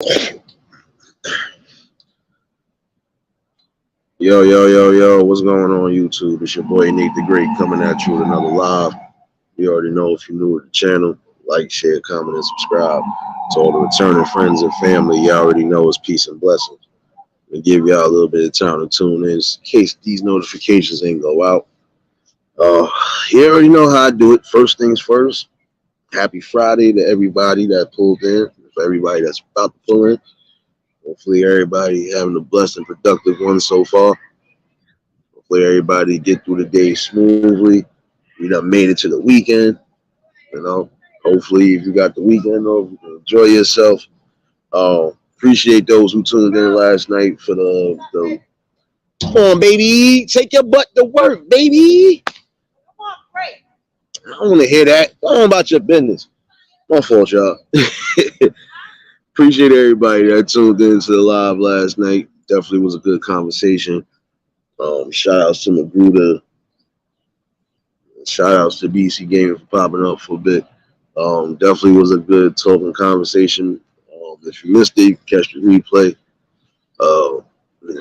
Yo, yo, yo, yo, what's going on YouTube? It's your boy Nate the Great coming at you with another live. You already know if you're new to the channel, like, share, comment, and subscribe. To all the returning friends and family, you already know it's peace and blessings. And give y'all a little bit of time to tune in case these notifications ain't go out. Uh, you already know how I do it. First things first, happy Friday to everybody that pulled in, for everybody that's about to pull in. Hopefully everybody having a blessed and productive one so far. Hopefully everybody get through the day smoothly. We done made it to the weekend. You know, hopefully if you got the weekend off, you can enjoy yourself. Appreciate those who tuned in last night for the come on, baby, take your butt to work, baby. I don't want to hear that. Go on about your business. My fault, y'all. Appreciate everybody that tuned in to the live last night. Definitely was a good conversation. Shout outs to Magruder. Shout outs to BC Gaming for popping up for a bit. Definitely was a good talking conversation. If you missed it, you can catch the replay. Uh,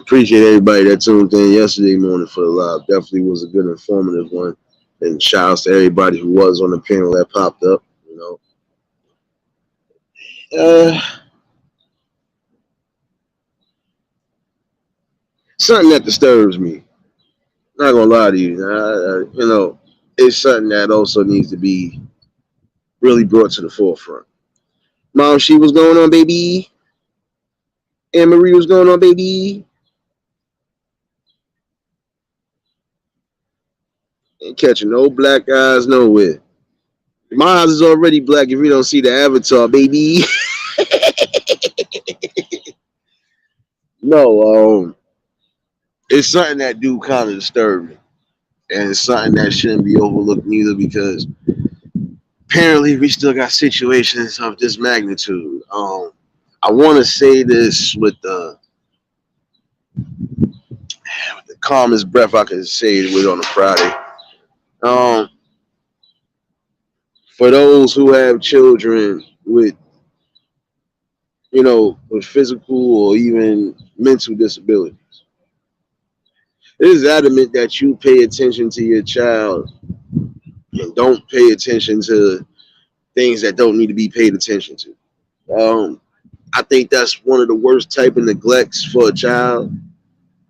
Appreciate everybody that tuned in yesterday morning for the live. Definitely was a good informative one. And shout outs to everybody who was on the panel that popped up. Uh, Something that disturbs me. Not gonna lie to you. It's something that also needs to be really brought to the forefront. Mom, she was going on, baby. Anne Marie was going on, baby. Ain't catching no black eyes nowhere. My eyes is already black if you don't see the avatar, baby. No, it's something that do kind of disturb me. And it's something that shouldn't be overlooked neither because apparently we still got situations of this magnitude. I want to say this with the calmest breath I can say it with on a Friday. Um, for those who have children with physical or even mental disabilities, it is adamant that you pay attention to your child and don't pay attention to things that don't need to be paid attention to. Um, I think that's one of the worst type of neglects for a child,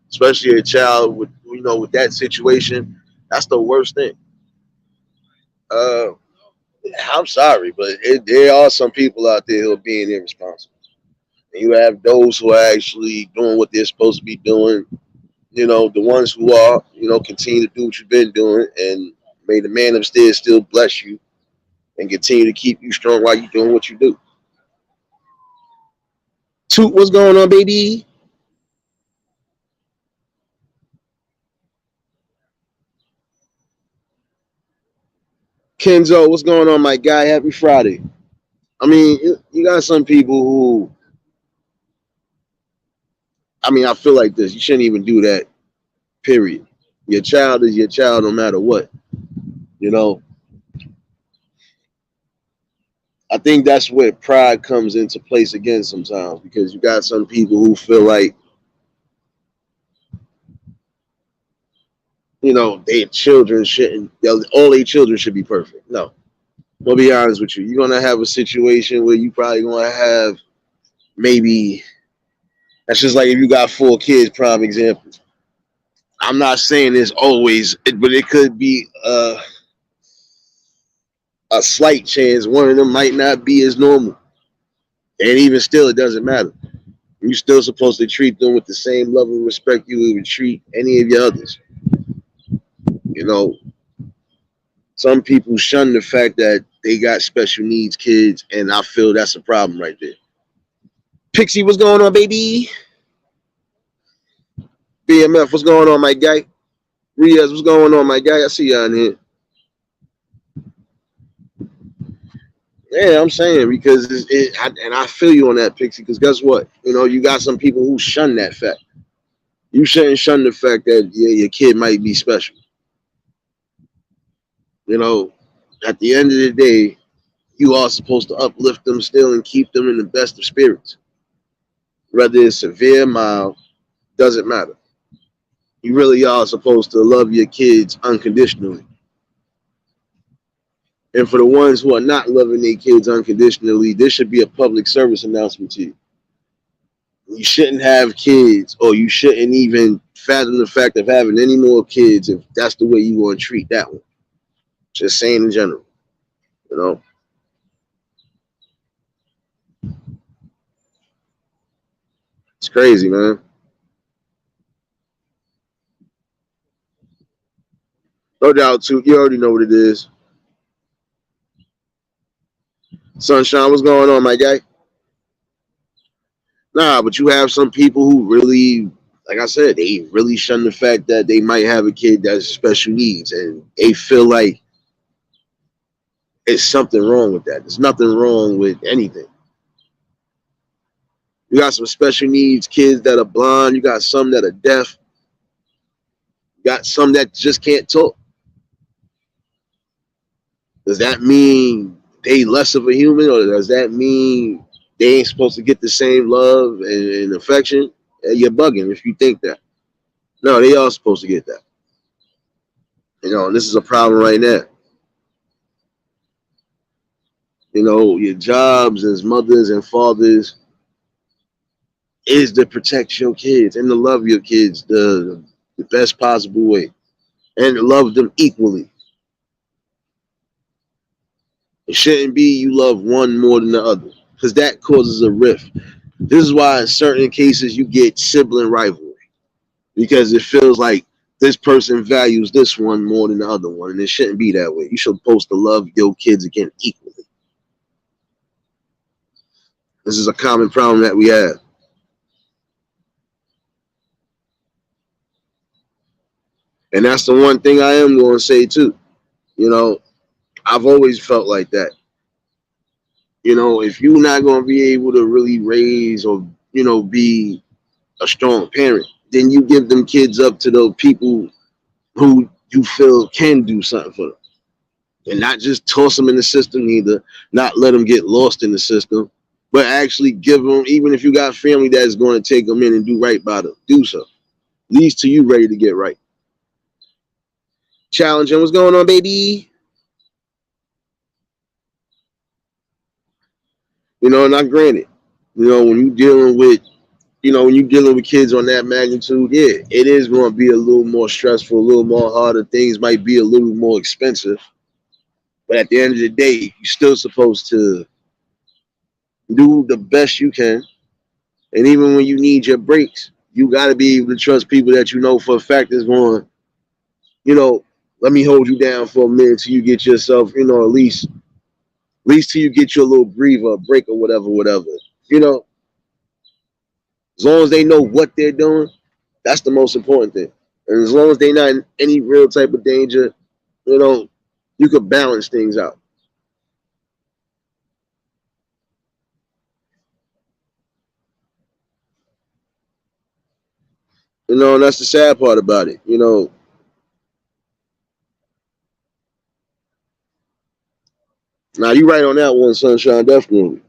especially a child with that situation. That's the worst thing. Uh, I'm sorry, but there are some people out there who are being irresponsible. And you have those who are actually doing what they're supposed to be doing. The ones who are, continue to do what you've been doing, and may the man upstairs still bless you and continue to keep you strong while you're doing what you do. Toot, what's going on, baby? Kenzo, what's going on, my guy? Happy Friday. I mean, you got some people who, I feel like this. You shouldn't even do that, period. Your child is your child no matter what. You know, I think that's where pride comes into place again sometimes because you got some people who feel like, their children shouldn't, all their children should be perfect. No, I'll be honest with you. You're going to have a situation where you probably going to have maybe, that's just like if you got 4 kids, prime example. I'm not saying it's always, but it could be a slight chance one of them might not be as normal. And even still, it doesn't matter. You're still supposed to treat them with the same level of respect you would treat any of your others. You know, some people shun the fact that they got special needs kids, and I feel that's a problem right there. Pixie, what's going on, baby? BMF, what's going on, my guy? Riaz, what's going on, my guy? I see you on here. Yeah, I'm saying because and I feel you on that, Pixie. Because guess what? You got some people who shun that fact. You shouldn't shun the fact that your kid might be special. You know, at the end of the day, you are supposed to uplift them still and keep them in the best of spirits. whether it's severe, mild, doesn't matter. You really are supposed to love your kids unconditionally. And for the ones who are not loving their kids unconditionally, this should be a public service announcement to you. You shouldn't have kids, or you shouldn't even fathom the fact of having any more kids if that's the way you want to treat that one. Just saying in general, you know. It's crazy, man. No doubt, too. You already know what it is. Sunshine, what's going on, my guy? Nah, but you have some people who really, like I said, they really shun the fact that they might have a kid that's special needs, and they feel like it's something wrong with that. There's nothing wrong with anything. You got some special needs kids that are blind. You got some that are deaf. You got some that just can't talk. Does that mean they less of a human, or does that mean they ain't supposed to get the same love and affection? You're bugging if you think that. No, they are supposed to get that. You know, and this is a problem right now. You know, your jobs as mothers and fathers is to protect your kids and to love your kids the best possible way and to love them equally. It shouldn't be you love one more than the other because that causes a rift. This is why in certain cases you get sibling rivalry because it feels like this person values this one more than the other one, and it shouldn't be that way. You should supposed to love your kids again equally. This is a common problem that we have. And that's the one thing I am going to say too. You know, I've always felt like that. You know, if you're not going to be able to really raise or, you know, be a strong parent, then you give them kids up to those people who you feel can do something for them. And not just toss them in the system either, not let them get lost in the system, but actually give them, even if you got family that's going to take them in and do right by them, do so. Leads to you ready to get right. Challenging, what's going on, baby? You know, not granted. You know, when you're dealing with, you know, when you're dealing with kids on that magnitude, yeah, it is going to be a little more stressful, a little more harder. Things might be a little more expensive. But at the end of the day, you're still supposed to do the best you can. And even when you need your breaks, you got to be able to trust people that you know for a fact is going, you know, let me hold you down for a minute till you get yourself, you know, at least till you get your little breather, a break or whatever, whatever. You know, as long as they know what they're doing, that's the most important thing. And as long as they're not in any real type of danger, you know, you could balance things out. You know, and that's the sad part about it. You know, now you right on that one, Sunshine, definitely.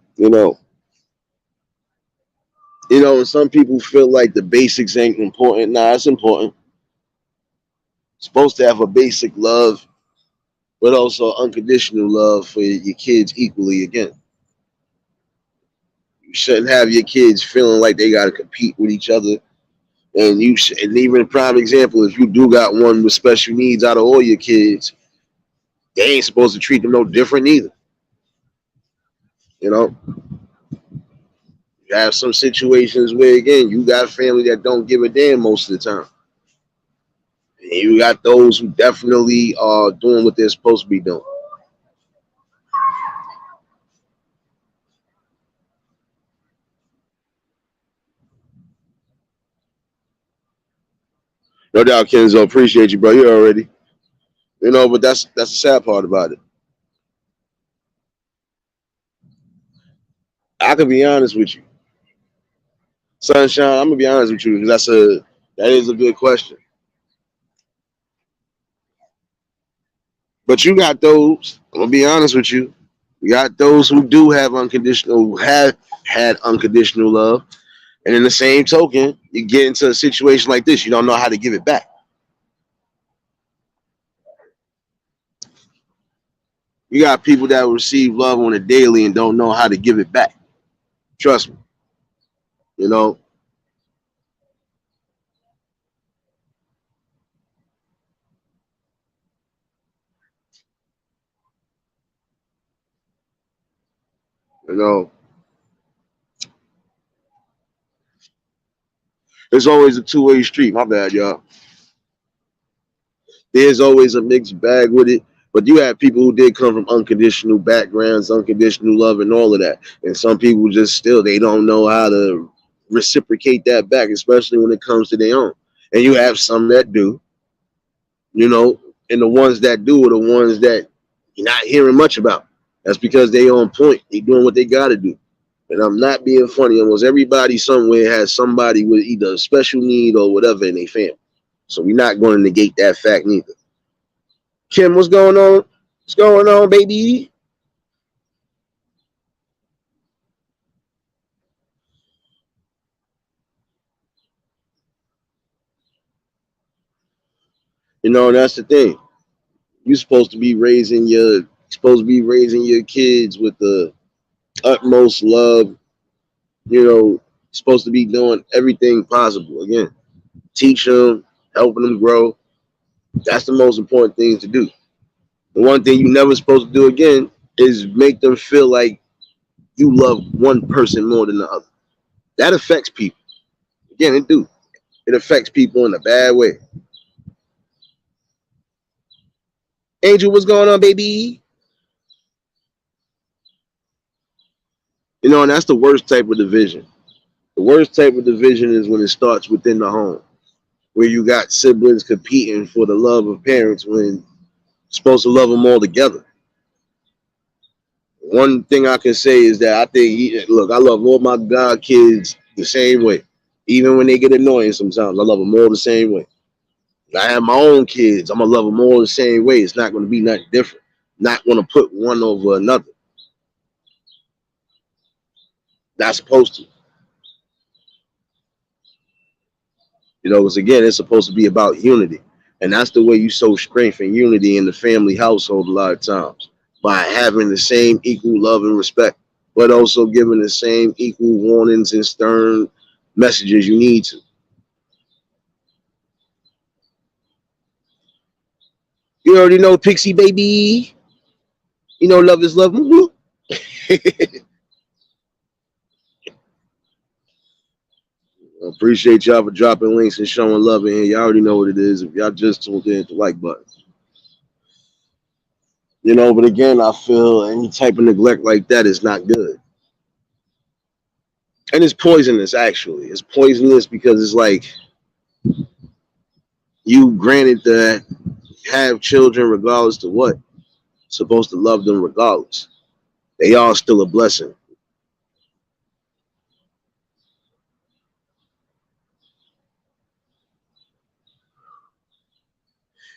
And some people feel like the basics ain't important. Nah, it's important. Supposed to have a basic love, but also unconditional love for your kids equally. Again, you shouldn't have your kids feeling like they got to compete with each other. And even a prime example, if you do got one with special needs out of all your kids, they ain't supposed to treat them no different either. You know, you have some situations where again you got family that don't give a damn most of the time. And you got those who definitely are doing what they're supposed to be doing. No doubt, Kenzo, appreciate you, bro. You already. But that's the sad part about it. I can be honest with you, Sunshine. I'm gonna be honest with you because that is a good question. But you got those. I'm gonna be honest with you. You got those who do have unconditional, have had unconditional love, And in the same token, you get into a situation like this, you don't know how to give it back. You got people that receive love on a daily and don't know how to give it back. Trust me. You know, you know, it's always a two-way street. My bad, y'all. There's always a mixed bag with it. But you have people who did come from unconditional backgrounds, unconditional love, and all of that. And some people just still they don't know how to reciprocate that back, especially when it comes to their own. And you have some that do, you know, and the ones that do are the ones that you're not hearing much about. That's because they on point. They doing what they got to do. And I'm not being funny. Almost everybody somewhere has somebody with either a special need or whatever in their family. So we're not going to negate that fact neither. Kim, what's going on? What's going on, baby? You know, that's the thing. You're supposed to be raising your kids with the utmost love. You know, supposed to be doing everything possible. Again, teach them, helping them grow. That's the most important thing to do. The one thing you never supposed to do again is make them feel like you love one person more than the other. That affects people. Again, it do. It affects people in a bad way. Angel, what's going on, baby? You know, and that's the worst type of division. The worst type of division is when it starts within the home, where you got siblings competing for the love of parents when you're supposed to love them all together. One thing I can say is that I think, look, I love all my god kids the same way. Even when they get annoying sometimes, I love them all the same way. I have my own kids, I'm going to love them all the same way. It's not going to be nothing different. Not going to put one over another. Not supposed to. You know, because again, it's supposed to be about unity. And that's the way you show strength and unity in the family household a lot of times. By having the same equal love and respect, but also giving the same equal warnings and stern messages you need to. You already know Pixie baby. You know love is love. Appreciate y'all for dropping links and showing love in here. Y'all already know what it is. If y'all just tuned in, hit the like button. You know, but again, I feel any type of neglect like that is not good. And it's poisonous, actually. It's poisonous because it's like you granted to have children regardless to what. Supposed to love them regardless. They are still a blessing.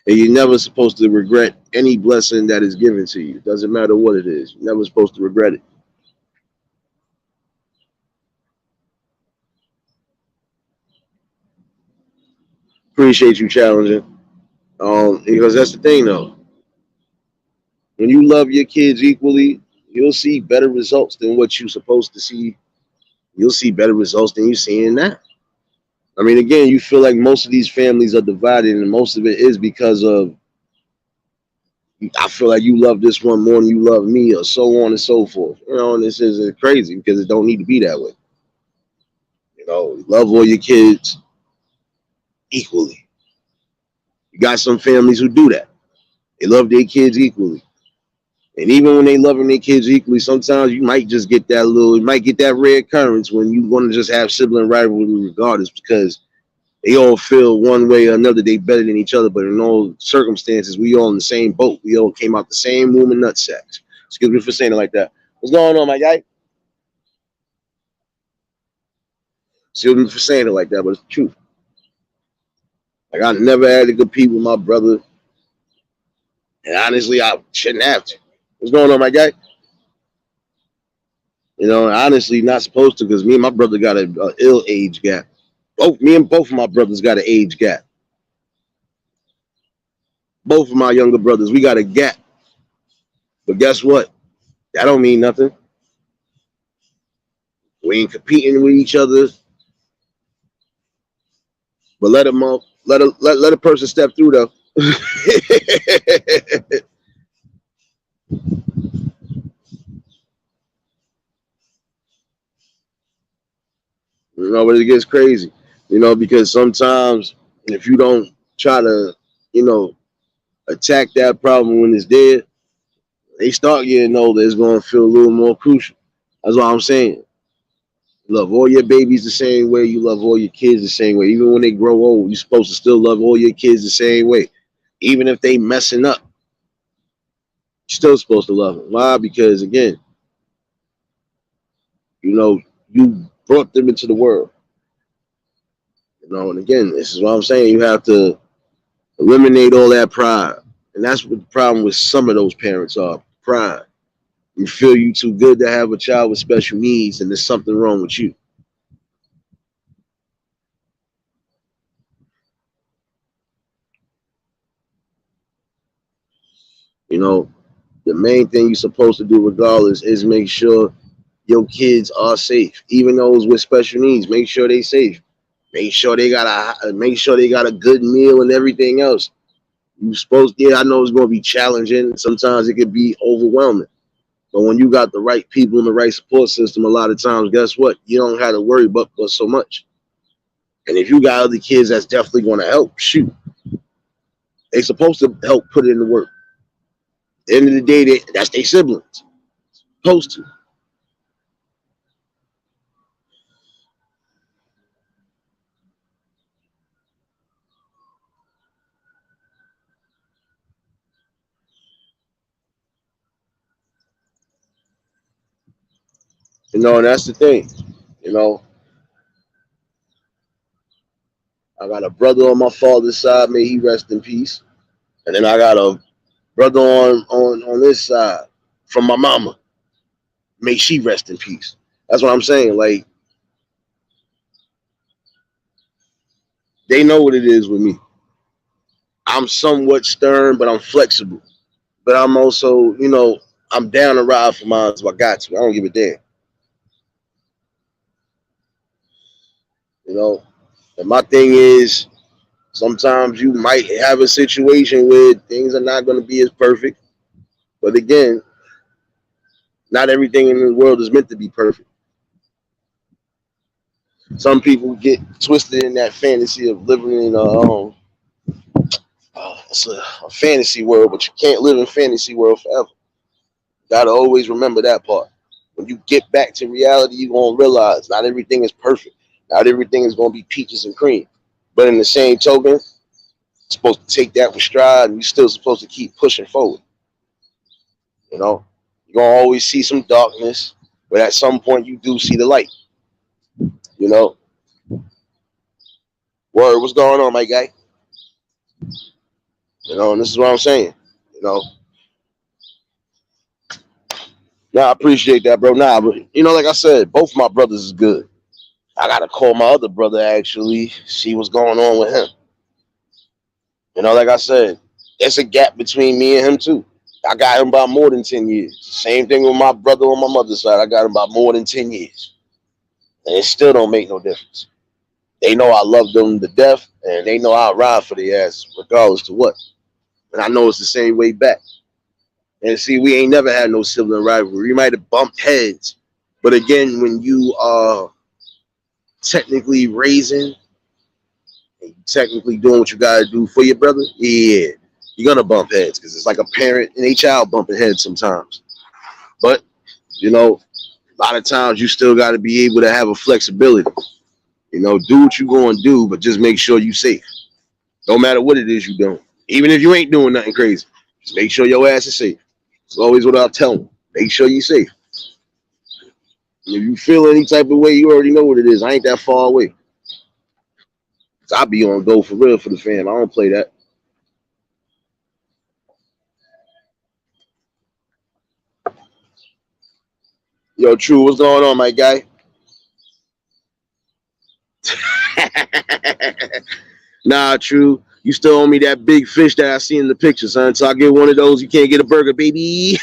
And you're never supposed to regret any blessing that is given to you. It doesn't matter what it is. You're never supposed to regret it. Appreciate you challenging. Because that's the thing though. When you love your kids equally, you'll see better results than what you're supposed to see. You'll see better results than you're seeing now. I mean, again, you feel like most of these families are divided, and most of it is because of I feel like you love this one more than you love me, or so on and so forth. You know, and this is crazy because it don't need to be that way. You know, love all your kids equally. You got some families who do that. They love their kids equally. And even when they loving their kids equally, sometimes you might just get that you might get that rare occurrence when you want to just have sibling rivalry regardless because they all feel one way or another they better than each other. But in all circumstances, we all in the same boat. We all came out the same womb and nutsacks. Excuse me for saying it like that. What's going on, my guy? Excuse me for saying it like that, but it's the truth. Like I never had to compete with my brother. And honestly, I shouldn't have to. What's going on, my guy? You know, honestly, not supposed to, because me and my brother got a ill age gap. Me and both of my brothers got an age gap. Both of my younger brothers, we got a gap. But guess what? That don't mean nothing. We ain't competing with each other. But let a person step through though. You know, but it gets crazy. You know, because sometimes if you don't try to, you know, attack that problem when it's there, they start getting older, it's going to feel a little more crucial. That's what I'm saying. Love all your babies the same way. You love all your kids the same way. Even when they grow old, you're supposed to still love all your kids the same way. Even if they messing up, you're still supposed to love them. Why? Because again, you know, you brought them into the world. You know, and again, this is what I'm saying. You have to eliminate all that pride. And that's what the problem with some of those parents are. Pride. You feel you too good to have a child with special needs and there's something wrong with you. You know, the main thing you're supposed to do regardless is make sure your kids are safe. Even those with special needs, make sure they safe. Make sure they got a good meal and everything else. You supposed, yeah, I know it's gonna be challenging. Sometimes it could be overwhelming. But when you got the right people and the right support system, a lot of times, guess what? You don't have to worry about so much. And if you got other kids that's definitely going to help, shoot, they supposed to help put it in the work. At the end of the day, that's their siblings. Supposed to. You know, and that's the thing. You know, I got a brother on my father's side, may he rest in peace. And then I got a brother on this side from my mama, may she rest in peace. That's what I'm saying. Like, they know what it is with me. I'm somewhat stern, but I'm flexible. But I'm also, you know, I'm down to ride for mine if I got to. I don't give a damn. You know, and my thing is, sometimes you might have a situation where things are not going to be as perfect. But again, not everything in the world is meant to be perfect. Some people get twisted in that fantasy of living in it's a fantasy world, but you can't live in fantasy world forever. You gotta always remember that part. When you get back to reality, you're gonna realize not everything is perfect. Not everything is gonna be peaches and cream. But in the same token, you're supposed to take that with stride, and you're still supposed to keep pushing forward. You know, you're gonna always see some darkness, but at some point you do see the light. You know, word, what's going on, my guy? You know, and this is what I'm saying. You know, nah, I appreciate that, bro. Nah, but you know, like I said, both my brothers is good. I gotta call my other brother actually, see what's going on with him. You know, like I said, there's a gap between me and him too. I got him about more than 10 years. Same thing with my brother on my mother's side. I got him about more than 10 years. And it still don't make no difference. They know I love them to death, and they know I'll ride for their ass regardless to what. And I know it's the same way back. And see, we ain't never had no sibling rivalry. We might have bumped heads. But again, when you are technically raising and technically doing what you gotta do for your brother, yeah, you're gonna bump heads because it's like a parent and a child bumping heads sometimes. But you know, a lot of times you still gotta be able to have a flexibility. You know, do what you gonna do, but just make sure you safe. No matter what it is you doing. Even if you ain't doing nothing crazy. Just make sure your ass is safe. It's always what I'll tell them. Make sure you safe. If you feel any type of way, you already know what it is. I ain't that far away. I be on go for real for the fam. I don't play that. Yo, True, what's going on, my guy? Nah, True. You still owe me that big fish that I see in the picture, son. So I get one of those. You can't get a burger, baby.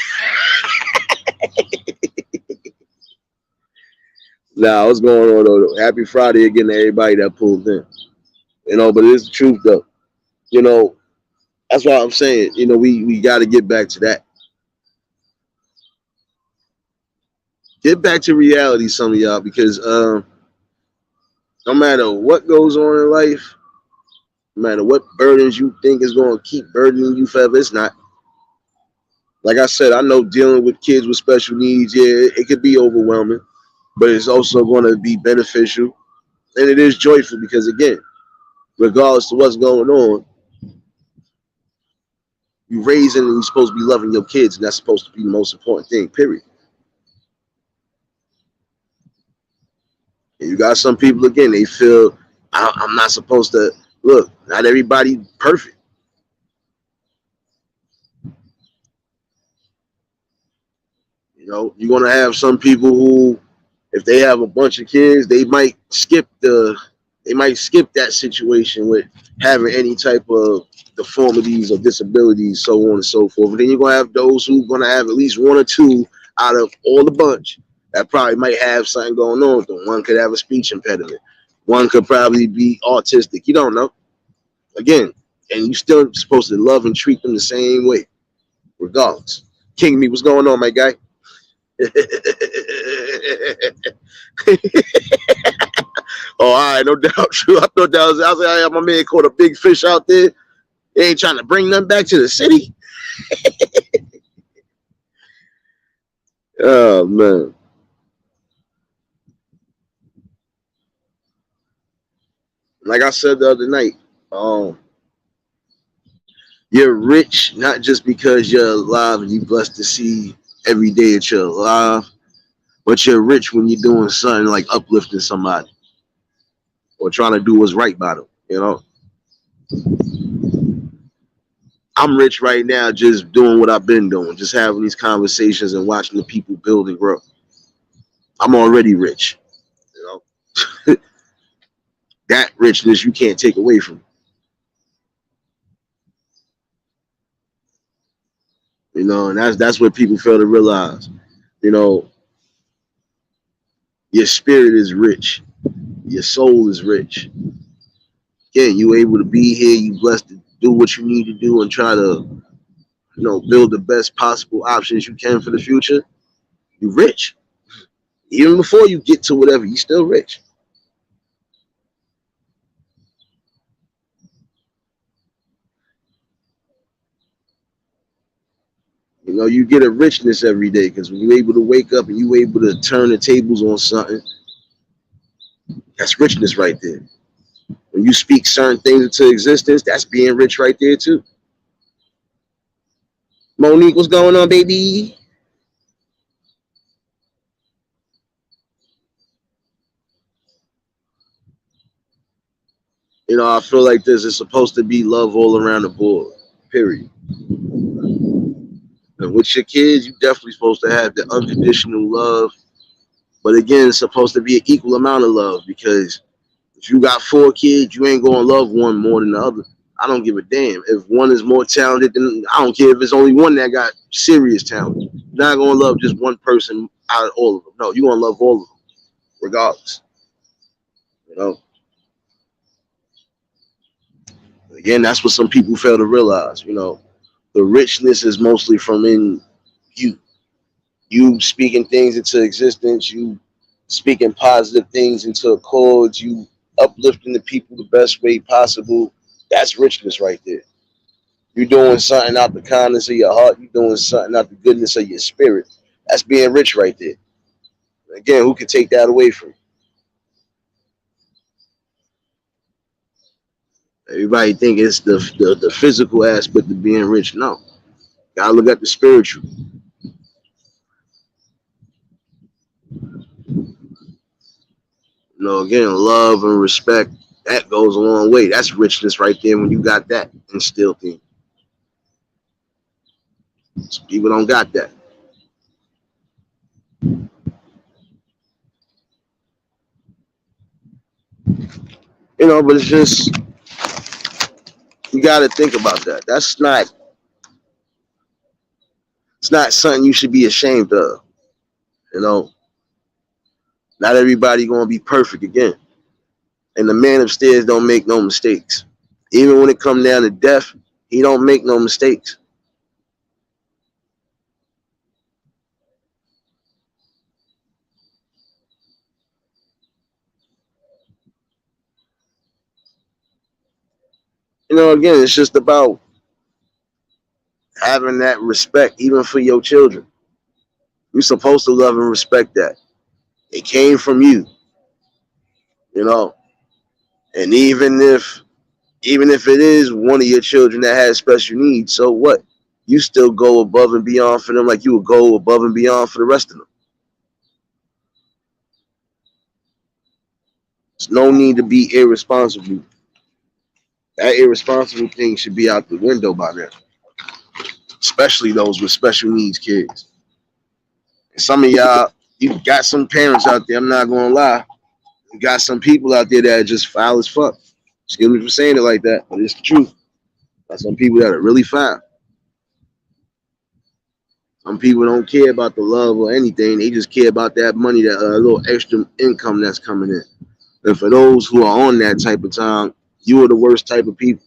Nah, what's going on, though? Happy Friday again to everybody that pulled in. But it's the truth, though. You know, that's why I'm saying, we got to get back to that. Get back to reality, some of y'all, because no matter what goes on in life, no matter what burdens you think is going to keep burdening you forever, it's not. Like I said, I know dealing with kids with special needs, yeah, it could be overwhelming, but it's also going to be beneficial. And it is joyful because, again, regardless of what's going on, you're raising and you're supposed to be loving your kids, and that's supposed to be the most important thing, period. And you got some people, again, they feel I'm not supposed to look, not everybody perfect. You're gonna have some people who, if they have a bunch of kids, they might skip that situation with having any type of deformities or disabilities, so on and so forth. But then you're gonna have those who are gonna have at least one or two out of all the bunch that probably might have something going on with them. One could have a speech impediment. One could probably be autistic. You don't know. Again, and you still supposed to love and treat them the same way, regardless. King me, what's going on, my guy? Oh, all right, no doubt, true. I thought I was like, my man caught a big fish out there. They ain't trying to bring them back to the city. Oh man. Like I said the other night, um, you're rich not just because you're alive and you're blessed to see every day that you're alive, but you're rich when you're doing something like uplifting somebody or trying to do what's right by them. I'm rich right now just doing what I've been doing, just having these conversations and watching the people build and grow. I'm already rich. You know, that richness you can't take away from me. And that's what people fail to realize. You know, your spirit is rich, your soul is rich. Again, you able to be here, you blessed to do what you need to do and try to, build the best possible options you can for the future. You're rich. Even before you get to whatever, you still rich. You get a richness every day because when you're able to wake up and you're able to turn the tables on something, that's richness right there. When you speak certain things into existence, that's being rich right there too. Monique, what's going on, baby? I feel like this is supposed to be love all around the board, period. And with your kids, you definitely supposed to have the unconditional love. But again, it's supposed to be an equal amount of love because if you got 4 kids, you ain't gonna love one more than the other. I don't give a damn. If one is more talented than I don't care if it's only one that got serious talent. You're not gonna love just one person out of all of them. No, you wanna love all of them, regardless. You know. Again, that's what some people fail to realize. The richness is mostly from in you. You speaking things into existence, you speaking positive things into accords, you uplifting the people the best way possible. That's richness right there. You're doing something out the kindness of your heart. You're doing something out the goodness of your spirit. That's being rich right there. Again, who can take that away from you? Everybody think it's the physical aspect of being rich. No, gotta look at the spiritual. Again, love and respect, that goes a long way. That's richness right there when you got that instilled in you. People don't got that. You know, but it's just you got to think about that. That's not it's not something you should be ashamed of. You know, not everybody gonna be perfect again, and the man upstairs don't make no mistakes. Even when it come down to death, he don't make no mistakes. You know, again, it's just about having that respect, even for your children. You're supposed to love and respect that. It came from you, you know. And even if it is one of your children that has special needs, so what? You still go above and beyond for them like you would go above and beyond for the rest of them. There's no need to be irresponsible. That irresponsible thing should be out the window by now, especially those with special needs kids. And some of y'all, you got some parents out there, I'm not going to lie, you got some people out there that are just foul as fuck. Excuse me for saying it like that, but it's the truth. Got some people that are really foul. Some people don't care about the love or anything. They just care about that money, that little extra income that's coming in. And for those who are on that type of time, you are the worst type of people.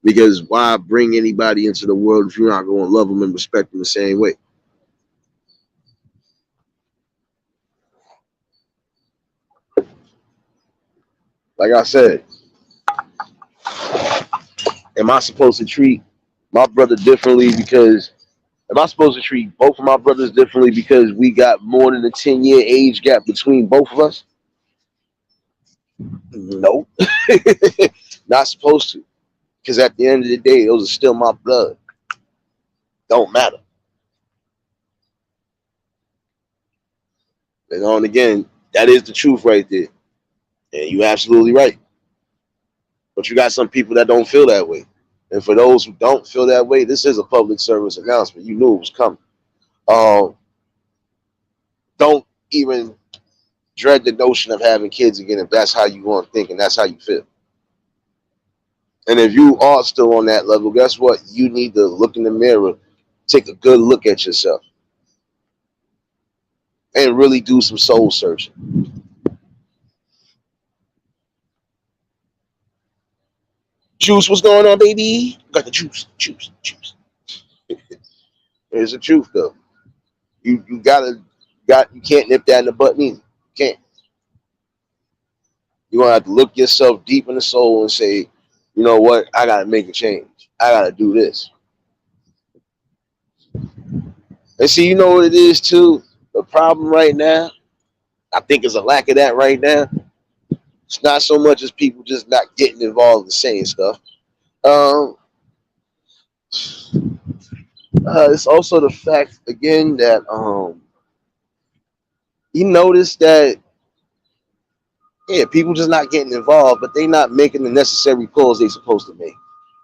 Because why bring anybody into the world if you're not going to love them and respect them the same way? Like I said, am I supposed to treat my brother differently because am I supposed to treat both of my brothers differently because we got more than a 10-year age gap between both of us? No, not supposed to. Because at the end of the day, those are still my blood. Don't matter. And again, that is the truth right there. And you're absolutely right. But you got some people that don't feel that way. And for those who don't feel that way, this is a public service announcement. You knew it was coming. Um, don't even dread the notion of having kids again if that's how you want to think and that's how you feel. And if you are still on that level, guess what? You need to look in the mirror, take a good look at yourself, and really do some soul searching. Juice, what's going on, baby? Got the juice, juice, juice. It's the truth, though. You you can't nip that in the butt neither. You can't. You're gonna have to look yourself deep in the soul and say, you know what? I gotta make a change. I gotta do this. And see, you know what it is too. The problem right now, I think, is a lack of that right now. It's not so much as people just not getting involved in saying stuff. Um, it's also the fact again that you notice that yeah, people just not getting involved, but they not making the necessary calls they supposed to make.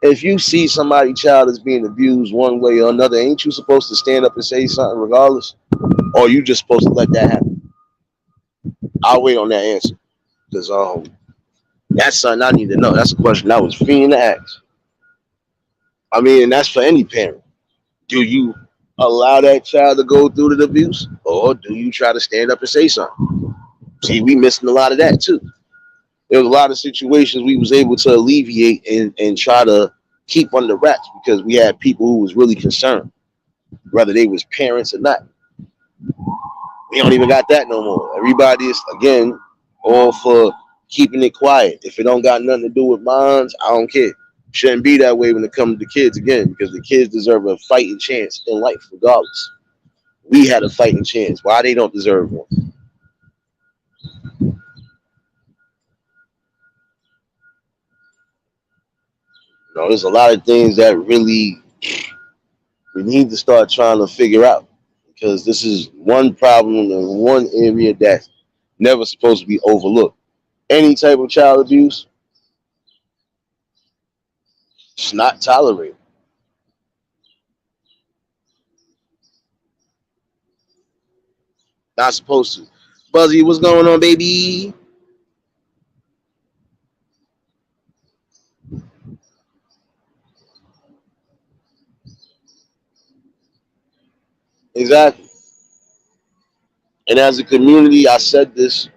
If you see somebody child is being abused one way or another, ain't you supposed to stand up and say something regardless? Or you just supposed to let that happen? I'll wait on that answer. Because that's something I need to know. That's a question I was fiending to ask. I mean, and that's for any parent. Do you allow that child to go through the abuse? Or do you try to stand up and say something? See, we missing a lot of that too. There was a lot of situations we was able to alleviate and try to keep under wraps because we had people who was really concerned, whether they was parents or not. We don't even got that no more. Everybody is again all for keeping it quiet. If it don't got nothing to do with minds, I don't care. Shouldn't be that way when it comes to kids again, because the kids deserve a fighting chance in life, regardless. We had a fighting chance. Why they don't deserve one? You know, there's a lot of things that really we need to start trying to figure out because this is one problem in one area that's never supposed to be overlooked. Any type of child abuse, it's not tolerated. Not supposed to. Buzzy, what's going on, baby? Exactly. And as a community, I said this,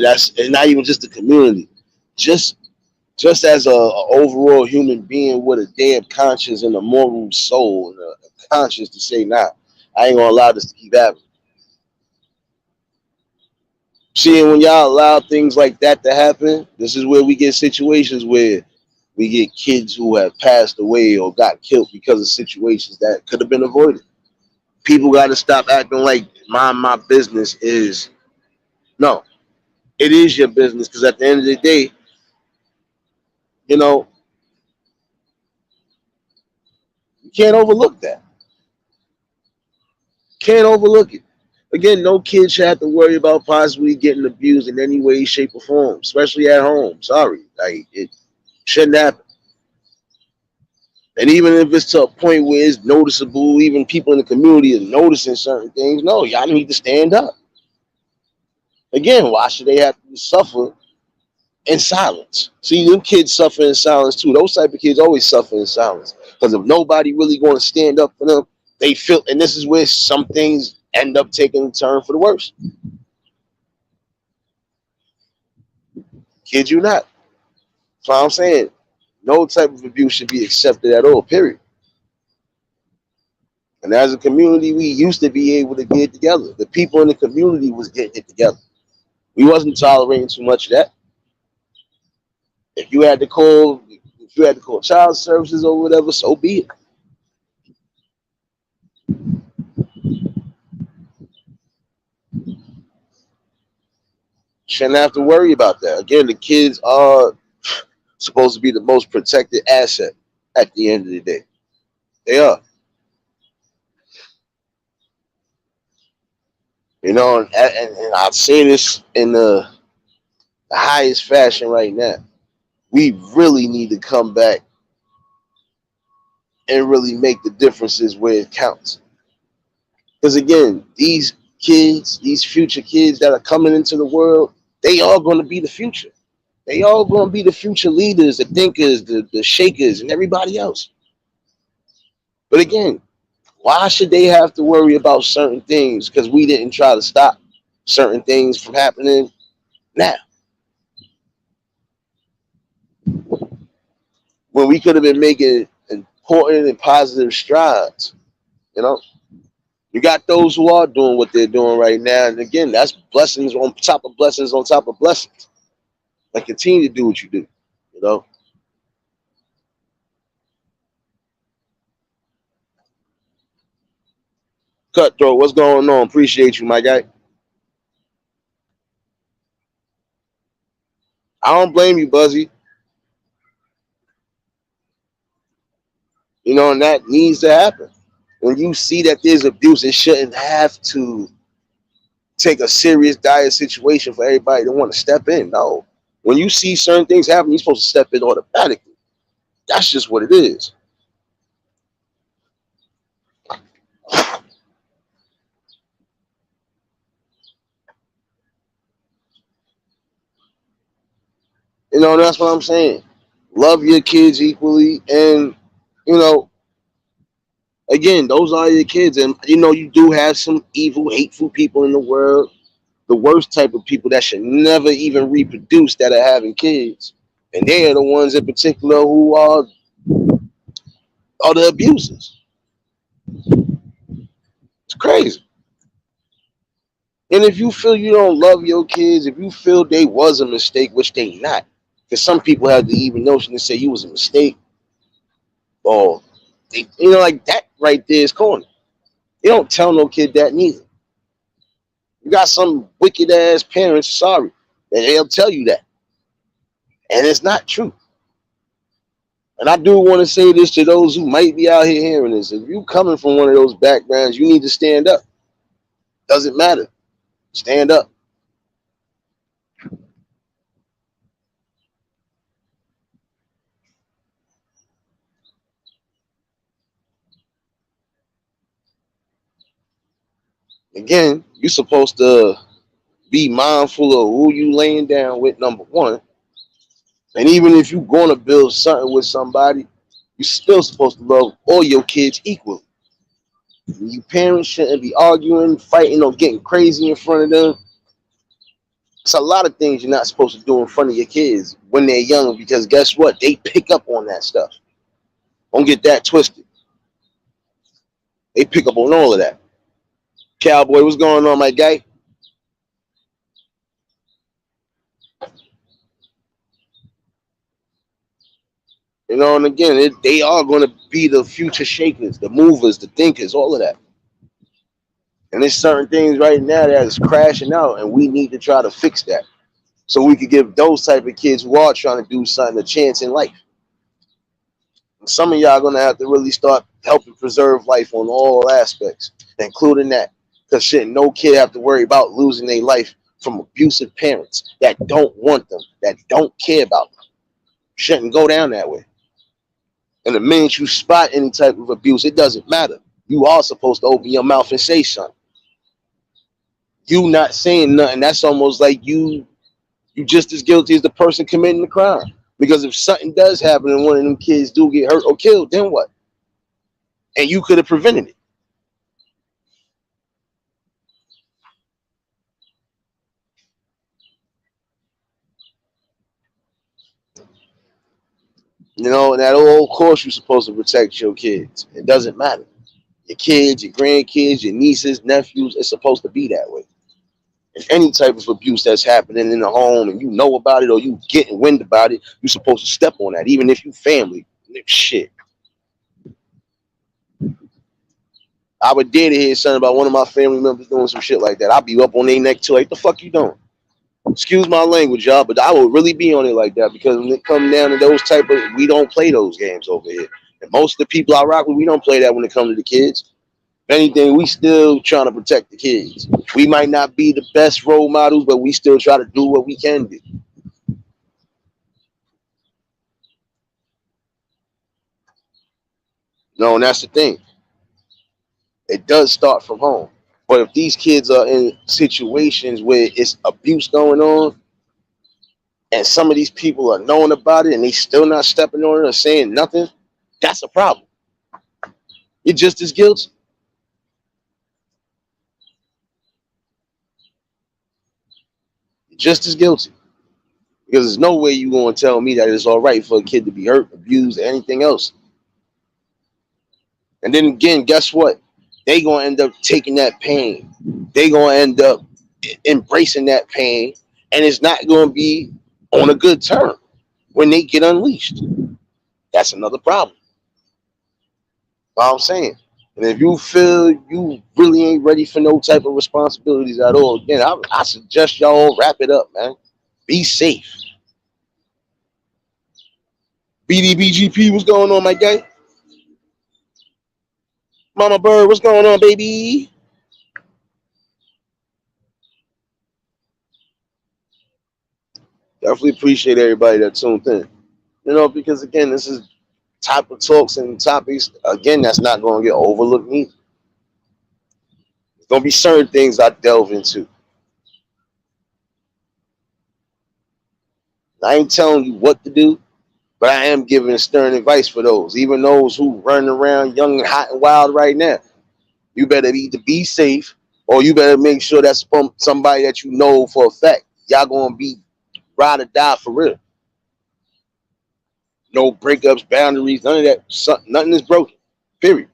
that's and not even just the community, just just as a overall human being with a damn conscience and a moral soul and a conscience to say, nah, I ain't gonna allow this to keep happening. Seeing when y'all allow things like that to happen, this is where we get situations where we get kids who have passed away or got killed because of situations that could have been avoided. People got to stop acting like my business is no. It is your business because at the end of the day, you know, you can't overlook that. Can't overlook it. Again, no kid should have to worry about possibly getting abused in any way, shape, or form, especially at home. Sorry, like it shouldn't happen. And even if it's to a point where it's noticeable, even people in the community are noticing certain things, no, y'all need to stand up. Again, why should they have to suffer in silence? See, them kids suffer in silence too. Those type of kids always suffer in silence because if nobody really going to stand up for them, they feel, and this is where some things end up taking a turn for the worse. Kid you not. That's what I'm saying. No type of abuse should be accepted at all, period. And as a community, we used to be able to get together. The people in the community was getting it together. We wasn't tolerating too much of that. If you had to call child services or whatever, so be it. Shouldn't have to worry about that. Again, the kids are supposed to be the most protected asset at the end of the day. They are. And I've seen this in the highest fashion right now. We really need to come back and really make the differences where it counts. Because again, these kids, these future kids that are coming into the world, they are going to be the future. They all going to be the future leaders, the thinkers, the shakers, and everybody else. But again, why should they have to worry about certain things? Because we didn't try to stop certain things from happening now. When we could have been making important and positive strides, you know? You got those who are doing what they're doing right now. And again, that's blessings on top of blessings on top of blessings. Like continue to do what you do, you know? Cutthroat, what's going on? Appreciate you, my guy. I don't blame you, Buzzy. And that needs to happen. When you see that there's abuse, it shouldn't have to take a serious dire situation for everybody to want to step in. No. When you see certain things happen, you're supposed to step in automatically. That's just what it is. That's what I'm saying. Love your kids equally. And, you know, again, those are your kids. And, you do have some evil, hateful people in the world. The worst type of people that should never even reproduce that are having kids. And they are the ones in particular who are the abusers. It's crazy. And if you feel you don't love your kids, if you feel they was a mistake, which they not, because some people have the even notion to say you was a mistake, or like that right there is corny. You don't tell no kid that neither. You got some wicked ass parents, sorry, and they'll tell you that, and it's not true. And I do want to say this to those who might be out here hearing this: if you coming from one of those backgrounds, you need to stand up. Doesn't matter, stand up. Again, you're supposed to be mindful of who you laying down with, number one. And even if you're going to build something with somebody, you're still supposed to love all your kids equally. You parents shouldn't be arguing, fighting, or getting crazy in front of them. It's a lot of things you're not supposed to do in front of your kids when they're young, because guess what? They pick up on that stuff. Don't get that twisted. They pick up on all of that. Cowboy, what's going on, my guy? You know, and again, they are going to be the future shakers, the movers, the thinkers, all of that. And there's certain things right now that is crashing out, and we need to try to fix that so we could give those type of kids who are trying to do something a chance in life. And some of y'all are going to have to really start helping preserve life on all aspects, including that. Because shit, no kid have to worry about losing their life from abusive parents that don't want them, that don't care about them. Shouldn't go down that way. And the minute you spot any type of abuse, it doesn't matter. You are supposed to open your mouth and say something. You not saying nothing, that's almost like you just as guilty as the person committing the crime. Because if something does happen and one of them kids do get hurt or killed, then what? And you could have prevented it. You know, and at all course, you're supposed to protect your kids. It doesn't matter. Your kids, your grandkids, your nieces, nephews, it's supposed to be that way. And any type of abuse that's happening in the home and you know about it or you getting wind about it, you're supposed to step on that, even if you family. Shit. I would dare to hear something about one of my family members doing some shit like that. I'll be up on their neck too. Like, the fuck you doing? Excuse my language, y'all, but I would really be on it like that, because when it comes down to those type of, we don't play those games over here. And most of the people I rock with, we don't play that when it comes to the kids. If anything, we still trying to protect the kids. We might not be the best role models, but we still try to do what we can do. No, and that's the thing. It does start from home. But if these kids are in situations where it's abuse going on, and some of these people are knowing about it and they still not stepping on it or saying nothing, that's a problem. You're just as guilty. You're just as guilty. Because there's no way you're going to tell me that it's all right for a kid to be hurt, abused, or anything else. And then again, guess what? They going to end up taking that pain. They going to end up embracing that pain. And it's not going to be on a good term when they get unleashed. That's another problem. You know what I'm saying? And if you feel you really ain't ready for no type of responsibilities at all, again, I suggest y'all wrap it up, man. Be safe. BDBGP, what's going on, my guy? Mama Bird, what's going on, baby? Definitely appreciate everybody that tuned in. You know, because again, this is type of talks and topics, again, that's not going to get overlooked neither. There's going to be certain things I delve into. I ain't telling you what to do, but I am giving stern advice for those, even those who running around young and hot and wild right now. You better either be safe, or you better make sure that's from somebody that you know for a fact. Y'all gonna be ride or die for real. No breakups, boundaries, none of that. Nothing is broken. Period.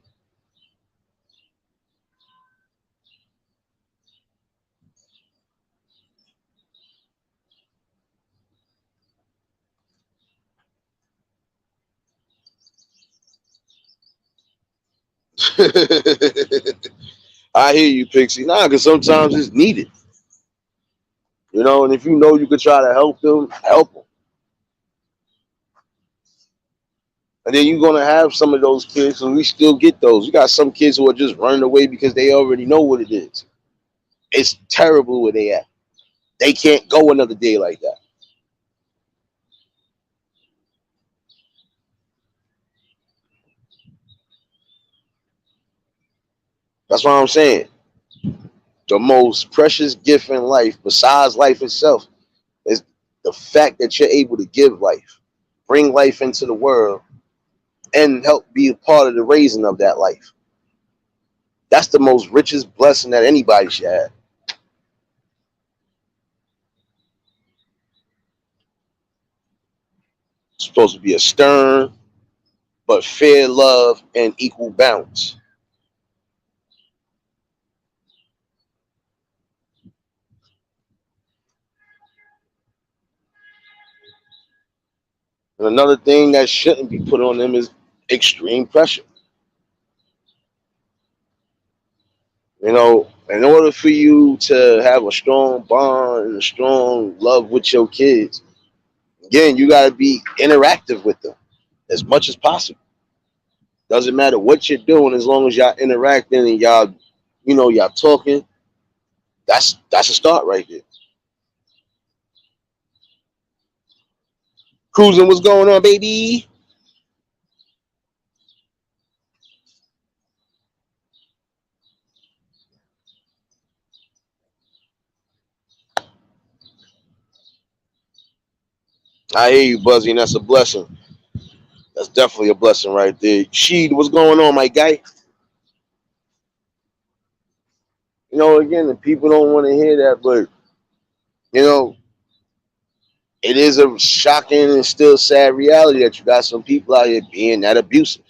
I hear you, Pixie. Nah, because sometimes it's needed. You know, and if you know you could try to help them, help them. And then you're gonna have some of those kids, and we still get those. You got some kids who are just running away because they already know what it is. It's terrible where they at. They can't go another day like that. That's what I'm saying. The most precious gift in life, besides life itself, is the fact that you're able to give life, bring life into the world, and help be a part of the raising of that life. That's the most richest blessing that anybody should have. It's supposed to be a stern but fair love and equal balance. And another thing that shouldn't be put on them is extreme pressure. You know, in order for you to have a strong bond and a strong love with your kids, again, you got to be interactive with them as much as possible. Doesn't matter what you're doing, as long as y'all interacting and y'all, y'all talking. That's a start right there. Cruising, what's going on, baby? I hear you, Buzzy, and that's a blessing. That's definitely a blessing right there. Sheed, what's going on, my guy? Again, the people don't want to hear that, but you know, it is a shocking and still sad reality that you got some people out here being that abusive,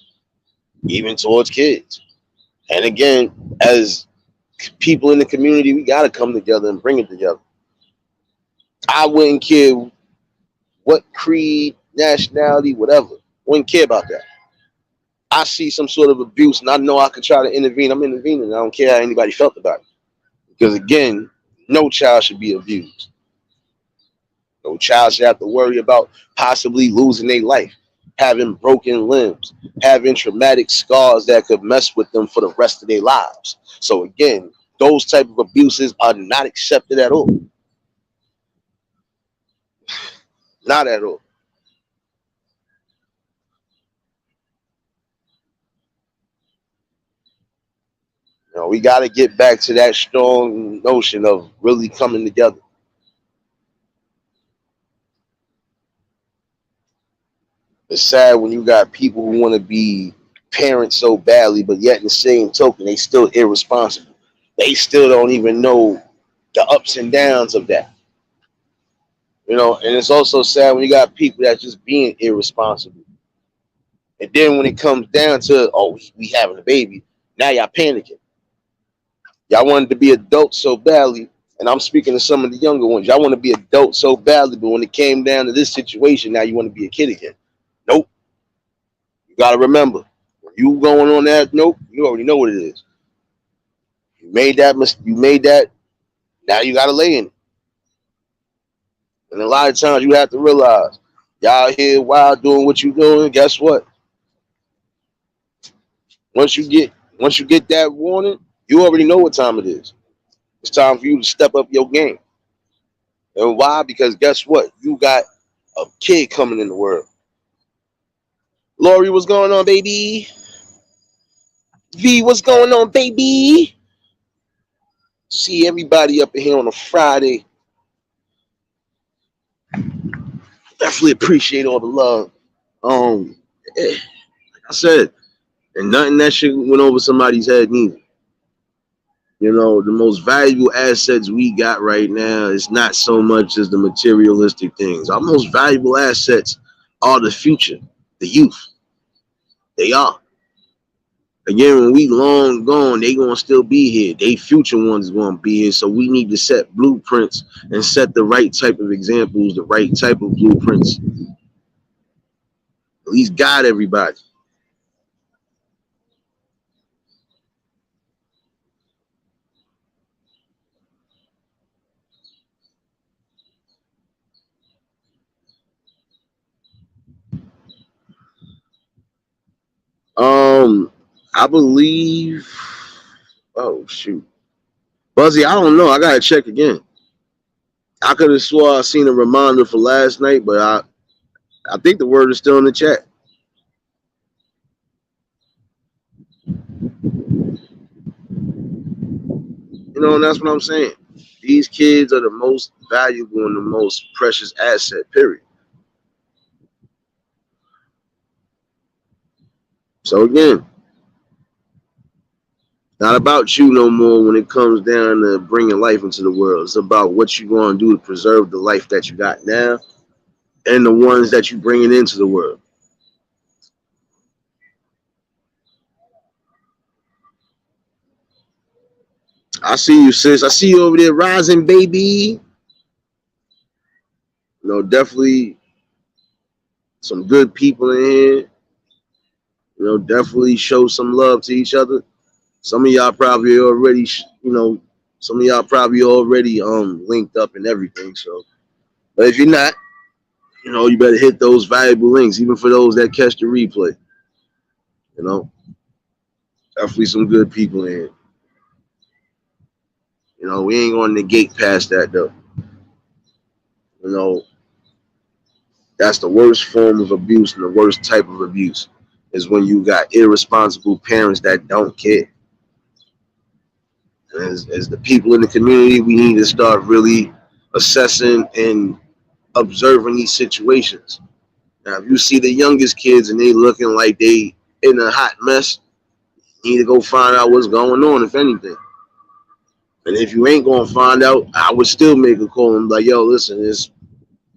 even towards kids. And again, as people in the community, we got to come together and bring it together. I wouldn't care what creed, nationality, whatever. Wouldn't care about that. I see some sort of abuse and I know I could try to intervene. I'm intervening. I don't care how anybody felt about it. Because again, no child should be abused. No child should have to worry about possibly losing their life, having broken limbs, having traumatic scars that could mess with them for the rest of their lives. So again, those type of abuses are not accepted at all. Not at all. We got to get back to that strong notion of really coming together. It's sad when you got people who want to be parents so badly, but yet in the same token, they still irresponsible. They still don't even know the ups and downs of that. And it's also sad when you got people that just being irresponsible. And then when it comes down to, oh, we having a baby, now y'all panicking. Y'all wanted to be adults so badly, and I'm speaking to some of the younger ones. Y'all want to be adults so badly, but when it came down to this situation, now you want to be a kid again. Nope. You got to remember, when you going on that nope, you already know what it is. You made that. You made that. Now you got to lay in it. And a lot of times you have to realize, y'all here while doing what you doing. Guess what? Once you get that warning, you already know what time it is. It's time for you to step up your game. And why? Because guess what? You got a kid coming in the world. Lori, what's going on, baby? V, what's going on, baby? See everybody up in here on a Friday. Definitely appreciate all the love. Like I said, and nothing that shit went over somebody's head neither. The most valuable assets we got right now is not so much as the materialistic things. Our most valuable assets are the future, the youth. They are. Again, when we long gone, they gonna still be here. They future ones gonna be here. So we need to set blueprints and set the right type of examples, the right type of blueprints. At least guide everybody. I believe. Oh shoot, Buzzy. I don't know. I gotta check again. I could have swore I seen a reminder for last night, but I think the word is still in the chat. And that's what I'm saying. These kids are the most valuable and the most precious asset, period. So again, Not about you no more when it comes down to bringing life into the world. It's about what you're going to do to preserve the life that you got now and the ones that you bringing into the world. I see you, sis. I see you over there rising, baby. Definitely some good people in here. Definitely show some love to each other. Some of y'all probably already, some of y'all probably already linked up and everything. So, but if you're not, you better hit those valuable links, even for those that catch the replay. You know, definitely some good people in here. We ain't going to negate past that though. You know, that's the worst form of abuse and the worst type of abuse is when you got irresponsible parents that don't care. And as the people in the community, we need to start really assessing and observing these situations. Now, if you see the youngest kids and they looking like they in a hot mess, you need to go find out what's going on, if anything. And if you ain't gonna find out, I would still make a call and be like, yo, listen, it's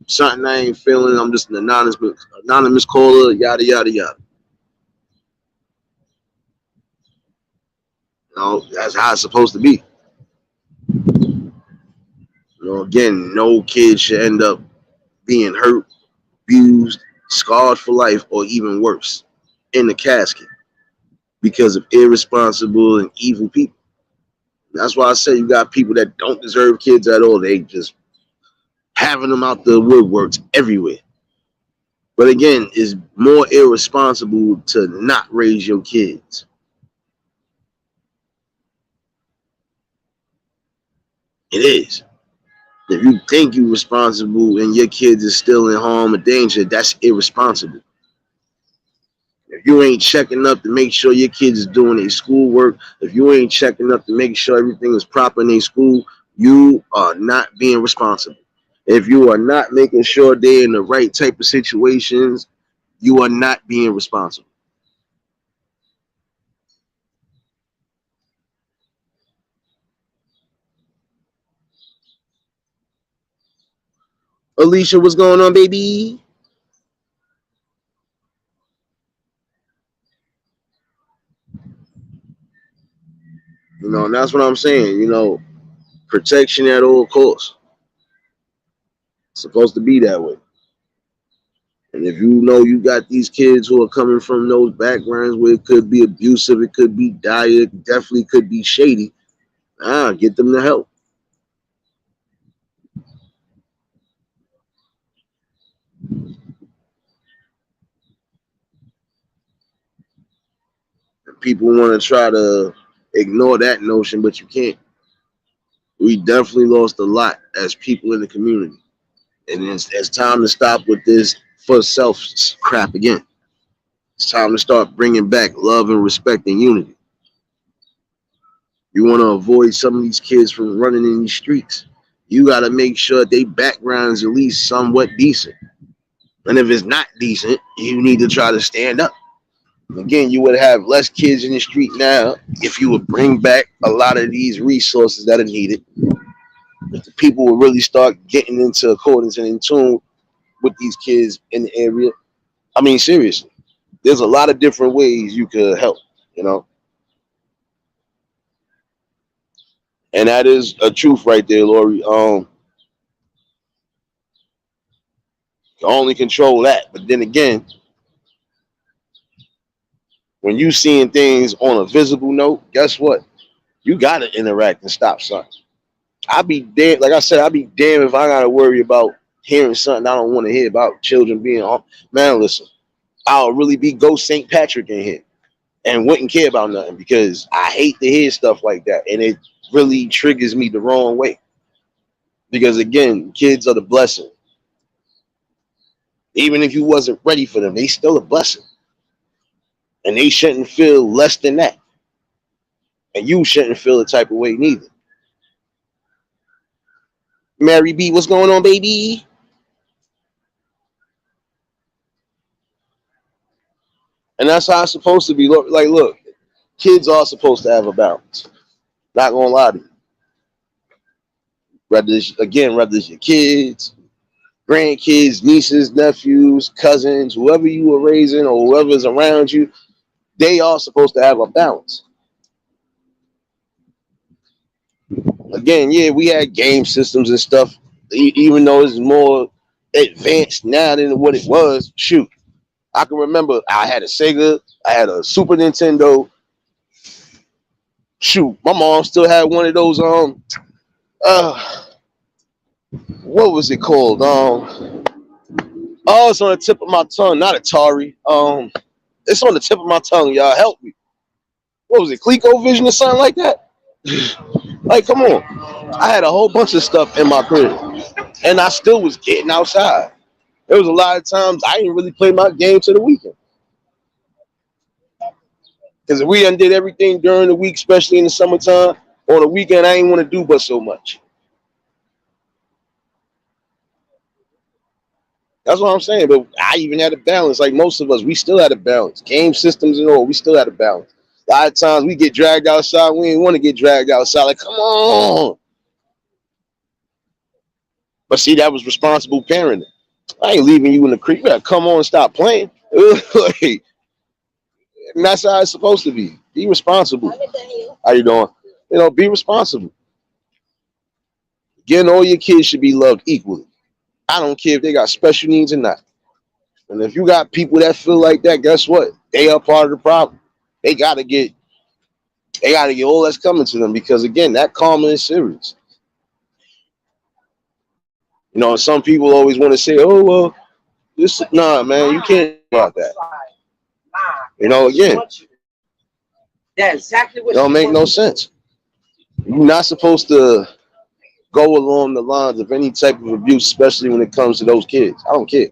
something I ain't feeling. I'm just an anonymous caller, yada yada yada. That's how it's supposed to be. Again, no kid should end up being hurt, abused, scarred for life, or even worse, in the casket because of irresponsible and evil people. That's why I say you got people that don't deserve kids at all. They just having them out the woodworks everywhere. But again, it's more irresponsible to not raise your kids. It is. If you think you're responsible and your kids is still in harm or danger, that's irresponsible. If you ain't checking up to make sure your kids is doing their schoolwork, if you ain't checking up to make sure everything is proper in their school, you are not being responsible. If you are not making sure they're in the right type of situations, you are not being responsible. Alicia, what's going on, baby? And that's what I'm saying. Protection at all costs. It's supposed to be that way. And if you know you got these kids who are coming from those backgrounds where it could be abusive, it could be dire, it definitely could be shady, get them the help. And people want to try to ignore that notion, but you can't. We definitely lost a lot as people in the community. And it's time to stop with this for self crap again. It's time to start bringing back love and respect and unity. You want to avoid some of these kids from running in these streets. You got to make sure their background is at least somewhat decent. And if it's not decent, you need to try to stand up. Again, you would have less kids in the street now if you would bring back a lot of these resources that are needed. If the people would really start getting into accordance and in tune with these kids in the area. I mean, seriously, there's a lot of different ways you could help, you know. And that is a truth right there, Lori. You can only control that. But then again, when you seeing things on a visible note, guess what? You gotta interact and stop something. I be damn, like I said, I be damn if I gotta worry about hearing something I don't want to hear about children being on. Man, listen, I'll really be Ghost St. Patrick in here and wouldn't care about nothing because I hate to hear stuff like that, and it really triggers me the wrong way. Because again, kids are the blessing. Even if you wasn't ready for them, they still a blessing, and they shouldn't feel less than that, and you shouldn't feel the type of way neither. Mary B, what's going on, baby? And that's how it's supposed to be. Look, Kids are supposed to have a balance. Not gonna lie to you. Whether it's your kids, grandkids, nieces, nephews, cousins, whoever you were raising or whoever's around you, they are supposed to have a balance. Again, yeah, we had game systems and stuff, even though it's more advanced now than what it was. Shoot, I can remember I had a Sega, I had a Super Nintendo. Shoot, my mom still had one of those uh what was it called? Oh, it's on the tip of my tongue, not Atari. It's on the tip of my tongue, y'all. Help me. What was it, ColecoVision or something like that? Like, come on. I had a whole bunch of stuff in my crib, and I still was getting outside. There was a lot of times I didn't really play my game to the weekend. Because we undid everything during the week, especially in the summertime. On the weekend, I ain't want to do but so much. That's what I'm saying. But I even had a balance. Like most of us, we still had a balance. Game systems and all, we still had a balance. A lot of times we get dragged outside. We ain't want to get dragged outside. Like, come on. But see, that was responsible parenting. I ain't leaving you in the creek. You gotta come on and stop playing. Like, and that's how it's supposed to be. Be responsible. How you doing? Be responsible. Again, all your kids should be loved equally. I don't care if they got special needs or not. And if you got people that feel like that, guess what? They are part of the problem. They gotta get all that's coming to them because again, that karma is serious. Some people always want to say, "Oh well, this nah, man, you can't do about that." Again, That's exactly it don't make no sense. You're not supposed to go along the lines of any type of abuse, especially when it comes to those kids. I don't care.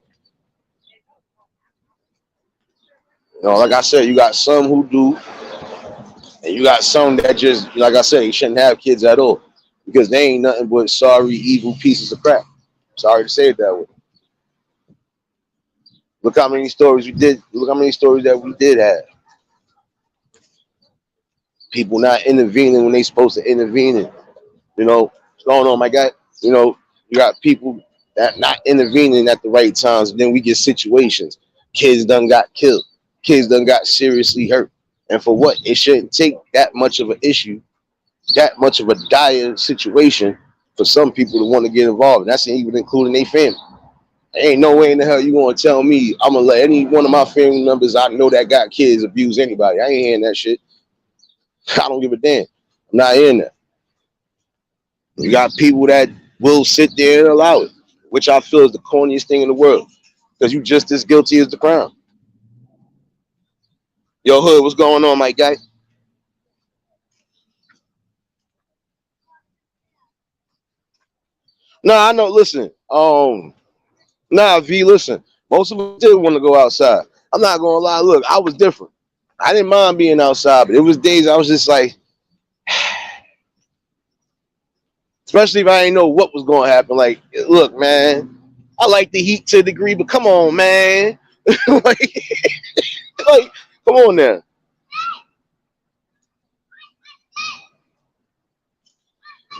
Like I said, you got some who do, and you got some that just, like I said, you shouldn't have kids at all because they ain't nothing but sorry, evil pieces of crap. Sorry to say it that way. Look how many stories we did. Look how many stories that we did have. People not intervening when they supposed to intervene. What's going on, my guy? You got people that not intervening at the right times. Then we get situations. Kids done got killed. Kids done got seriously hurt. And for what? It shouldn't take that much of an issue, that much of a dire situation for some people to want to get involved. And that's even including their family. There ain't no way in the hell you gonna tell me I'm gonna let any one of my family members I know that got kids abuse anybody. I ain't hearing that shit. I don't give a damn. I'm not hearing that. You got people that will sit there and allow it, which I feel is the corniest thing in the world. Because you just as guilty as the crime. Yo, Hood, what's going on, my guy? Nah, I know. Listen, V, listen. Most of us did want to go outside. I'm not gonna lie. Look, I was different. I didn't mind being outside, but it was days I was just like, especially if I didn't know what was gonna happen. Like, look, man, I like the heat to a degree, but come on, man. like, like, come on now.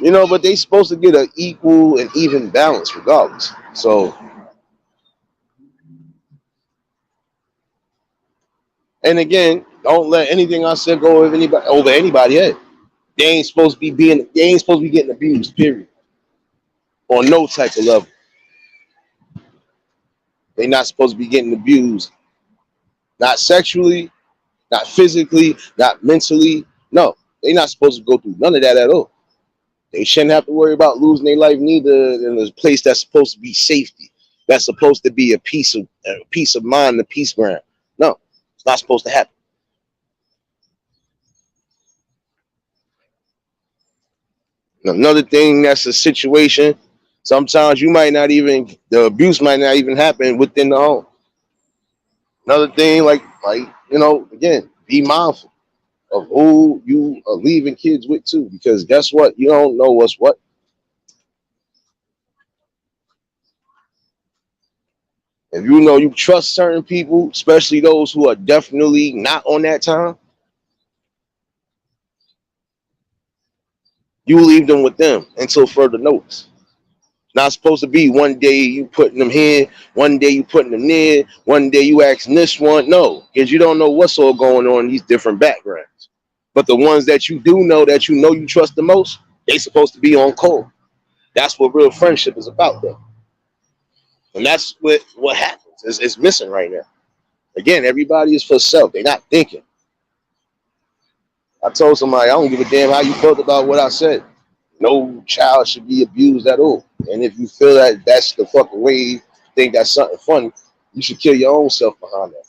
But they supposed to get an equal and even balance regardless. So, and again, don't let anything I said go over anybody head. They ain't supposed to be getting abused, period. On no type of level. They not supposed to be getting abused. Not sexually, not physically, not mentally. No, they not supposed to go through none of that at all. They shouldn't have to worry about losing their life neither in a place that's supposed to be safety. That's supposed to be a peace of mind, a peace ground. No, it's not supposed to happen. Another thing that's a situation, sometimes the abuse might not even happen within the home. Another thing, again, be mindful of who you are leaving kids with too, because guess what? You don't know what's what. If you trust certain people, especially those who are definitely not on that time, You leave them with them until further notice. Not supposed to be one day you putting them here, one day you putting them there, one day you asking this one. No, because you don't know what's all going on in these different backgrounds. But the ones that you do know that you trust the most, they supposed to be on call. That's what real friendship is about, though. And that's what happens. It's missing right now. Again, everybody is for self. They're not thinking. I told somebody, I don't give a damn how you felt about what I said. No child should be abused at all. And if you feel that that's the fucking way you think that's something funny, you should kill your own self behind that.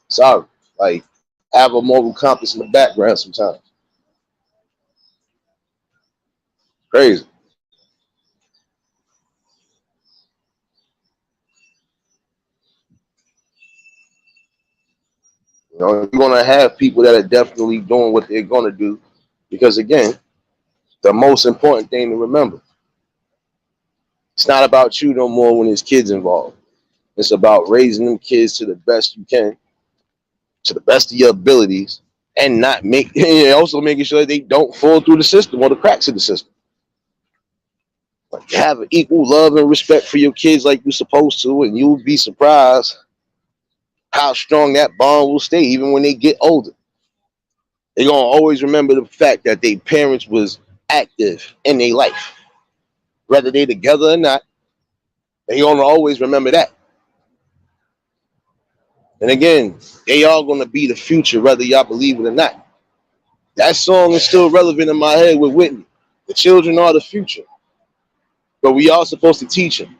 Sorry. Like, have a moral compass in the background sometimes. Crazy. You know, you're gonna have people that are definitely doing what they're gonna do. Because again, the most important thing to remember, it's not about you no more when there's kids involved. It's about raising them kids to the best you can, to the best of your abilities, and not make also making sure they don't fall through the system or the cracks of the system. Like, have an equal love and respect for your kids like you're supposed to, and you'll be surprised how strong that bond will stay even when they get older. They're gonna always remember the fact that their parents was active in their life. Whether they together or not, they gonna always remember that. And again, they are gonna be the future, whether y'all believe it or not. That song is still relevant in my head with Whitney. The children are the future. But we are supposed to teach them.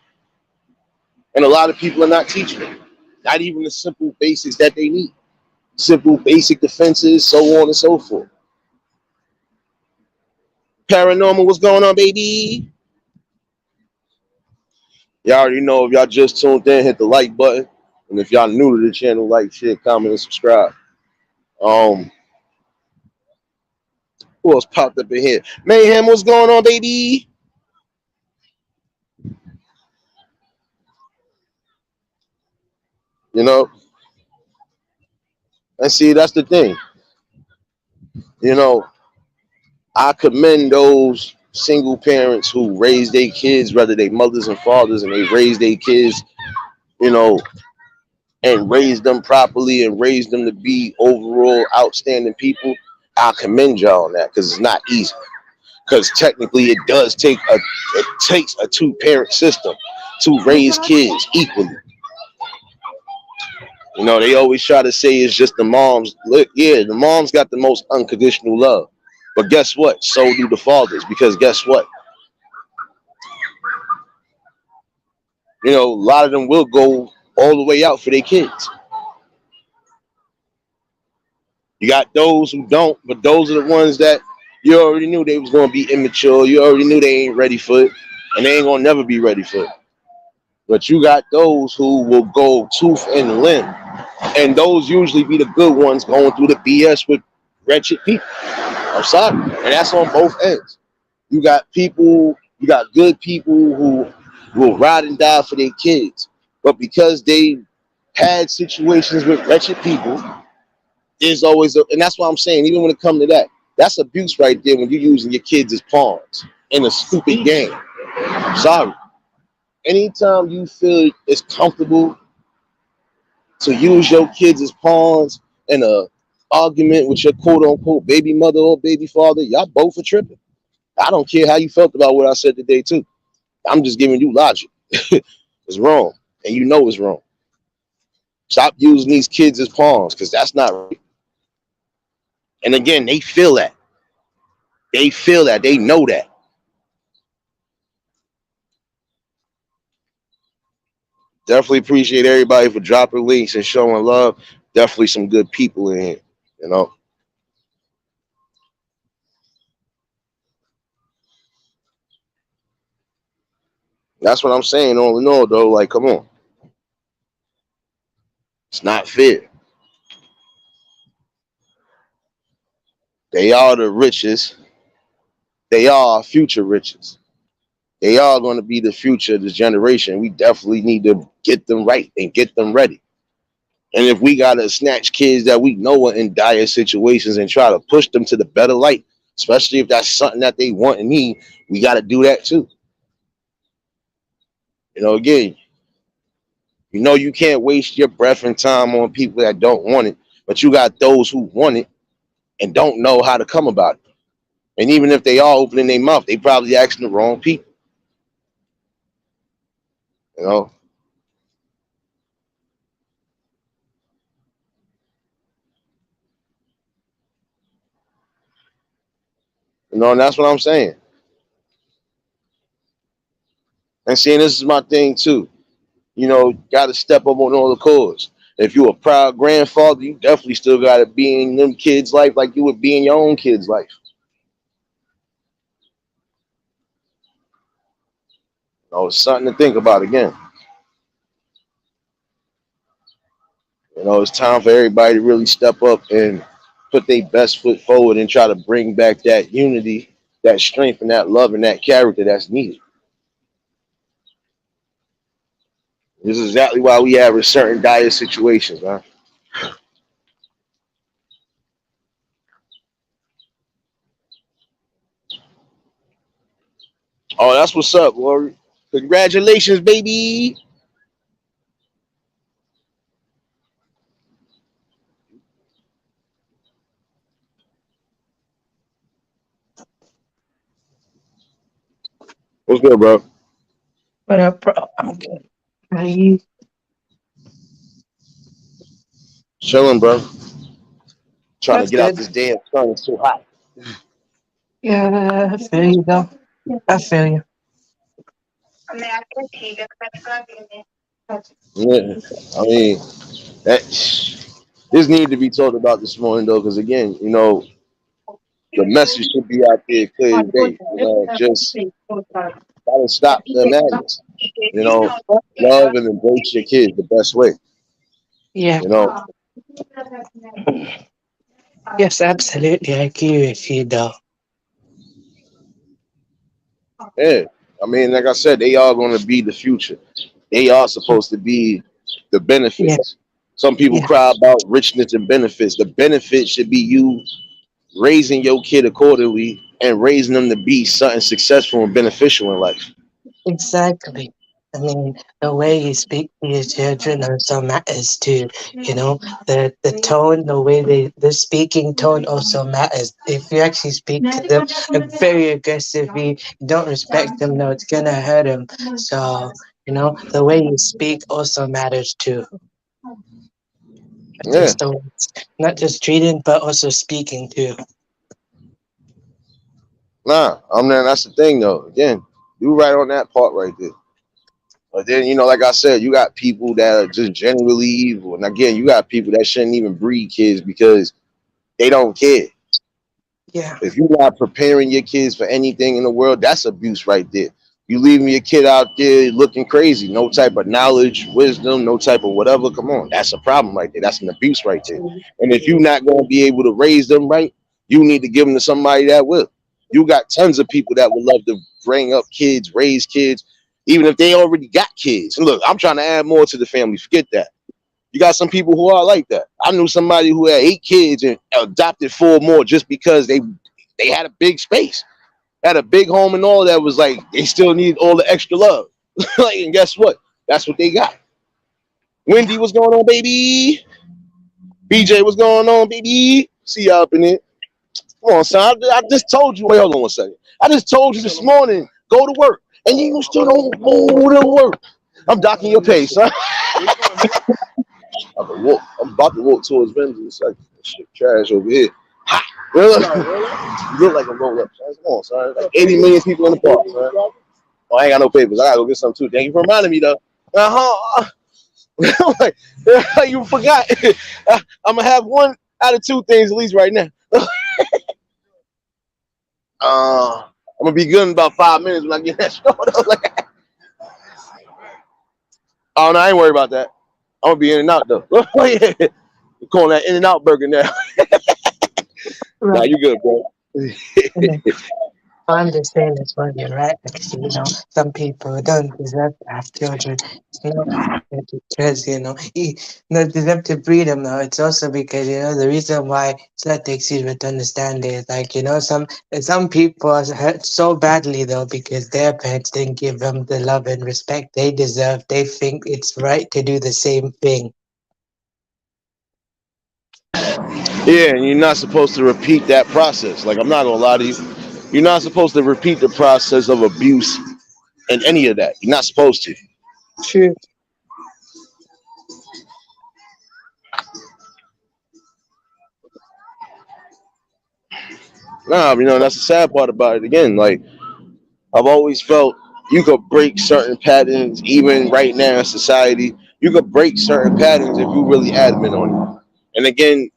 And a lot of people are not teaching them. Not even the simple basics that they need. Simple basic defenses, so on and so forth. Paranormal, what's going on, baby? Y'all already know, if y'all just tuned in, hit the like button. And if y'all new to the channel, like, share, comment, and subscribe. Who else popped up in here? Mayhem, what's going on, baby? You know, and see, that's the thing. You know, I commend those single parents who raise their kids, whether they mothers and fathers, and they raise their kids, you know, and raise them properly and raise them to be overall outstanding people. I commend y'all on that, because it's not easy. Because technically it takes a two-parent system to raise kids equally. You know, they always try to say it's just the moms. Look, yeah, the moms got the most unconditional love. But guess what? So do the fathers. Because guess what? You know, a lot of them will go all the way out for their kids. You got those who don't, but those are the ones that you already knew they was going to be immature. You already knew they ain't ready for it, and they ain't going to never be ready for it. But you got those who will go tooth and limb, and those usually be the good ones going through the BS with wretched people. I'm sorry, and that's on both ends. You got good people who will ride and die for their kids, but because they had situations with wretched people, there's always and that's what I'm saying. Even when it comes to that, that's abuse right there when you're using your kids as pawns in a stupid game. Sorry. Anytime you feel it's comfortable to use your kids as pawns in a argument with your quote-unquote baby mother or baby father, y'all both are tripping. I don't care how you felt about what I said today, too. I'm just giving you logic. It's wrong, and you know it's wrong. Stop using these kids as pawns, because that's not right. And again, they feel that. They feel that. They know that. Definitely appreciate everybody for dropping links and showing love. Definitely some good people in here, you know. That's what I'm saying. All in all, though, like, come on. It's not fair. They are the richest. They are our future riches. They are going to be the future of this generation. We definitely need to get them right and get them ready. And if we got to snatch kids that we know are in dire situations and try to push them to the better light especially if that's something that they want and need. We got to do that too. Again, you can't waste your breath and time on people that don't want it, but you got those who want it and don't know how to come about it. And even if they are opening their mouth, they probably asking the wrong people. You know, and that's what I'm saying. And seeing this is my thing too. Got to step up on all the cause. If you're a proud grandfather, you definitely still got to be in them kids' life like you would be in your own kid's life. It's something to think about again. It's time for everybody to really step up and put their best foot forward and try to bring back that unity, that strength, and that love and that character that's needed. This is exactly why we have certain dire situations, man. Oh, that's what's up, Lori. Congratulations, baby. What's good, bro? What up, bro? I'm good. How are you? Chilling, bro. Trying to That's get out good. this damn sun. It's too hot. Yeah, I feel you, though. I feel you. Yeah. I mean, that this need to be talked about this morning, though, because again, the message should be out there clear as day. Just gotta stop the madness. Love and embrace your kids the best way. Yeah. You know, Yes, absolutely. I agree with you, though. yeah. I mean, like I said, they are going to be the future. They are supposed to be the Yeah, benefits. Some people yeah, cry about richness and benefits. The benefit should be you raising your kid accordingly and raising them to be something successful and beneficial in life. exactly. I mean, the way you speak to your children also matters too. The tone, the way the speaking tone also matters. If you actually speak to them very aggressively, you don't respect them, no, it's gonna hurt them. So, the way you speak also matters too. Not Yeah. just the not just treating, but also speaking too. Nah, I mean, that's the thing, though. Again, you right on that part right there. But then, like I said, you got people that are just generally evil. And again, you got people that shouldn't even breed kids because they don't care. Yeah, If you're not preparing your kids for anything in the world, that's abuse right there. You leaving your kid out there looking crazy, no type of knowledge, wisdom, no type of whatever. Come on, that's a problem right there. That's an abuse right there. And if you're not going to be able to raise them right, you need to give them to somebody that will. You got tons of people that would love to bring up kids, raise kids, even if they already got kids. And look, I'm trying to add more to the family. Forget that. You got some people who are like that. I knew somebody who had 8 kids and adopted 4 more just because they had a big space, had a big home and all that. Was like they still need all the extra love. Like, and guess what? That's what they got. Wendy, what's going on, baby? BJ, what's going on, baby? See y'all up in it. Come on, son. I just told you. Wait, hold on 1 second. I just told you this morning, go to work. And you still don't go to work. I'm docking your pay, son. I'm about to walk towards Vengeance. Like, shit, trash over here. Ha! You look like a roll up, son. Come on, son. Like 80 million people in the park, son. Oh, I ain't got no papers. I gotta go get some too. Thank you for reminding me, though. Like, you forgot. I'm gonna have 1 out of 2 things at least right now. I'm gonna be good in about 5 minutes when I get that started. Like, oh no, I ain't worried about that. I'm gonna be in and out though. Yeah. We're calling that In and Out burger now. Nah, right. you good, bro. I'm just saying as well, you're right. Actually, some people don't deserve to have children. It's not because, not deserve to breed them now. It's also because, the reason why it's not takes you to understand is like, some people are hurt so badly though because their parents didn't give them the love and respect they deserve. They think it's right to do the same thing. Yeah, and you're not supposed to repeat that process. Like, I'm not gonna lie to you. You're not supposed to repeat the process of abuse and any of that. You're not supposed to. True. Nah, that's the sad part about it. Again, like, I've always felt you could break certain patterns, even right now in society. You could break certain patterns if you really adamant on it. And again,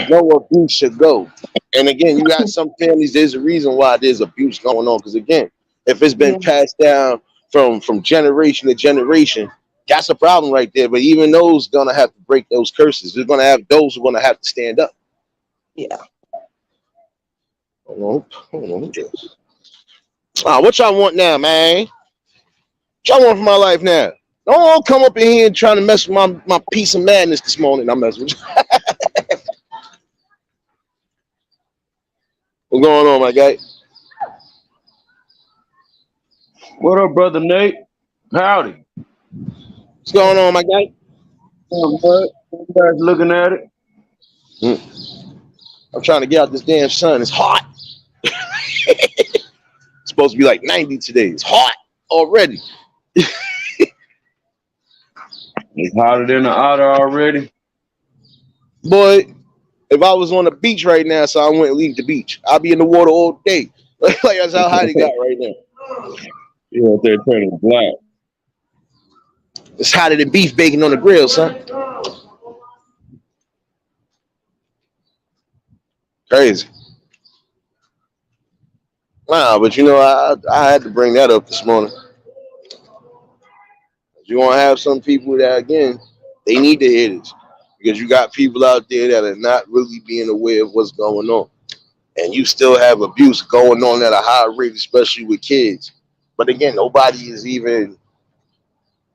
no abuse should go. And again, you got some families. There's a reason why there's abuse going on. Because again, if it's been Yeah. passed down from generation to generation, that's a problem right there. But even those gonna have to break those curses. They're gonna have those who are gonna have to stand up. Yeah. Hold on. What y'all want now, man? What y'all want from my life now? Don't come up in here and trying to mess with my peace of madness this morning. I'm messing with you. What's going on, my guy? What up, brother Nate? Howdy. What's going on, my guy? What? You guys looking at it? I'm trying to get out this damn sun. It's hot. It's supposed to be like 90 today. It's hot already. It's hotter than the otter already. Boy, if I was on the beach right now, so I wouldn't leave the beach. I'll be in the water all day. Like that's how hot it got right now. You out there turning black. It's hotter than beef bacon on the grill, son. Crazy. Nah, but I had to bring that up this morning. You're gonna have some people that again, they need to hear this. Because you got people out there that are not really being aware of what's going on. And you still have abuse going on at a high rate, especially with kids. But again, nobody is even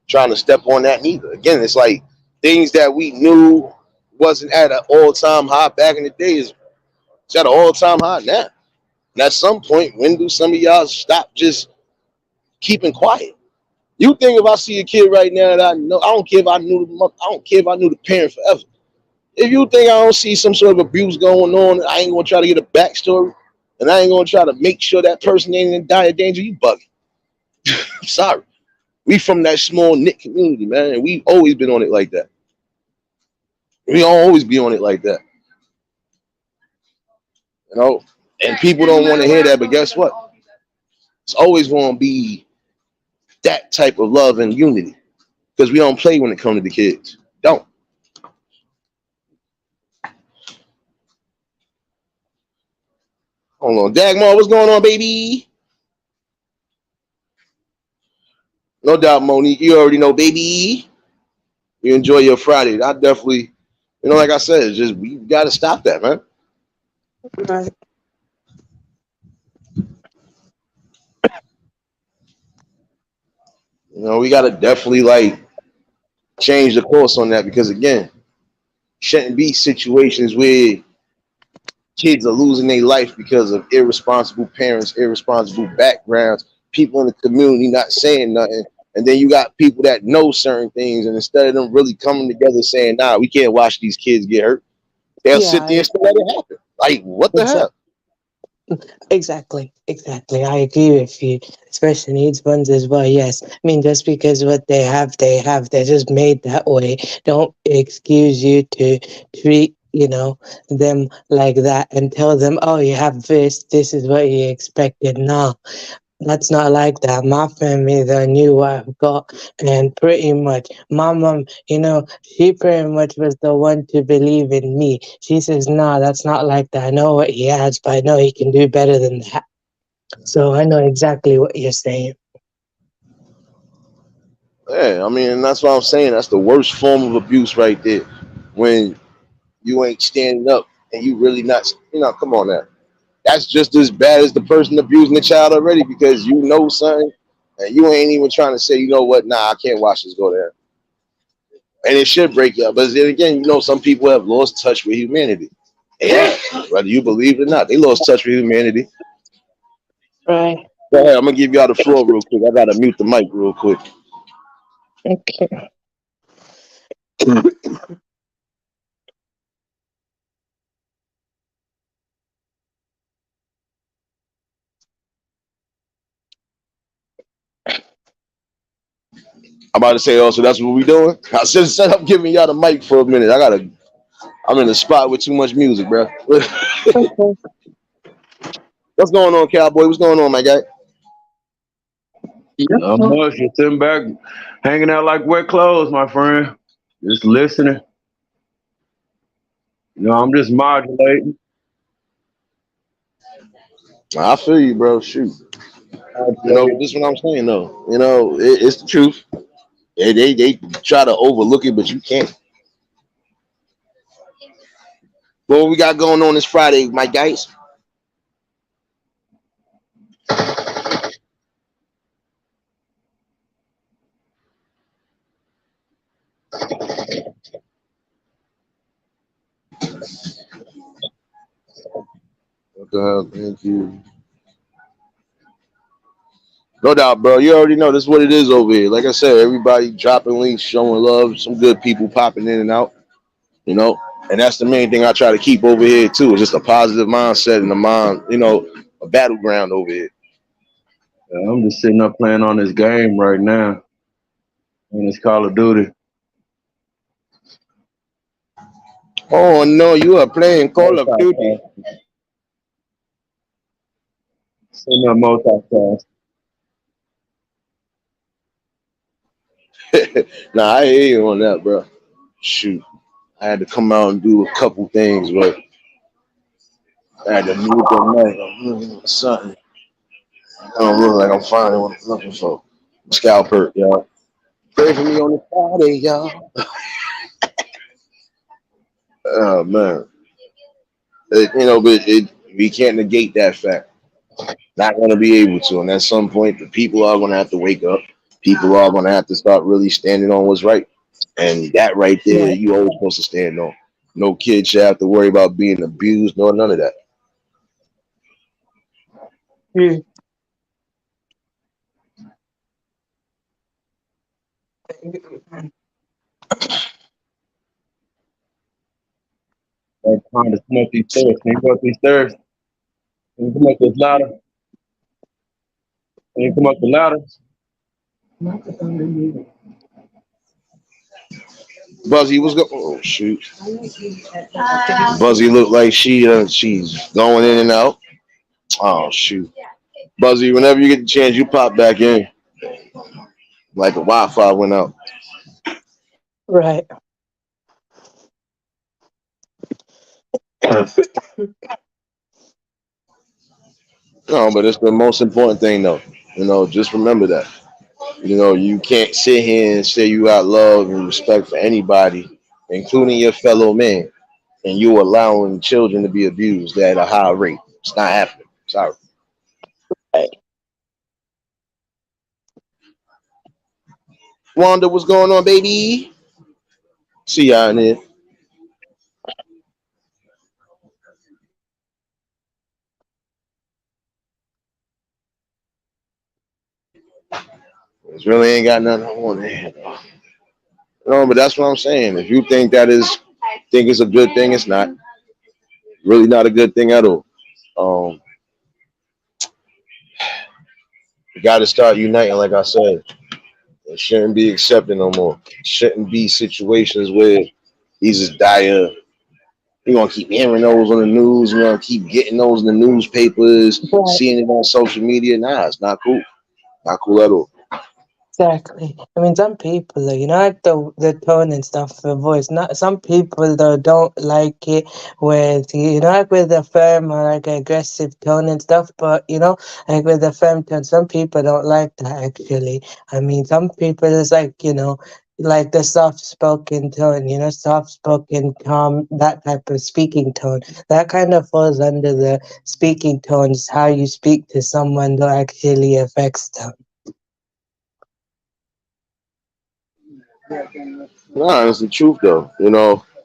trying to step on that neither. Again, it's like things that we knew wasn't at an all-time high back in the days. It's at an all-time high now. And at some point, when do some of y'all stop just keeping quiet? You think if I see a kid right now that I know, I don't care if I knew the mother, I don't care if I knew the parent forever. If you think I don't see some sort of abuse going on, I ain't gonna try to get a backstory, and I ain't gonna try to make sure that person ain't in dire danger. You bugging? I'm sorry. We from that small knit community, man, and we always been on it like that. We always be on it like that, And people don't want to hear that, but guess what? It's always gonna be that type of love and unity because we don't play when it comes to the kids. Don't. Hold on, Dagmar, what's going on, baby? No doubt, Monique. You already know, baby. You enjoy your Friday. I definitely, like I said, it's just we got to stop that, man. Right. We got to definitely change the course on that because again, shouldn't be situations where kids are losing their life because of irresponsible parents, irresponsible backgrounds, people in the community not saying nothing. And then you got people that know certain things, and instead of them really coming together saying, nah, we can't watch these kids get hurt, they'll sit there and still let it happen. Like, what the hell? Exactly. I agree with you. Special needs ones as well. Yes. I mean, just because what they have. They're just made that way. Don't excuse you to treat, them like that and tell them, oh, you have this. This is what you expected. No, that's not like that. My family, they knew what I've got, and pretty much my mom, she pretty much was the one to believe in me. She says, "No, that's not like that. I know what he has, but I know he can do better than that." So I know exactly what you're saying. Yeah, I mean, and that's what I'm saying. That's the worst form of abuse right there. When you ain't standing up and you really not, come on now. that's just as bad as the person abusing the child already because you know something and you ain't even trying to say, you know what, nah, I can't watch this go there. And it should break you up. But then again, you know, some people have lost touch with humanity. Yeah, whether you believe it or not, they lost touch with humanity. Right. Go ahead, I'm gonna give y'all the floor real quick. I gotta mute the mic real quick. Okay. I'm about to say, oh, so that's what we doing? I said, set up giving y'all the mic for a minute. I'm in a spot with too much music, bro. Okay. What's going on, Cowboy? What's going on, my guy? Yep. Not much. Just sitting back, hanging out like wet clothes, my friend. Just listening. I'm just modulating. I feel you, bro. Shoot. You know, Modulating. this is what I'm saying, though. You know, it's the truth. They try to overlook it, but you can't. What we got going on this Friday, my guys? What the hell? Thank you. No doubt, bro. You already know this is what it is over here. Like I said, everybody dropping links, showing love, some good people popping in and out, you know. And that's the main thing I try to keep over here too. It's just a positive mindset and a mind, a battleground over here. I'm just sitting up playing on this game right now. And it's Call of Duty. Oh no, you are playing Call of Duty. Multitask. Sitting up multitask. Nah, I hear you on that, bro. Shoot. I had to come out and do a couple things, but I had to move the night. I'm looking for something. I don't look like I'm finding what I'm looking for. Scalp hurt, y'all. Pray for me on the Friday, y'all. Oh man. But we can't negate that fact. Not going to be able to. And at some point, the people are going to have to wake up. People are going to have to start really standing on what's right. And that right there, Right. you always supposed to stand on. No kid should have to worry about being abused, nor none of that. Mm. Like trying to come up these stairs. Can you go up these stairs? Can you come up this ladder? Can you come up the ladder? Buzzy was going. Oh shoot! Buzzy looked like she's going in and out. Oh shoot! Buzzy, whenever you get the chance, you pop back in. Like the Wi-Fi went out. Right. No, but it's the most important thing, though. Just remember that. You can't sit here and say you got love and respect for anybody, including your fellow man, and you allowing children to be abused at a high rate. It's not happening. Sorry. Right. Wanda, what's going on, baby? See y'all in here. It really ain't got nothing on there. No, but that's what I'm saying. If you think it's a good thing, it's not. Really not a good thing at all. Um, you got to start uniting, like I said. It shouldn't be accepted no more. It shouldn't be situations where these is dire. You're gonna keep hearing those on the news. You're gonna keep getting those in the newspapers, Right. seeing it on social media. Nah, it's not cool. Not cool at all. Exactly. I mean, some people, like the tone and stuff, the voice. Not some people though don't like it with like with the firm or like aggressive tone and stuff. But like with the firm tone, some people don't like that actually. I mean, some people is like like the soft-spoken tone, soft-spoken, calm, that type of speaking tone. That kind of falls under the speaking tones. How you speak to someone that actually affects them. Nah, it's the truth though.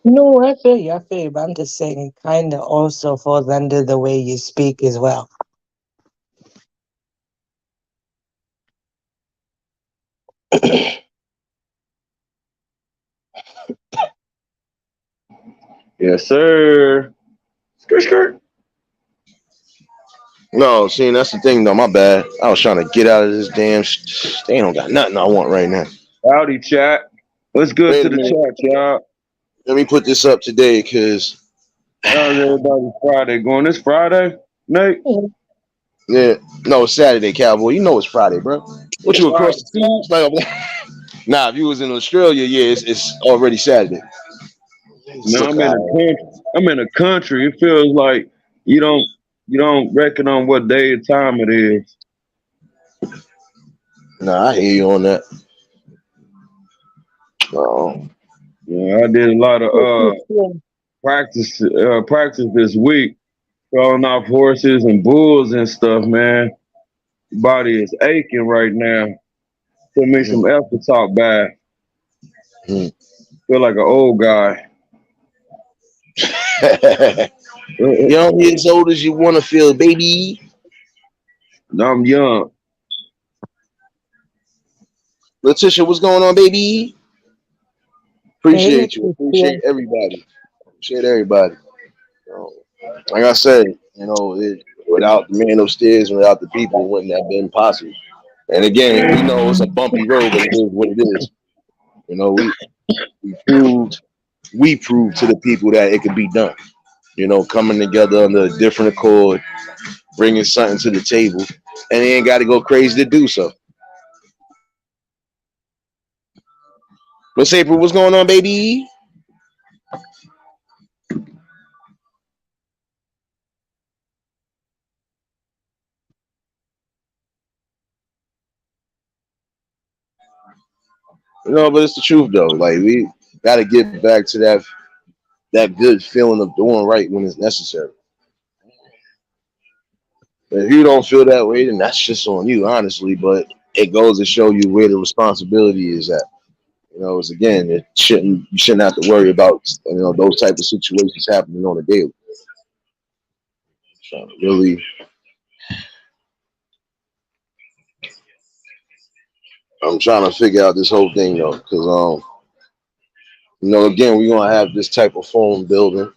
No, I feel you, but I'm just saying it kind of also falls under the way you speak as well. Yes, sir. Skirt, skirt. No, see, that's the thing though. My bad. I was trying to get out of this damn. They don't got nothing I want right now. Howdy, chat. What's good Wait to a the minute. chat, y'all? Let me put this up today, cause How's everybody Friday going? This Friday, Nate? yeah, no, it's Saturday, Cowboy. You know it's Friday, bro. What you across the seas? Like, nah, if you was in Australia, yeah, it's already Saturday. No, I'm in a country. I'm in a country. It feels like you don't reckon on what day and time it is. Nah, I hear you on that. Oh, Yeah, I did a lot of practice this week, throwing off horses and bulls and stuff, man. Body is aching right now. Took me some effort talk back. Feel like an old guy. young as old as you want to feel, baby. I'm young. Letitia, what's going on, baby? Appreciate you. Appreciate everybody. Appreciate everybody. Like I said, without the man upstairs and without the people, it wouldn't have been possible. And again, we know it's a bumpy road, but it is what it is. We proved to the people that it could be done. Coming together under a different accord, bringing something to the table, and they ain't got to go crazy to do so. Miss April, what's going on, baby? But it's the truth though. Like we got to get back to that good feeling of doing right when it's necessary. If you don't feel that way, then that's just on you, honestly. But it goes to show you where the responsibility is at. It's again, you shouldn't have to worry about those type of situations happening on a daily. I'm trying to figure out this whole thing though, because again, we're gonna have this type of phone building,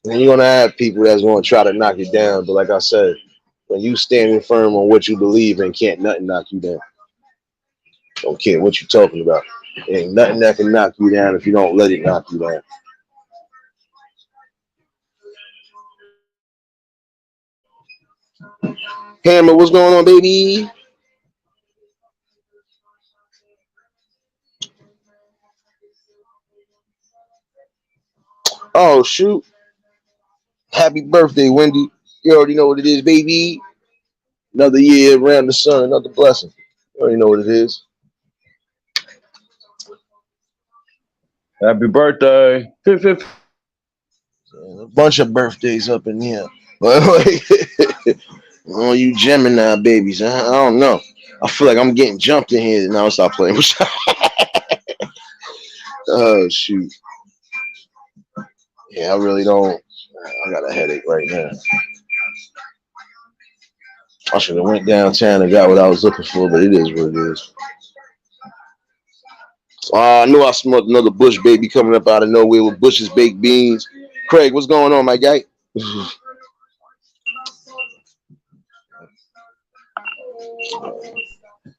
and you're gonna have people that's gonna try to knock you down. But like I said, when you standing firm on what you believe in, can't nothing knock you down. Don't care what you're talking about. Ain't nothing that can knock you down if you don't let it knock you down. Hammer, what's going on, baby? Oh, shoot. Happy birthday, Wendy. You already know what it is, baby. Another year around the sun, another blessing. You already know what it is. Happy birthday. A bunch of birthdays up in here. Oh, you Gemini babies. I don't know. I feel like I'm getting jumped in here. Now stop playing. Oh, shoot. Yeah, I really don't. I got a headache right now. I should have went downtown and got what I was looking for, but it is what it is. I knew I smelled another Bush baby coming up out of nowhere with Bush's baked beans. Craig, what's going on, my guy?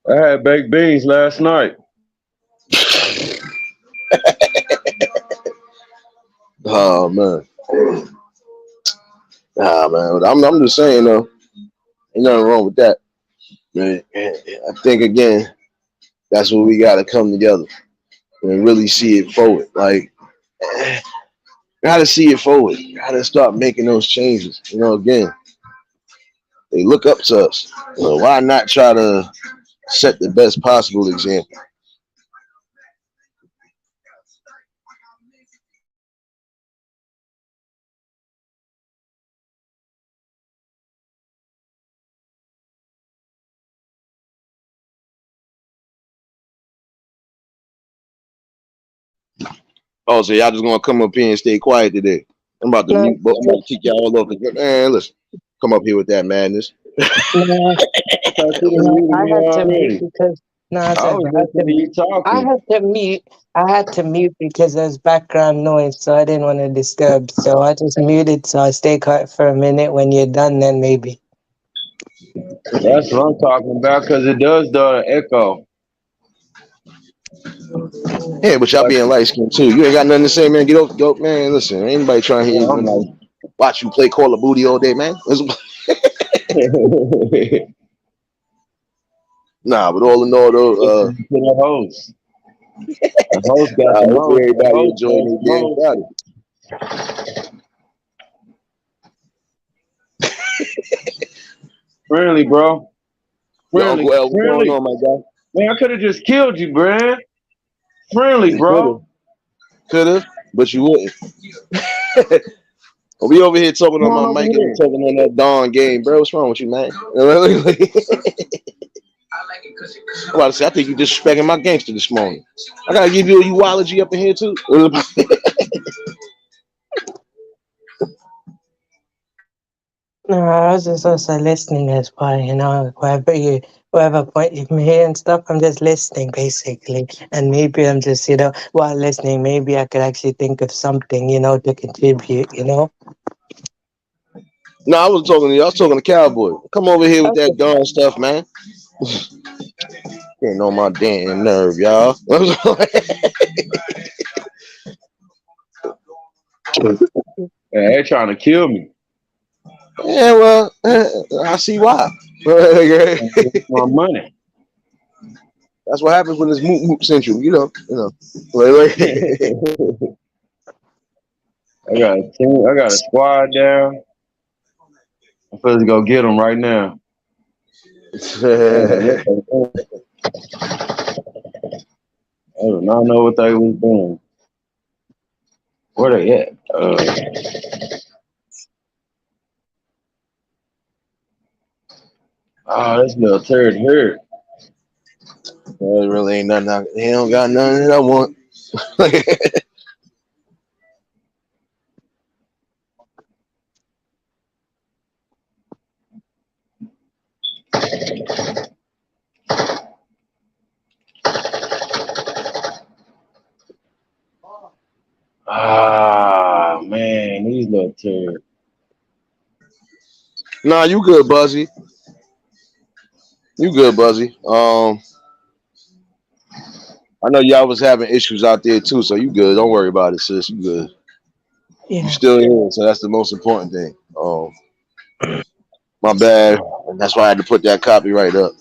I had baked beans last night. Oh man. I'm just saying though, ain't nothing wrong with that. Man, I think again, that's where we gotta come together and really see it forward. Like, gotta see it forward. Gotta start making those changes. Again, they look up to us. Why not try to set the best possible example? Oh, so y'all just gonna come up here and stay quiet today? I'm about to No, mute, but I'm about to kick y'all all off. Man, listen, come up here with that madness. no, I thought you done no, muted I me had to mute already. because no, it's I was okay. listening to you I talking. had to mute. I had to mute because there's background noise, so I didn't want to disturb. So I just muted, so I stay quiet for a minute. When you're done, then maybe. That's what I'm talking about, because it does the echo. Yeah, but y'all being light skinned too. You ain't got nothing to say, man. Get up, go, man. Listen, ain't anybody trying to hear Yeah, I'm you watch you play Call of Booty all day, man. like, Nah, but all in all, though, listen to the host. The host got the hopefully most. The everybody host enjoying got their the damn most. Friday. Friendly, bro. Yo, Uncle Friendly. L, what's going Friendly. on, my guy? Man, I could have just killed you, man. Friendly, You bro. could have, but you wouldn't. We over here talking Come on on my over mic and we here. talking on that Dawn game, bro. What's wrong with you, man? I'm about to say, I think you disrespecting my gangster this morning. I gotta give you a eulogy up in here too. No, I was just also listening as well. You know, whatever point you made and stuff, I'm just listening basically. And maybe I'm just, you know, while listening, maybe I could actually think of something, you know, to contribute. You know. No, I was talking to you. I was talking to Cowboy. Come over here with that Okay. Dawn stuff, man. Ain't on my damn nerve, y'all. Man, they trying to kill me. Yeah, well, I see why. It's my money. That's what happens when it's moot central, you know. I got a team. I got a squad down. I'm supposed to go get them right now. Man, I do not know what they was doing. Where they at? This little turd hurt. Well, it really ain't nothing. He don't got nothing that I want. Man, these little turds. Nah, you good, Buzzy. You good, Buzzy. I know y'all was having issues out there too, so you good. Don't worry about it, sis. You good. You Yeah. still here, so that's the most important thing. My bad. And that's why I had to put that copyright up.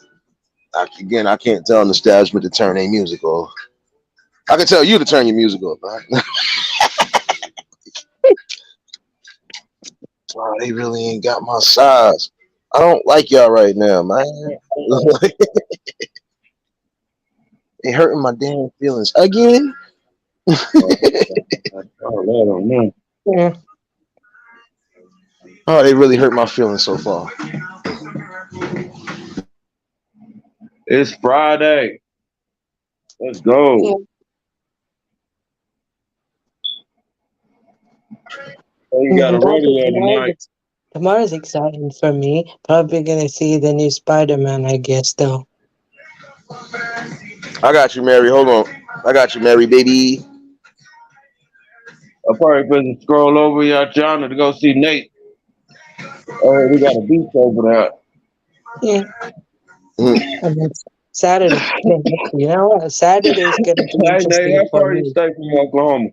Again, I can't tell an establishment to turn their music off. I can tell you to turn your music off, man. Wow, they really ain't got my size. I don't like y'all right now, man. They hurting my damn feelings again. Yeah. Oh, they really hurt my feelings so far. It's Friday. Let's go. Yeah. Oh, you got a rodeo tonight. Tomorrow's exciting for me. Probably gonna see the new Spider-Man, I guess, though. I got you, Mary. Hold on. I got you, Mary, baby. I'll probably better scroll over y'all channel to go see Nate. Oh, we got a beach over there. Yeah. Mm. And then Saturday. You know what? Saturday's gonna be Hey, Nate, interesting how for far you me. stay from Oklahoma?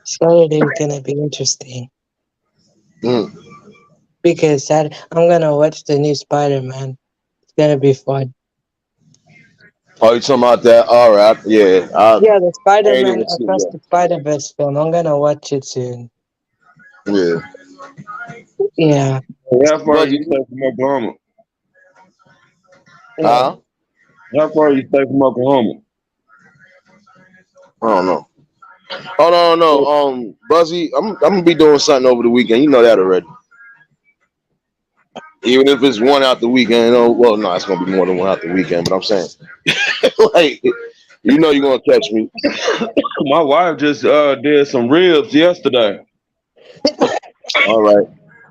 Saturday's gonna be interesting Mm. because I'm gonna watch the new Spider-Man. It's gonna be fun. Oh, you talking about that? All right. Yeah. Yeah, the I ain't Spider-Man even see Across the Spider-Verse film. I'm gonna watch it soon. Yeah. Yeah. Hey, how far Buzzy. you stay from Oklahoma? Huh? How far you stay from Oklahoma? I don't know. Oh no. Buzzy, I'm gonna be doing something over the weekend. You know that already. Even if it's one out the weekend, well, no, it's gonna be more than one out the weekend. But I'm saying, like, you're gonna catch me. My wife just did some ribs yesterday. All right,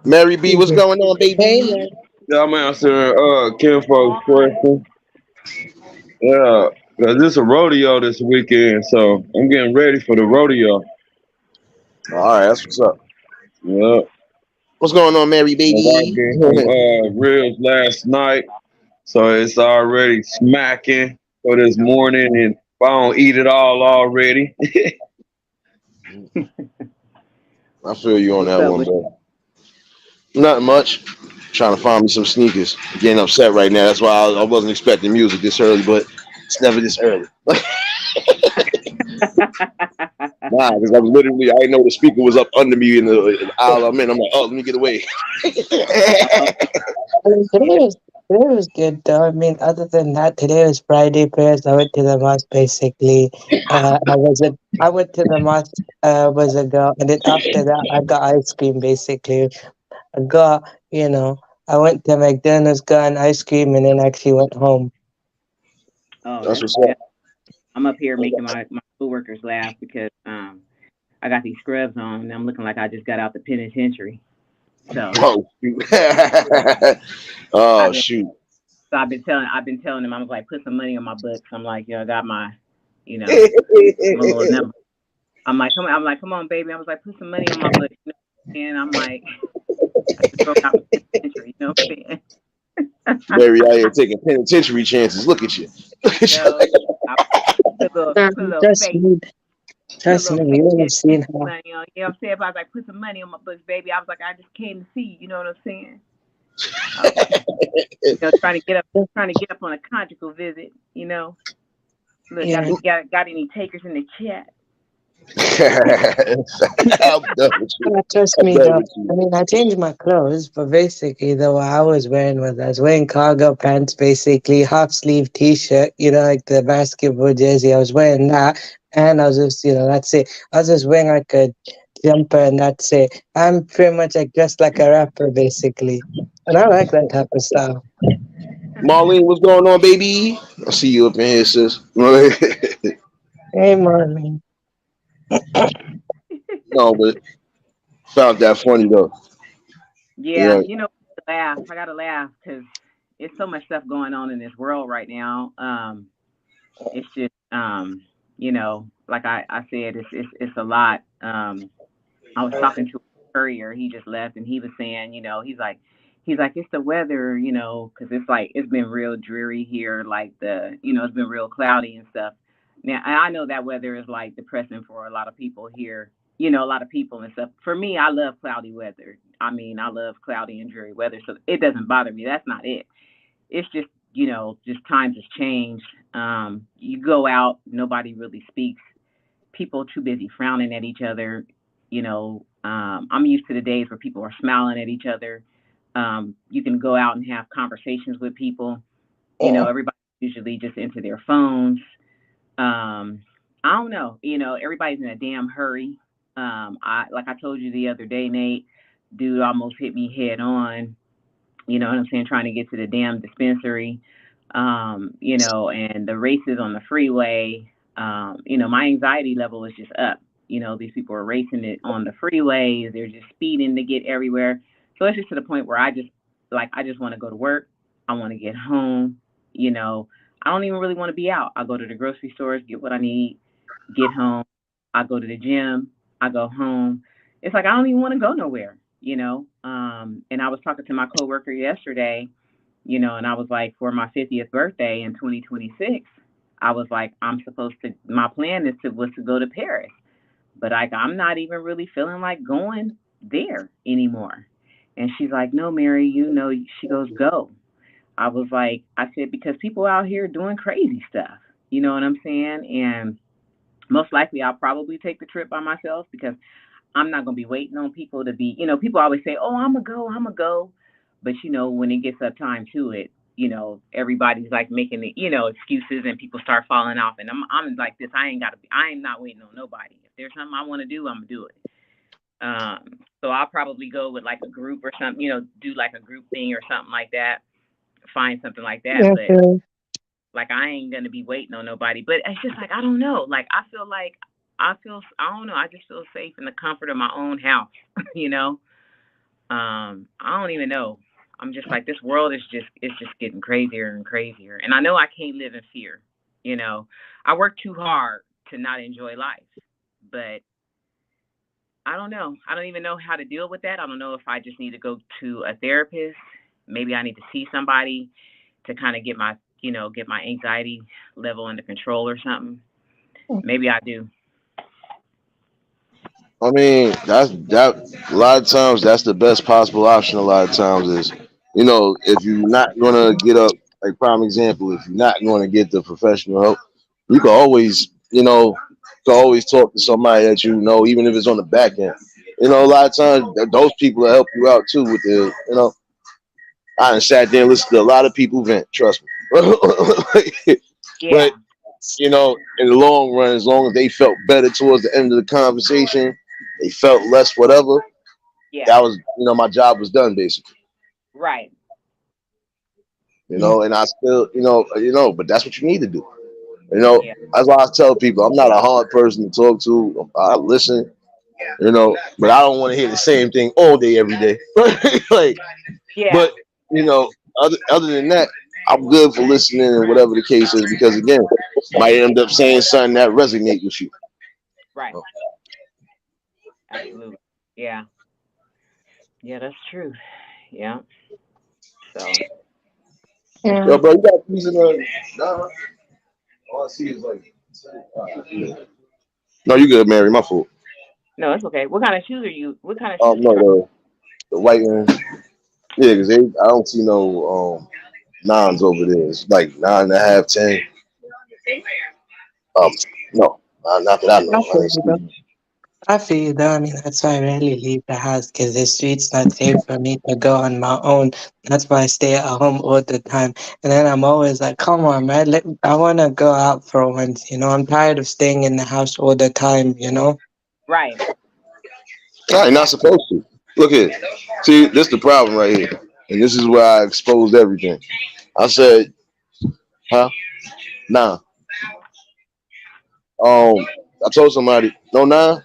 Mary B, what's going on, Hey, baby? man. Yeah, I'm answering Kinfolk's question. Yeah, cause it's a rodeo this weekend, so I'm getting ready for the rodeo. All right, that's what's up. Yeah, What's going on, Mary my wife baby? did some ribs last night, so it's already smacking for this morning. And if I don't eat it all already, I feel you on What's that up one, with bro. Not much. Trying to find me some sneakers. Getting upset right now. That's why I wasn't expecting music this early, but it's never this early. Nah, because I was literally, I didn't know the speaker was up under me in the aisle I'm in. I'm like, oh, let me get away. oh, I mean, today was good though. I mean, other than that, today was Friday prayers. I went to the mosque basically. I went to the mosque was ago, and then after that, I got ice cream basically. I got, I went to McDonald's, got an ice cream, and then actually went home. oh, That's that's what's good. up. I'm up here making my coworkers laugh because I got these scrubs on and I'm looking like I just got out the penitentiary. So Oh, shoot. I Oh, yeah, shoot. so I've been telling them I was like put some money on my books. I'm like, I got you know, my little number. Come on, baby. I was like, put some money on my books. And I'm like, I just broke out the penitentiary. You know what I'm saying? Mary out here taking penitentiary chances. Look at you. Look at you. So I put a little Trust fake. me, Put a trust little me, fake you would have seen penitentiary how. money on. You know what I'm saying? But I was like, put some money on my books, baby. I was like, I just came to see you. You know what I'm saying? I was like, trying to get up on a conjugal visit. You know, look, Yeah. got any takers in the chat? I'm done with you. Trust I'm me done though. with you. I mean, I changed my clothes, but basically, though, what I was wearing cargo pants, basically half sleeve T-shirt, like the basketball jersey. I was wearing that, and I was just, that's it. I was just wearing like a jumper, and that's it. I'm pretty much like dressed like a rapper, basically, and I like that type of style. Marlene, what's going on, baby? I see you up in here, sis. Hey, mommy. No, but found that funny though. Yeah, Yeah. laugh. I gotta laugh because it's so much stuff going on in this world right now. It's just, like I said, it's a lot. I was talking to a courier. He just left, and he was saying, he's like it's the weather, because it's like it's been real dreary here. Like it's been real cloudy and stuff. Now I know that weather is like depressing for a lot of people here. A lot of people and stuff. For me, I love cloudy weather. I mean, I love cloudy and dreary weather, so it doesn't bother me. That's not it. It's just just times has changed. You go out, nobody really speaks. People too busy frowning at each other. I'm used to the days where people are smiling at each other. You can go out and have conversations with people. Everybody's usually just into their phones. I don't know. Everybody's in a damn hurry. I like I told you the other day, Nate, dude almost hit me head on. You know what I'm saying? Trying to get to the damn dispensary. And the races on the freeway. My anxiety level is just up. These people are racing it on the freeways. They're just speeding to get everywhere. So it's just to the point where I just want to go to work. I want to get home. You know, I don't even really want to be out. I go to the grocery stores, get what I need, get home. I go to the gym. I go home. It's like I don't even want to go nowhere. And I was talking to my coworker yesterday, and I was like, for my 50th birthday in 2026, I was like, my plan was to go to Paris, but I'm not even really feeling like going there anymore. And she's like, no, Mary, she goes, go. I said, because people out here doing crazy stuff, you know what I'm saying? And most likely I'll probably take the trip by myself because I'm not going to be waiting on people to be, people always say, oh, I'm going to go. But, when it gets up time to it, everybody's like making the, excuses and people start falling off. And I'm like this, I ain't not waiting on nobody. If there's something I want to do, I'm going to do it. So I'll probably go with like a group or something, do like a group thing or something like that. Find something like that. Yeah, But like I ain't gonna be waiting on nobody. But it's just like I don't know. Like I don't know. I just feel safe in the comfort of my own house. you know. I don't even know. I'm just like this world is just it's just getting crazier and crazier. And I know I can't live in fear. I work too hard to not enjoy life. But I don't know. I don't even know how to deal with that. I don't know if I just need to go to a therapist. Maybe I need to see somebody to kind of get my anxiety level under control or something. Maybe I do. I mean, that a lot of times that's the best possible option. A lot of times is, if you're not gonna get up, like prime example, if you're not gonna get the professional help, you can always, talk to somebody that even if it's on the back end. A lot of times those people will help you out too with I done sat there and listened to a lot of people vent. Trust me, Yeah. but in the long run, as long as they felt better towards the end of the conversation, they felt less whatever. Yeah. That was, my job was done basically. Right. And I still, but that's what you need to do. Yeah. That's why I tell people I'm not a hard person to talk to. I listen, but I don't want to hear the same thing all day, every day. Like, Yeah. but other than that, I'm good for listening and whatever the case is, because again, might end up saying something that resonate with you. Right. Absolutely. Yeah. Yeah, that's true. Yeah. So. yeah. Yo, bro, you got peas in the. Nah. All I see is like. No, you good, Mary. My fault. No, it's okay. What kind of shoes are you? What kind of shoes? No, the white one. Yeah, because I don't see no nines over there. It's like 9.5, 10. No, not that I know. I I feel ain't you though. see. I feel you though. I mean, that's why I rarely leave the house because the street's not safe for me to go on my own. That's why I stay at home all the time. And then I'm always like, come on, man. I want to go out for once. I'm tired of staying in the house all the time. Right. You're not supposed to. Look here. See, this the problem right here. And this is where I exposed everything. I said, huh? Nah. I told somebody, no, nah.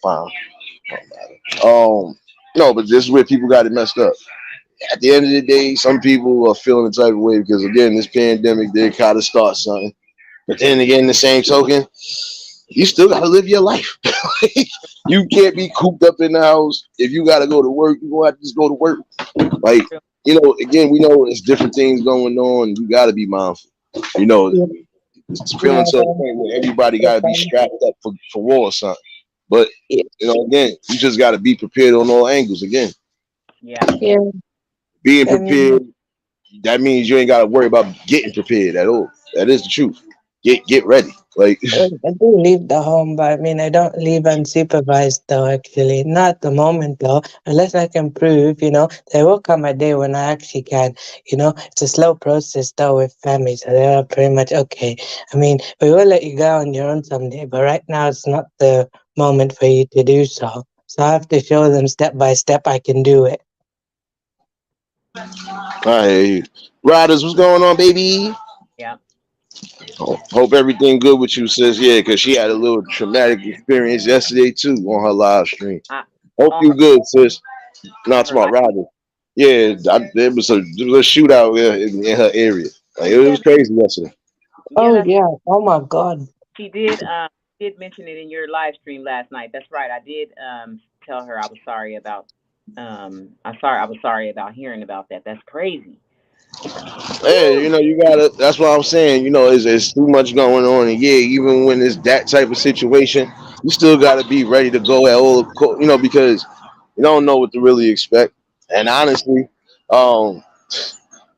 Fine. No, but this is where people got it messed up. At the end of the day, some people are feeling the type of way because again, this pandemic did kind of start something. But then again, the same token, you still gotta live your life. You can't be cooped up in the house. If you gotta go to work, you gonna have to just go to work. Like, again, we know there's different things going on. You gotta be mindful. It's feeling to a point where everybody gotta be strapped up for war or something. But again, you just gotta be prepared on all angles. Again, Yeah. being prepared, that means you ain't gotta worry about getting prepared at all. That is the truth. Get ready. Like, I do leave the home, but I mean, I don't leave unsupervised though, actually. Not at the moment though, unless I can prove, there will come a day when I actually can. It's a slow process though with family, so they're pretty much okay. I mean, we will let you go on your own someday, but right now it's not the moment for you to do so. So I have to show them step by step I can do it. I hear you. Riders, what's going on, baby? Yeah. Hope everything good with you, sis. Yeah, because she had a little traumatic experience yesterday too on her live stream. Hope you good, sis. Not about Riders. Yeah, there was a shootout in her area. Like, it was crazy yesterday. Oh yeah! Oh my God! She did mention it in your live stream last night. That's right. I did tell her I was sorry about I was sorry about hearing about that. That's crazy. Hey, you gotta. That's what I'm saying. It's too much going on, and yeah, even when it's that type of situation, you still gotta be ready to go at all. Because you don't know what to really expect. And honestly,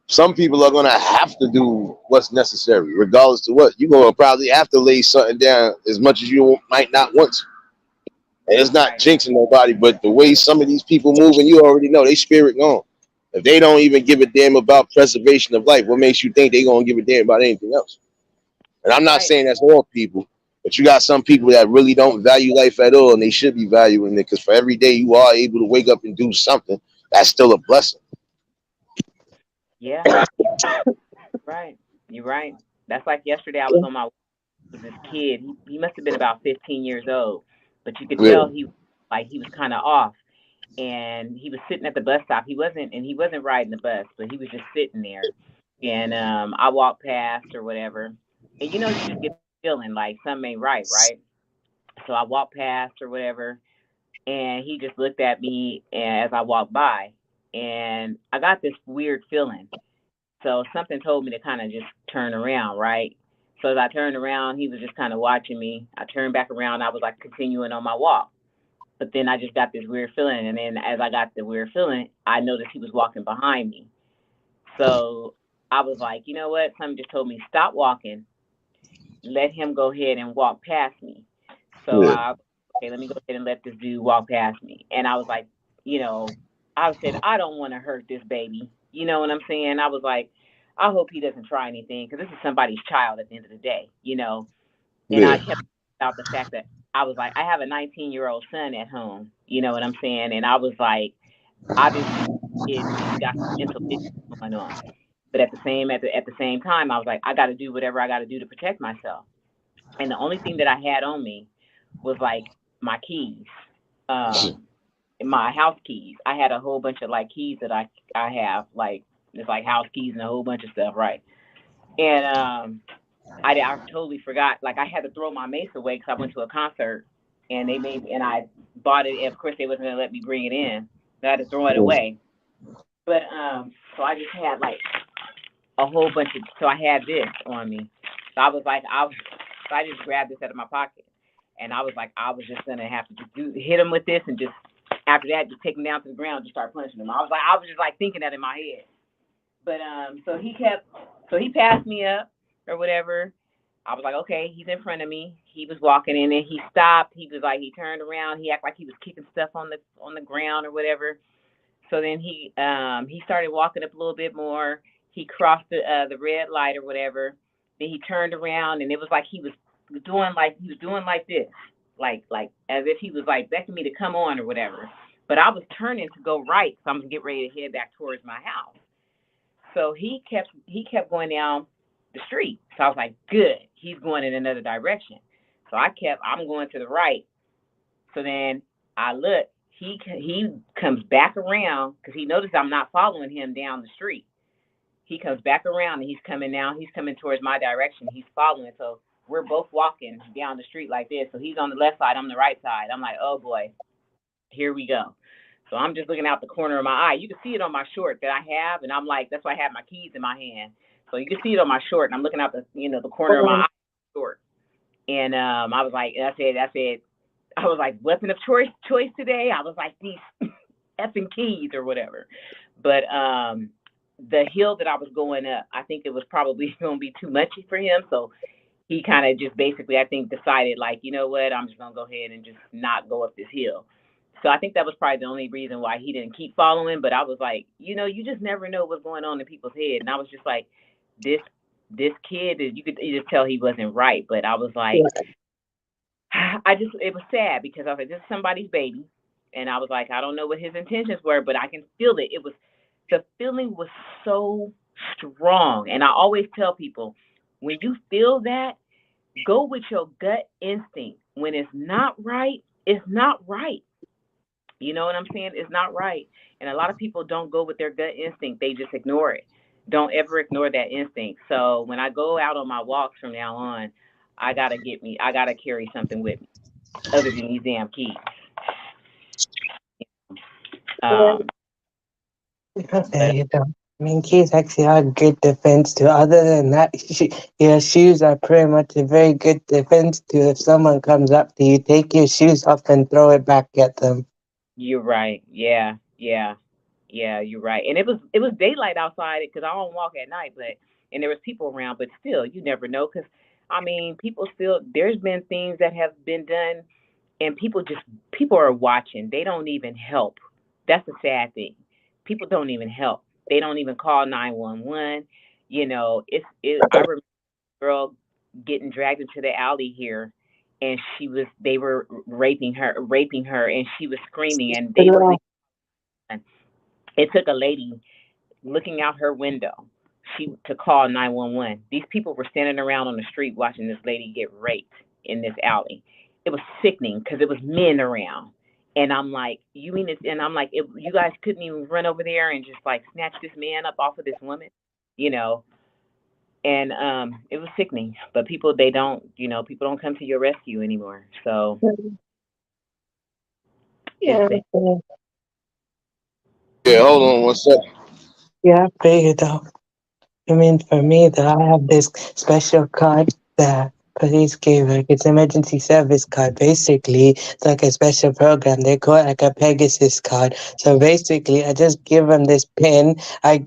some people are gonna have to do what's necessary, regardless to what. You're gonna probably have to lay something down as much as you might not want to. And it's not jinxing nobody, but the way some of these people move, and you already know they spirit gone. If they don't even give a damn about preservation of life, what makes you think they gonna give a damn about anything else? And I'm not saying that's all people, But you got some people that really don't value life at all, and they should be valuing it, because for every day you are able to wake up and do something, that's still a blessing. Yeah, you're right. You're right. That's like yesterday. I was on my walk with this kid. He must have been about 15 years old, but you could Yeah. tell he was kind of off. And he was sitting at the bus stop. He wasn't riding the bus, but he was just sitting there. And I walked past or whatever, and you know you just get the feeling like something ain't right, right? So I walked past or whatever, and he just looked at me as I walked by, and I got this weird feeling. So something told me to kind of just turn around, right? So as I turned around, he was just kind of watching me. I turned back around. I was like continuing on my walk. But then I just got this weird feeling. And then as I got the weird feeling, I noticed he was walking behind me. So I was like, you know what? Something just told me, stop walking. Let him go ahead and walk past me. So Yeah. okay, let me go ahead and let this dude walk past me. And I was like, you know, I said, I don't want to hurt this baby. You know what I'm saying? I was like, I hope he doesn't try anything because this is somebody's child at the end of the day, you know. And I Yeah. kept about the fact that I was like, I have a 19-year-old son at home, you know what I'm saying? And I was like, obviously, he's got some mental issues going on. But at the same time, I was like, I got to do whatever I got to do to protect myself. And the only thing that I had on me was like my keys, um, my house keys. I had a whole bunch of like keys that I have like it's like house keys and a whole bunch of stuff, right? And I totally forgot. Like I had to throw my mace away because I went to a concert and I bought it. And of course, they wasn't gonna let me bring it in. So I had to throw it away. But so I just had like a whole bunch of. So I had this on me. So I was like, so I just grabbed this out of my pocket, and I was like, I was just gonna have to just hit him with this, and just after that, just take him down to the ground, and just start punching him. I was just like thinking that in my head. But so he passed me up or whatever. I was like, okay, he's in front of me. He was walking in and he stopped. He was like, he turned around. He acted like he was kicking stuff on the ground or whatever. So then he started walking up a little bit more. He crossed the red light or whatever. Then he turned around and it was like he was doing like this, like as if he was like beckoning me to come on or whatever. But I was turning to go right, so I'm gonna get ready to head back towards my house. So he kept going down the street. So I was like, good, he's going in another direction. So I'm going to the right. So then I look, he comes back around because he noticed I'm not following him down the street. He comes back around and he's coming now. He's coming towards my direction. He's following. So we're both walking down the street like this. So he's on the left side, I'm the right side. I'm like, oh boy, here we go. So I'm just looking out the corner of my eye. You can see it on my short that I have, and I'm like, that's why I have my keys in my hand. So you can see it on my short, and I'm looking out the corner of my eye short. And I was like, I was like, weapon of choice today. I was like, these effing keys or whatever. But the hill that I was going up, I think it was probably going to be too much for him. So he kind of just basically, I think, decided like, you know what, I'm just going to go ahead and just not go up this hill. So I think that was probably the only reason why he didn't keep following. But I was like, you just never know what's going on in people's head. And I was just like, this kid, you just tell he wasn't right. But I was like, it was sad because I was like, this is somebody's baby. And I was like, I don't know what his intentions were, but I can feel it. The feeling was so strong. And I always tell people, when you feel that, go with your gut instinct. When it's not right, it's not right. You know what I'm saying? It's not right. And a lot of people don't go with their gut instinct. They just ignore it. Don't ever ignore that instinct. So when I go out on my walks from now on, I gotta carry something with me other than these damn keys. Um, There but you go. I mean, keys actually are a good defense too. Other than that, your shoes are pretty much a very good defense too. If someone comes up to you, take your shoes off and throw it back at them. you're right. Yeah, yeah, yeah. You're right. And it was daylight outside because I don't walk at night, but and there was people around, but still, you never know because I mean, people still. There's been things that have been done and people are watching. They don't even help. That's a sad thing. People don't even help. They don't even call 911. I remember a girl getting dragged into the alley here, and they were raping her, and she was screaming, and basically it took a lady looking out her window to call 911. These people were standing around on the street watching this lady get raped in this alley. It was sickening because it was men around. And I'm like, you mean it? And I'm like, you guys couldn't even run over there and just like snatch this man up off of this woman, you know? And it was sickening. But people don't come to your rescue anymore. So Yeah. Yeah, hold on one second. Yeah, I figured though. I mean, for me, though, I have this special card that police gave. Like, it's emergency service card. Basically, it's like a special program. They call it like a Pegasus card. So basically, I just give them this pin. I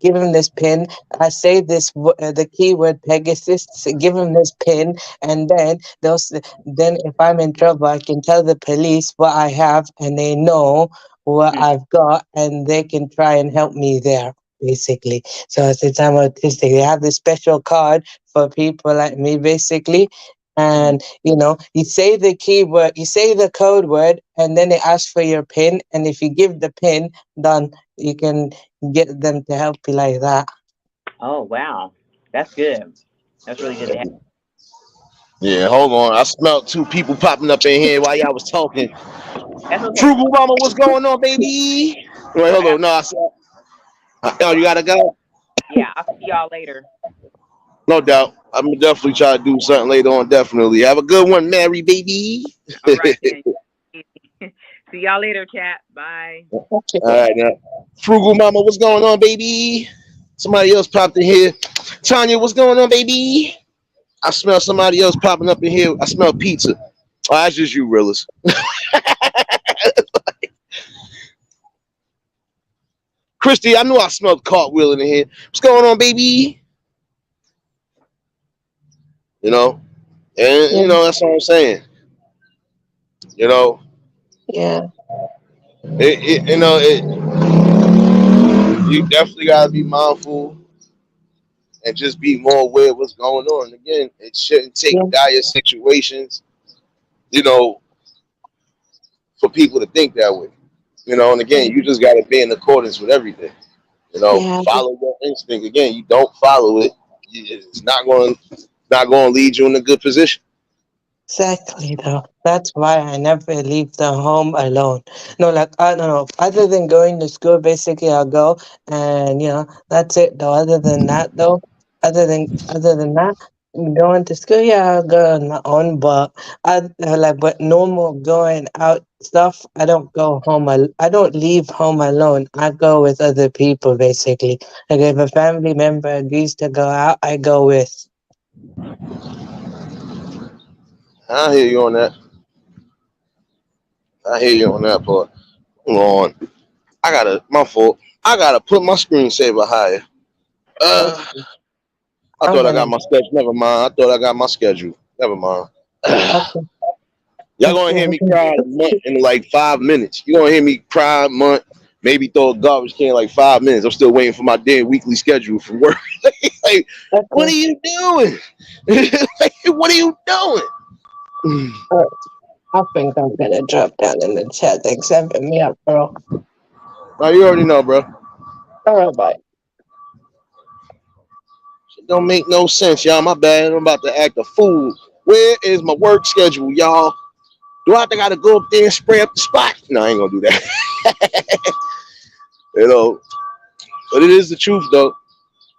give them this pin. I say the keyword Pegasus. Give them this pin, and then then if I'm in trouble, I can tell the police what I have, and they know what I've got, and they can try and help me there. Basically. So since I'm autistic, they have this special card for people like me, basically. And you say the keyword, you say the code word, and then it asks for your PIN. And if you give the PIN, then you can get them to help you like that. Oh wow, that's good. That's really good to have. Yeah, hold on. I smelled two people popping up in here while y'all was talking. That's okay. Frugal Mama, what's going on, baby? Wait, hold on. No, I said, oh, you gotta go. Yeah, I'll see y'all later. No doubt. I'm gonna definitely try to do something later on. Definitely. Have a good one, Mary, baby. All right then. See y'all later, chat. Bye. All right, now. Frugal Mama, what's going on, baby? Somebody else popped in here. Tanya, what's going on, baby? I smell somebody else popping up in here. I smell pizza. Oh, that's just you, Rillis. Christy, I knew I smelled cartwheeling in here. What's going on, baby? And that's what I'm saying. Yeah. You definitely gotta be mindful and just be more aware of what's going on. And again, it shouldn't take dire situations, for people to think that way. And again, you just gotta be in accordance with everything. Follow your instinct. Again, you don't follow it, it's not going to lead you in a good position. Exactly, though. That's why I never leave the home alone. No, like, I don't know. Other than going to school, basically, I'll go and, that's it, though. Other than that, going to school, yeah, I'll go on my own, but but normal going out stuff, I don't go home. I don't leave home alone. I go with other people, basically. Like, if a family member agrees to go out, I go with. I hear you on that. Part. Hold on. My fault. I gotta put my screensaver higher. I thought I got my schedule. Never mind. I thought I got my schedule. Never mind. Y'all gonna hear me cry in like 5 minutes. You're gonna hear me cry, maybe throw a garbage can in like 5 minutes. I'm still waiting for my damn weekly schedule from work. Like, what are you doing? What are you doing? I think I'm gonna drop down in the chat. Thanks for having me up, bro. Oh, you already know, bro. All right, bye. It don't make no sense, y'all. My bad. I'm about to act a fool. Where is my work schedule, y'all? Do I gotta go up there and spray up the spot? No, I ain't gonna do that. But it is the truth, though.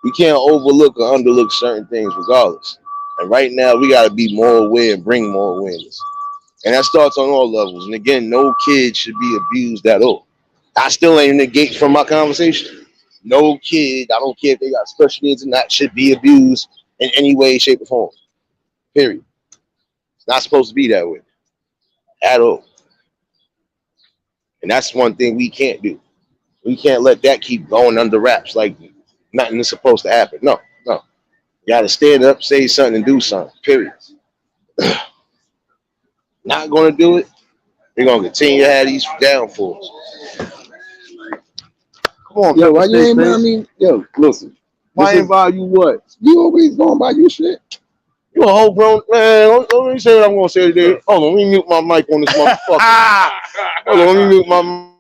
We can't overlook or underlook certain things regardless. And right now, we gotta be more aware and bring more awareness. And that starts on all levels. And again, no kid should be abused at all. I still ain't negate from my conversation. No kid, I don't care if they got special needs or not, should be abused in any way, shape, or form. Period. It's not supposed to be that way. At all. And that's one thing we can't do. We can't let that keep going under wraps like nothing is supposed to happen. No. You gotta stand up, say something, and do something. Period. Not gonna do it, you're gonna continue to have these downfalls. Come on, yo, why you ain't buy me? Yo, listen. Why ain't buy you what? You always gonna buy you shit. You a whole grown man. Let me say what I'm gonna say today. Hold on, let me mute my mic on this motherfucker. Hold on, let me mute my.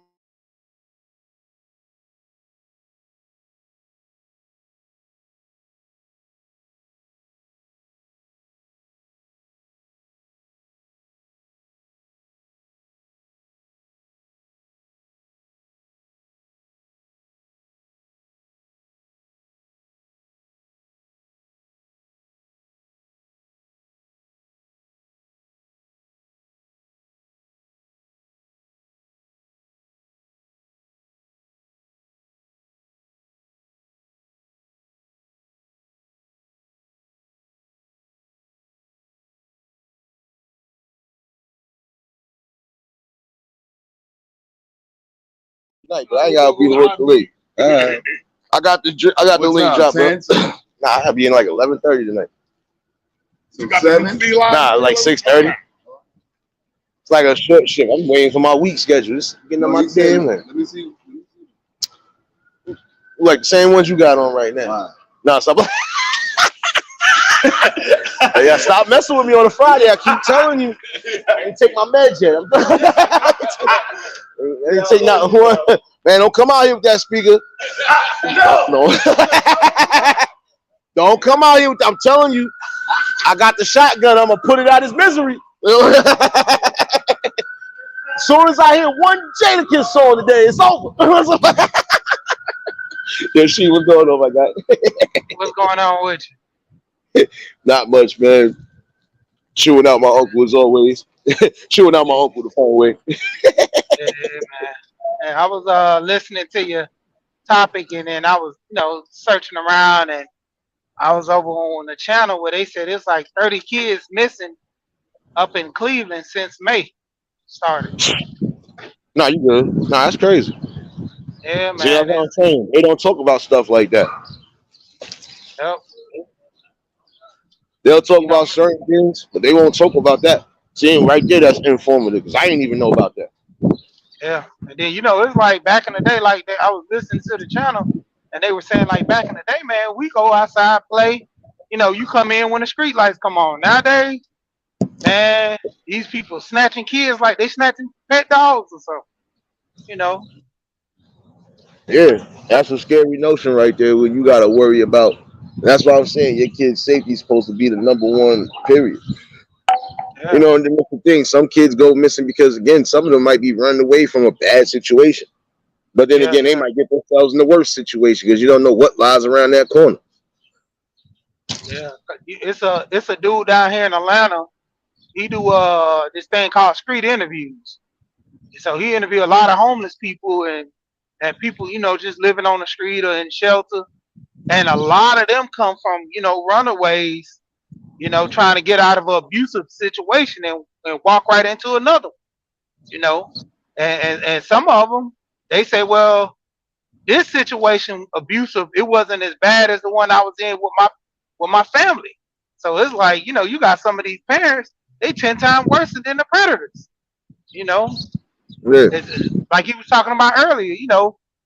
Night, but I ain't gotta be the work late. I got the late drop, bro. Nah, I gotta be in like 11:30 tonight. 7? Nah, like 6:30. It's like a short shift. I'm waiting for my week schedule. Just getting on my damn man. Let me see. Like the same ones you got on right now. Wow. Nah, stop. Yeah, stop messing with me on a Friday. I keep telling you. I didn't take my meds yet. I didn't take not one. Man, don't come out here with that speaker. No. Don't come out here with that. I'm telling you. I got the shotgun. I'm gonna put it out his misery. As soon as I hear one Jadakiss song today, it's over. Yeah, she, what's going on, my guy? What's going on with you? Not much, man. Chewing out my uncle as always. Chewing out my uncle the phone way. Yeah, man. And I was listening to your topic, and then I was, searching around, and I was over on the channel where they said it's like 30 kids missing up in Cleveland since May started. Nah, you good. Nah, that's crazy. Yeah, man. See, that's what I'm saying. They don't talk about stuff like that. Yep. They'll talk about certain things, but they won't talk about that. See, right there, that's informative because I didn't even know about that. Yeah, and then it's like back in the day, like I was listening to the channel, and they were saying like back in the day, man, we go outside play. You come in when the street lights come on. Nowadays, man, these people snatching kids like they snatching pet dogs or something. Yeah, that's a scary notion right there when you got to worry about. That's why I'm saying your kid's safety is supposed to be the number one, period. Yeah. And the different things. Some kids go missing because, again, some of them might be running away from a bad situation. But then again, they might get themselves in the worst situation because you don't know what lies around that corner. Yeah, it's a dude down here in Atlanta. He do this thing called street interviews. So he interview a lot of homeless people and people, just living on the street or in shelter. And a lot of them come from, runaways, trying to get out of an abusive situation and walk right into another one, and some of them, they say, well, this situation, abusive, it wasn't as bad as the one I was in with my family. So it's like, you got some of these parents, they 10 times worse than the predators, Yeah. Like he was talking about earlier,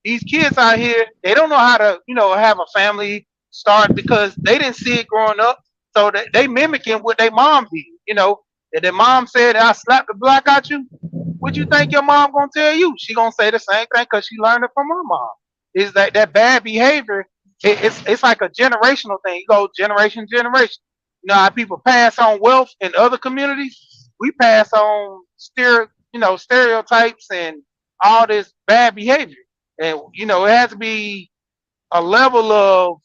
these kids out here, they don't know how to, have a family start because they didn't see it growing up. So they mimicking what their mom did, If their mom said, I slapped the block out you, what you think your mom gonna tell you? She gonna say the same thing because she learned it from her mom. Is that bad behavior? It's like a generational thing. You go generation. How people pass on wealth in other communities, we pass on stereotypes and all this bad behavior. And, it has to be a level of,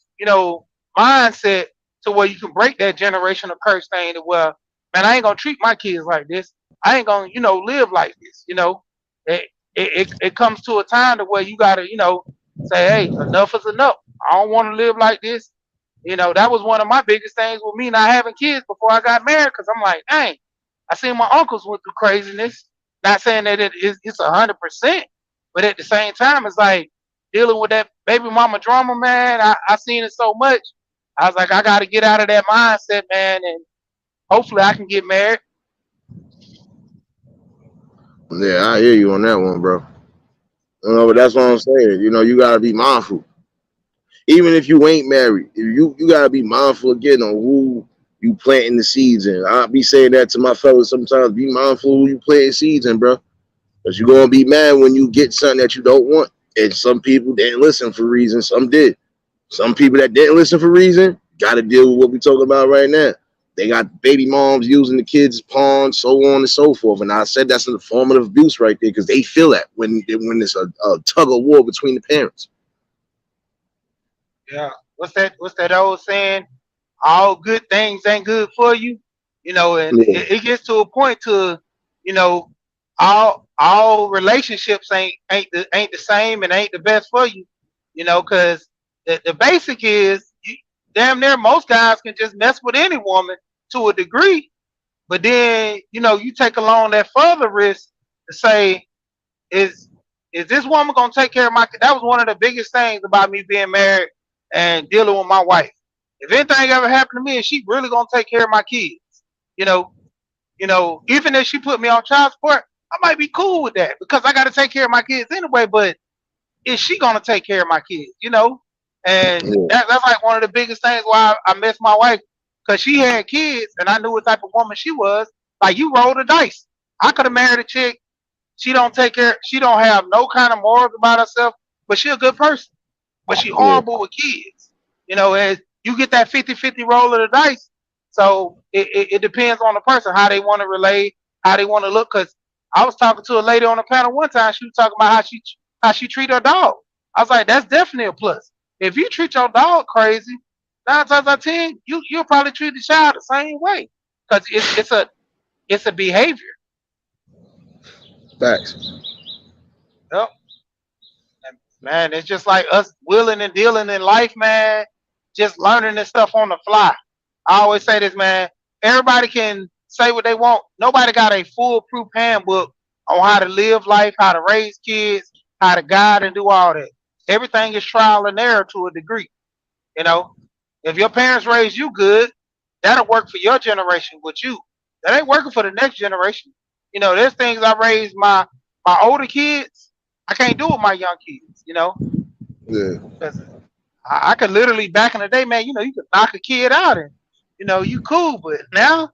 mindset to where you can break that generational curse thing to where, man, I ain't going to treat my kids like this. I ain't going to, live like this. It comes to a time to where you got to, say, hey, enough is enough. I don't want to live like this. That was one of my biggest things with me not having kids before I got married because I'm like, dang, I seen my uncles went through craziness. Not saying that it's 100%, but at the same time, it's like dealing with that baby mama drama, man. I seen it so much. I was like, I got to get out of that mindset, man, and hopefully I can get married. Yeah, I hear you on that one, bro. But that's what I'm saying. You got to be mindful. Even if you ain't married, you got to be mindful again on who you planting the seeds in. I be saying that to my fellas sometimes. Be mindful who you planting seeds in, bro. Because you're gonna be mad when you get something that you don't want. And some people didn't listen for reason, some did. Some people that didn't listen for reason gotta deal with what we talking about right now. They got baby moms using the kids as pawns, so on and so forth. And I said that's a form of abuse right there because they feel that when it's a tug of war between the parents. Yeah. What's that old saying? All good things ain't good for you. You know, and Yeah, it gets to a point to, you know, all relationships ain't the same and ain't the best for you. You know, because the basic is damn near most guys can just mess with any woman to a degree, but then you know you take along that further risk to say is is this woman gonna take care of my? That was one of the biggest things about me being married and dealing with my wife. If anything ever happened to me, is she really gonna take care of my kids? You know, even if she put me on child support, I might be cool with that because I got to take care of my kids anyway. But is she gonna take care of my kids? You know, and yeah, that's like one of the biggest things why I miss my wife because she had kids and I knew what type of woman she was. Like you roll the dice. I could have married a chick. She don't take care. She don't have no kind of morals about herself, but she a good person. But she yeah. horrible with kids. You know, as you get that 50-50 roll of the dice. So it depends on the person how they want to relate, how they want to look. Because I was talking to a lady on the panel one time. She was talking about how she treat her dog. I was like, that's definitely a plus. If you treat your dog crazy, 9 times out of 10, you'll probably treat the child the same way. Because it's a behavior. Facts. Yep. And man, it's just like us willing and dealing in life, man. Just learning this stuff on the fly. I always say this, man. Everybody can say what they want. Nobody got a foolproof handbook on how to live life, how to raise kids, how to guide and do all that. Everything is trial and error to a degree. You know, if your parents raised you good, that'll work for your generation with you. That ain't working for the next generation. You know, there's things I raised my older kids. I can't do with my young kids. You know, Yeah. 'cause I could literally back in the day, man. You know, you could knock a kid out and you know you cool, but now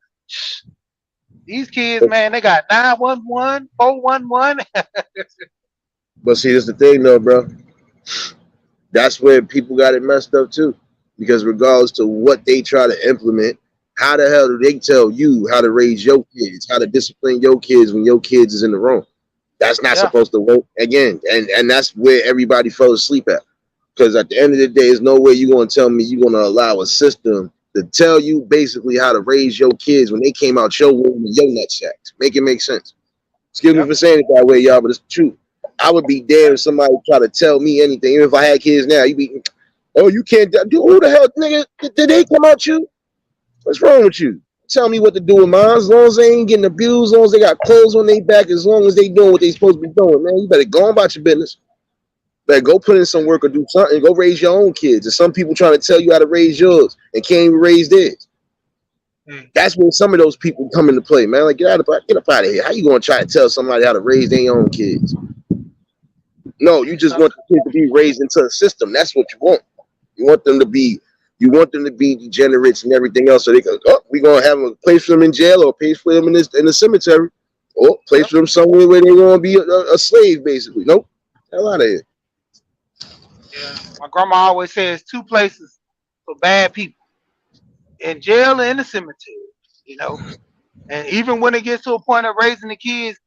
these kids, man, they got 911, 411. But see, that's the thing though, bro. That's where people got it messed up too. Because regardless to what they try to implement, how the hell do they tell you how to raise your kids, how to discipline your kids when your kids is in the wrong? That's not Yeah, supposed to work again. And that's where everybody fell asleep at. Because at the end of the day, there's no way you're gonna tell me you're gonna allow a system to tell you basically how to raise your kids when they came out your womb and your nutsacks. Make it make sense. Excuse me yep. for saying it that way, y'all, but it's the truth. I would be damned if somebody try to tell me anything. Even if I had kids now, you be, oh, you can't do who the hell, nigga? Did they come out you? What's wrong with you? Tell me what to do with mine. As long as they ain't getting abused, as long as they got clothes on their back, as long as they doing what they supposed to be doing, man, you better go on about your business. Better go put in some work or do something. Go raise your own kids. And some people trying to tell you how to raise yours and can't even raise theirs. Mm. That's when some of those people come into play, man. Like, get up out of here. How you gonna try to tell somebody how to raise their own kids? No, you just want the kids to be raised into a system. That's what you want. You want them to be, degenerates and everything else. So they go, oh, we gonna have a place for them in jail or a place for them in the cemetery, or place Yep. for them somewhere where they're gonna be a slave, basically. Nope, hell out of here. Yeah. My grandma always says two places for bad people: in jail and in the cemetery. You know, and even when it gets to a point of raising the kids,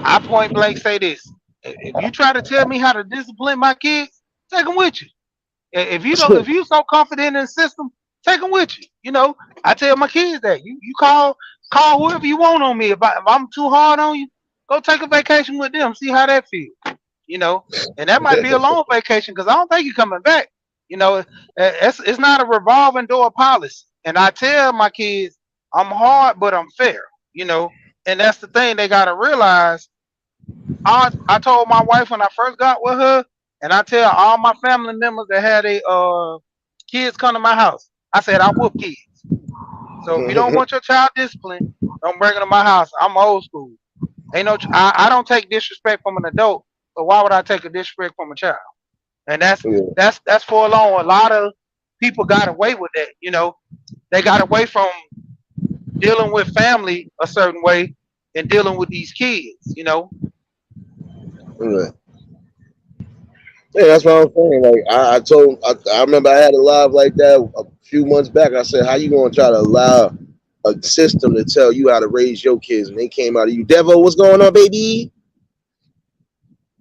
I point blank say this: if you try to tell me how to discipline my kids, take them with you. If you so confident in the system, take them with you. You know, I tell my kids that you call whoever you want on me. If I'm too hard on you, go take a vacation with them. See how that feels. You know, and that might be a long vacation because I don't think you're coming back. You know, it's not a revolving door policy. And I tell my kids, I'm hard, but I'm fair. You know, and that's the thing they gotta realize. I told my wife when I first got with her, and I tell all my family members that had a kids come to my house. I said I whoop kids. So if you don't want your child disciplined, don't bring them to my house. I'm old school. Ain't no, I don't take disrespect from an adult. So why would I take a disrespect from a child? And Yeah. that's for along a lot of people got away with that. You know, they got away from dealing with family a certain way and dealing with these kids. You know, Yeah, yeah, that's what I'm saying. Like I remember I had a live like that a few months back. I said, how you gonna try to allow a system to tell you how to raise your kids? And they came out of you, Devo, what's going on, baby?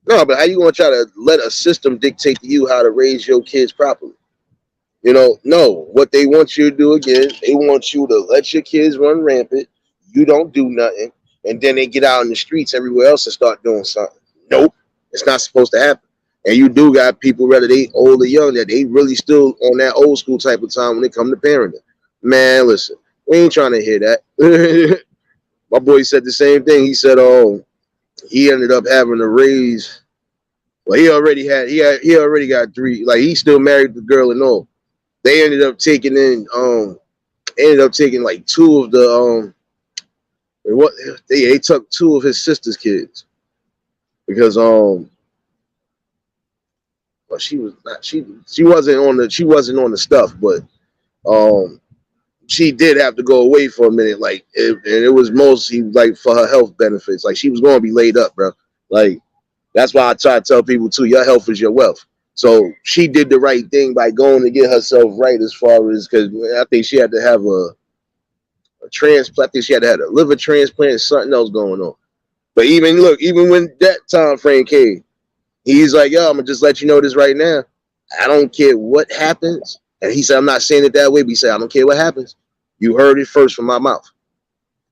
No, but how you gonna try to let a system dictate to you how to raise your kids properly? You know, no. What they want you to do again, they want you to let your kids run rampant. You don't do nothing, and then they get out in the streets everywhere else and start doing something. Nope, it's not supposed to happen. And you do got people, whether they old or young, that they really still on that old school type of time when it come to parenting. Man, listen, we ain't trying to hear that. My boy said the same thing. He said, "Oh, he ended up having to raise. Well, he already got three. Like he still married the girl and all. They ended up taking like two of the what they took two of his sister's kids because well, she wasn't on the stuff, but um she did have to go away for a minute, like and it was mostly like for her health benefits. Like she was going to be laid up, bro. Like that's why I try to tell people too, your health is your wealth. So she did the right thing by going to get herself right as far as because I think she had to have a transplant. I think she had to have a liver transplant and something else going on. But even look, even when that time frame came, he's like, yo, I'm gonna just let you know this right now. I don't care what happens. And he said, I'm not saying it that way, but he said, I don't care what happens. You heard it first from my mouth.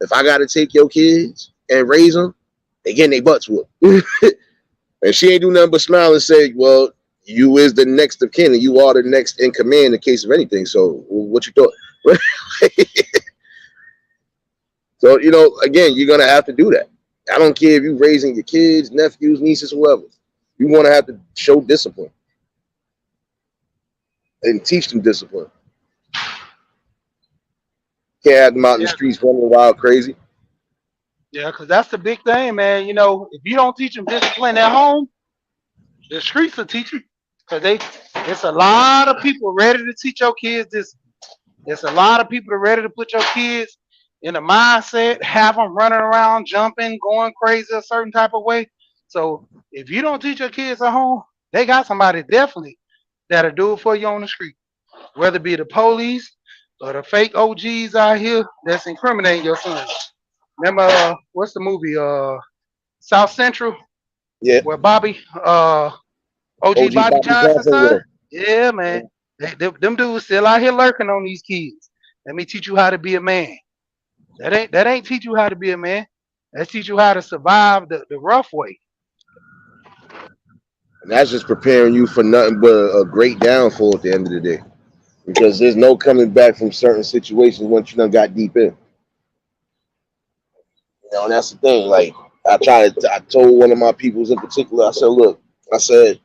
If I gotta take your kids and raise them, they getting their butts whooped. And she ain't do nothing but smile and say, well, you is the next of kin and you are the next in command in case of anything. So what you thought? So, you know, again, you're gonna have to do that. I don't care if you're raising your kids, nephews, nieces, whoever. You want to have to show discipline and teach them discipline. Can't have them out in the yeah, streets running wild crazy. yeah, because that's the big thing, man. You know, if you don't teach them discipline at home, the streets will teach you. Because it's a lot of people ready to teach your kids this. There's a lot of people that are ready to put your kids in a mindset, have them running around, jumping, going crazy a certain type of way. So if you don't teach your kids at home, they got somebody definitely that'll do it for you on the street, whether it be the police or the fake OGs out here that's incriminating your son. Remember, what's the movie? South Central, Yeah. where Bobby, OG OG Bobby Bobby Johnson's Johnson, son? yeah. Yeah, man. Them dudes still out here lurking on these kids. Let me teach you how to be a man. That ain't teach you how to be a man. That's teach you how to survive the rough way. And that's just preparing you for nothing but a great downfall at the end of the day. Because there's no coming back from certain situations once you done got deep in. You know, and that's the thing. Like I told one of my peoples in particular, I said, look, I said,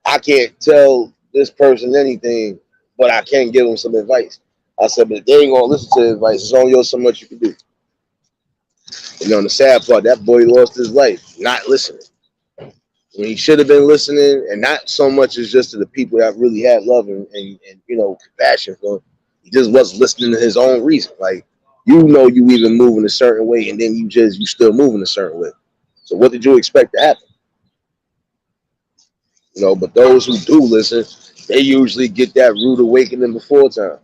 I can't tell this person anything, but I can give them some advice. I said, but if they ain't gonna listen to the advice, it's only yours so much you can do. You know, and the sad part, that boy lost his life not listening. When he should have been listening, and not so much as just to the people that really had love and you know compassion for him. He just wasn't listening to his own reason. Like you know, you even moving a certain way, and then you still moving a certain way. So what did you expect to happen? You know, but those who do listen, they usually get that rude awakening before time.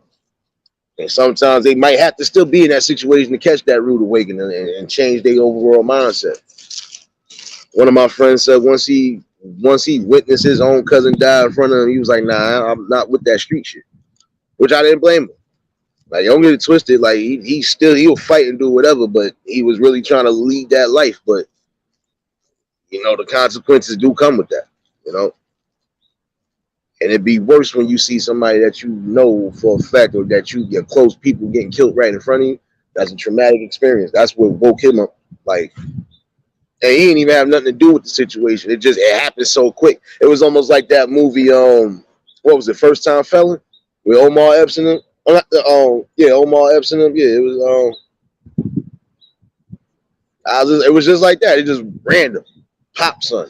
And sometimes they might have to still be in that situation to catch that rude awakening and change their overall mindset. One of my friends said once he witnessed his own cousin die in front of him, he was like, "Nah, I'm not with that street shit," which I didn't blame him. Like, don't get it twisted. Like he'll fight and do whatever, but he was really trying to lead that life. But you know, the consequences do come with that. You know, and it'd be worse when you see somebody that you know for a fact or that your close people getting killed right in front of you. That's a traumatic experience. That's what woke him up. Like, and he didn't even have nothing to do with the situation. It happened so quick. It was almost like that movie. What was it? First Time Felon with Omar Epps in it. Yeah, Omar Epps in it. Yeah, it was. It was just like that. It just random, pop son.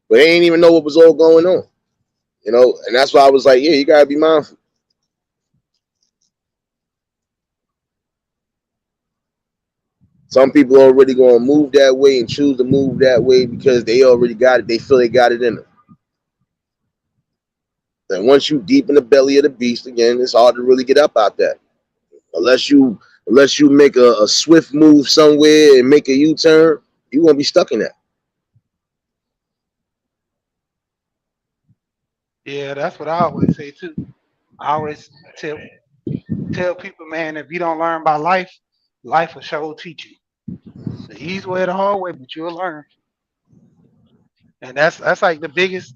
But they didn't even know what was all going on. You know, and that's why I was like, yeah, you gotta be mindful. Some people already gonna move that way and choose to move that way because they already got it. They feel they got it in them. And once you deep in the belly of the beast again, it's hard to really get up out that. Unless you make a swift move somewhere and make a U-turn, you won't be stuck in that. Yeah, that's what I always say too. I always tell people, man, if you don't learn about life, life will sure teach you. The easy way or the hard way, but you'll learn. And that's like the biggest,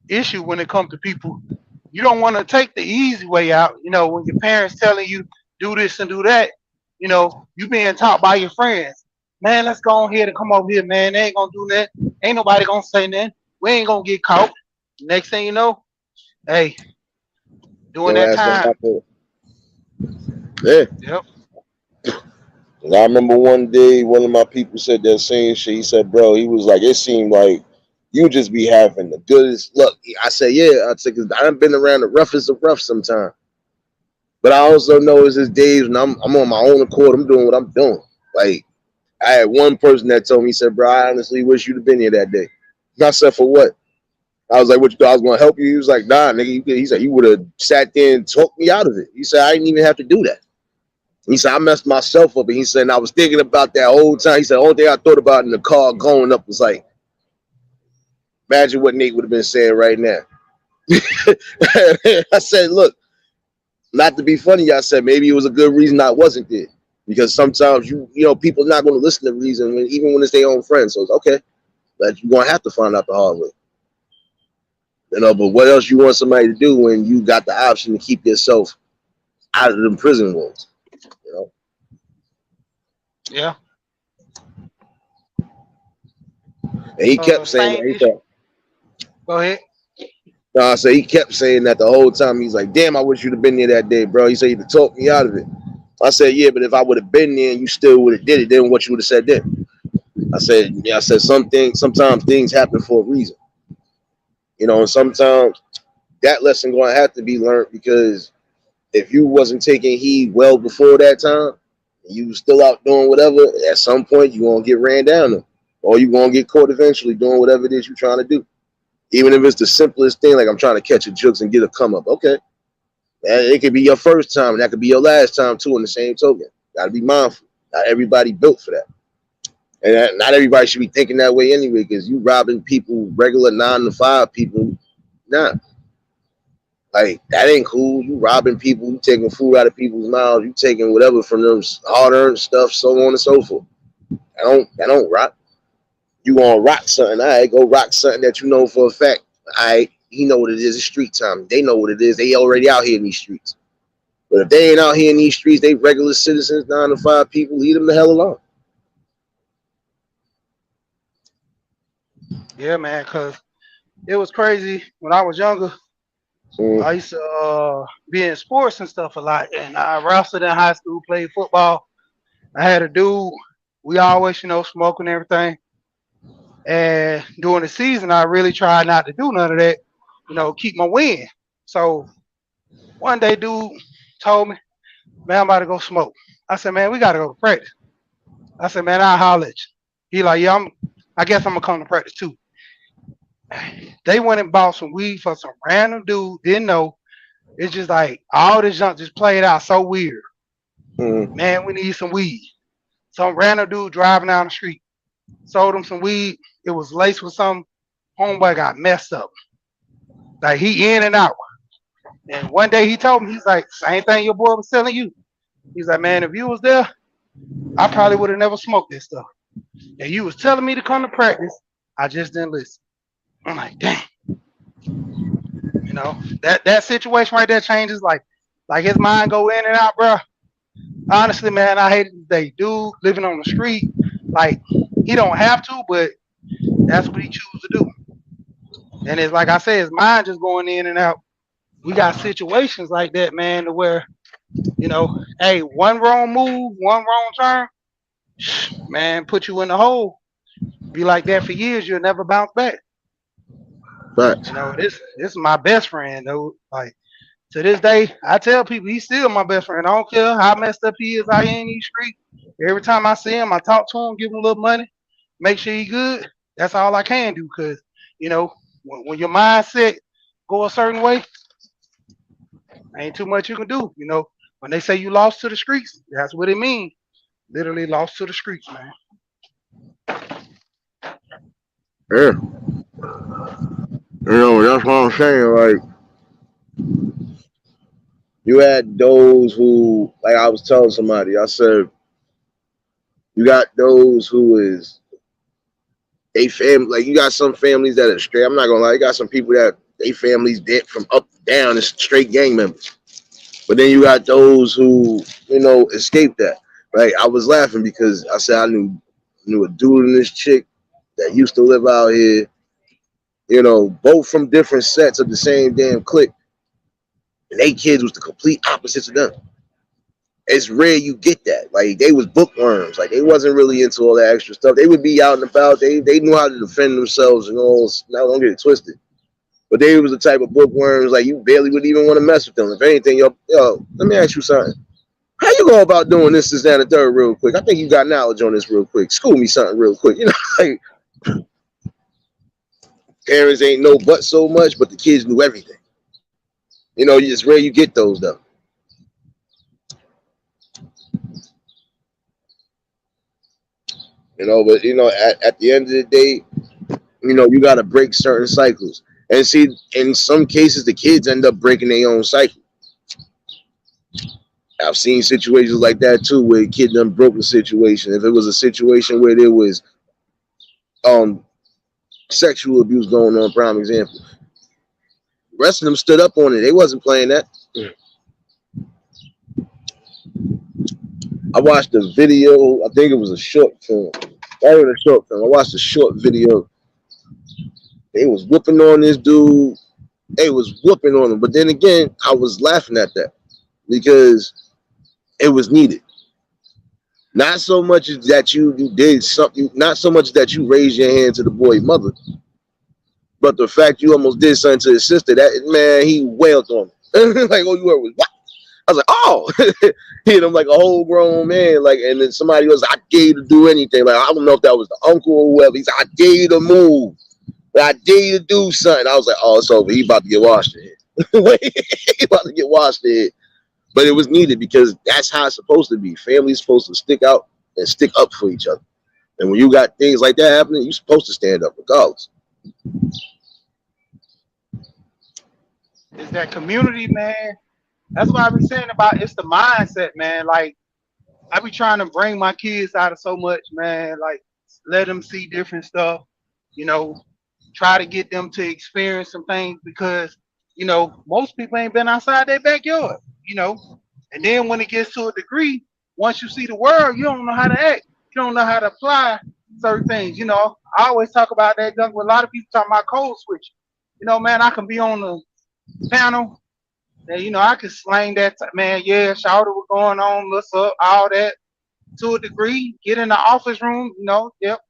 issue when it comes to people. You don't want to take the easy way out. When your parents telling you do this and do that, you being taught by your friends. Man, let's go on here to come over here, man. They ain't gonna do that. Ain't nobody gonna say nothing. We ain't gonna get caught. Next thing you know, hey, doing Your that ass gonna time. have to. Yeah. Yep. And I remember one day one of my people said that same shit. He said, bro, he was like, it seemed like you just be having the goodest luck. I said, yeah. I said, because I've been around the roughest of rough sometimes. But I also know it's just days when I'm on my own accord. I'm doing what I'm doing. Like, I had one person that told me, he said, bro, I honestly wish you'd have been here that day. And I said, for what? I was like, what you thought I was going to help you? He was like, nah, nigga. He said, you would have sat there and talked me out of it. He said, I didn't even have to do that. He said, I messed myself up. And he said, and I was thinking about that whole time. He said, the only thing I thought about in the car going up was like, imagine what Nate would have been saying right now. I said, look, not to be funny, I said, maybe it was a good reason I wasn't there. Because sometimes, people are not going to listen to reason, even when it's their own friends. So it's okay. But you're going to have to find out the hard way. But what else you want somebody to do when you got the option to keep yourself out of them prison walls? Yeah. And he kept saying that. Go ahead. No, I said he kept saying that the whole time. He's like, damn, I wish you'd have been there that day, bro. He said you'd have talked me out of it. I said, yeah, but if I would have been there and you still would have did it, then what you would have said then? I said, sometimes things happen for a reason. And sometimes that lesson going to have to be learned, because if you wasn't taking heed well before that time, and you was still out doing whatever, at some point you're going to get ran down, or you're going to get caught eventually doing whatever it is you're trying to do. Even if it's the simplest thing, like I'm trying to catch a jukes and get a come up. Okay. And it could be your first time, and that could be your last time too, in the same token. Got to be mindful. Not everybody built for that. And not everybody should be thinking that way anyway, because you robbing people, regular 9 to 5 people. Nah. Like, that ain't cool. You robbing people, you taking food out of people's mouths, you taking whatever from them hard-earned stuff, so on and so forth. That don't rock. You gonna rock something, all right, go rock something that you know for a fact. All right, you know what it is, it's street time. They know what it is. They already out here in these streets. But if they ain't out here in these streets, they regular citizens, 9 to 5 people, leave them the hell alone. Yeah, man, because it was crazy when I was younger. I used to be in sports and stuff a lot, and I wrestled in high school, played football. I had a dude, we always, smoking everything. And during the season, I really tried not to do none of that, keep my win. So one day, dude told me, man, I'm about to go smoke. I said, man, we got to go to practice. I said, man, I'll holler at you. He like, yeah, I guess I'm going to come to practice too. They went and bought some weed for some random dude, didn't know. It's just like all this junk just played out so weird. Man, we need some weed. Some random dude driving down the street sold him some weed. It was laced with some. Homeboy got messed up. Like, he in and out. And one day he told me, he's like, same thing your boy was telling you. He's like, man, if you was there, I probably would have never smoked this stuff. And you was telling me to come to practice. I just didn't listen. I'm like, dang. That situation right there changes. Like his mind go in and out, bro. Honestly, man, I hate it today. Dude living on the street, like, he don't have to, but that's what he chooses to do. And it's like I said, his mind just going in and out. We got situations like that, man, to where, hey, one wrong move, one wrong turn, man, put you in the hole. Be like that for years, you'll never bounce back. But this is my best friend, though. Like, to this day, I tell people he's still my best friend. I don't care how messed up he is out here in these streets. Every time I see him, I talk to him, give him a little money, make sure he good. That's all I can do, cause you know when your mindset go a certain way, ain't too much you can do. You know, when they say you lost to the streets, that's what it means. Literally lost to the streets, man. Yeah, that's what I'm saying. Like, you had those who, like I was telling somebody, I said, you got those who is they family, like you got some families that are straight. I'm not gonna lie, you got some people that they families dead from up down and straight gang members. But then you got those who, escaped that. Right? I was laughing because I said I knew a dude and this chick that used to live out here, both from different sets of the same damn clique. And they kids was the complete opposites of them. It's rare you get that. Like they was bookworms. Like they wasn't really into all that extra stuff. They would be out and about. They knew how to defend themselves and all. Now don't get it twisted. But they was the type of bookworms like you barely would even want to mess with them. If anything, yo, let me ask you something. How you go about doing this, that, and the third real quick? I think you got knowledge on this real quick. School me something real quick. Like parents ain't know but so much, but the kids knew everything. It's rare you get those though. But at the end of the day, you got to break certain cycles. And see, in some cases, the kids end up breaking their own cycle. I've seen situations like that too, where a kid done broke a situation. If it was a situation where there was sexual abuse going on, prime example, the rest of them stood up on it. They wasn't playing that. I watched a video. I think it was a short film. I watched a short video. They was whooping on this dude. They was whooping on him. But then again, I was laughing at that because it was needed. Not so much as that you did something, not so much that you raised your hand to the boy's mother, but the fact you almost did something to his sister, that man, he wailed on him. Like, all you heard was, what? I was like, oh, hit him like a whole grown man. Like, and then somebody was, I dare you to do anything. Like, I don't know if that was the uncle or whoever. He said, I dare you to move. I dare you to do something. I was like, oh, it's over. He about to get washed in here. He about to get washed in here. But it was needed because that's how it's supposed to be. Family's supposed to stick out and stick up for each other. And when you got things like that happening, you're supposed to stand up regardless. It's that community, man. That's what I've been saying about it's the mindset, man. Like I be trying to bring my kids out of so much, man. Like let them see different stuff, you know, try to get them to experience some things because, most people ain't been outside their backyard, you know. And then when it gets to a degree, once you see the world, you don't know how to act. You don't know how to apply certain things. I always talk about that junk with a lot of people talking about code switch. Man, I can be on the panel and I can slang that man, yeah, shout out what's going on, what's up, all that to a degree. Get in the office room, yep.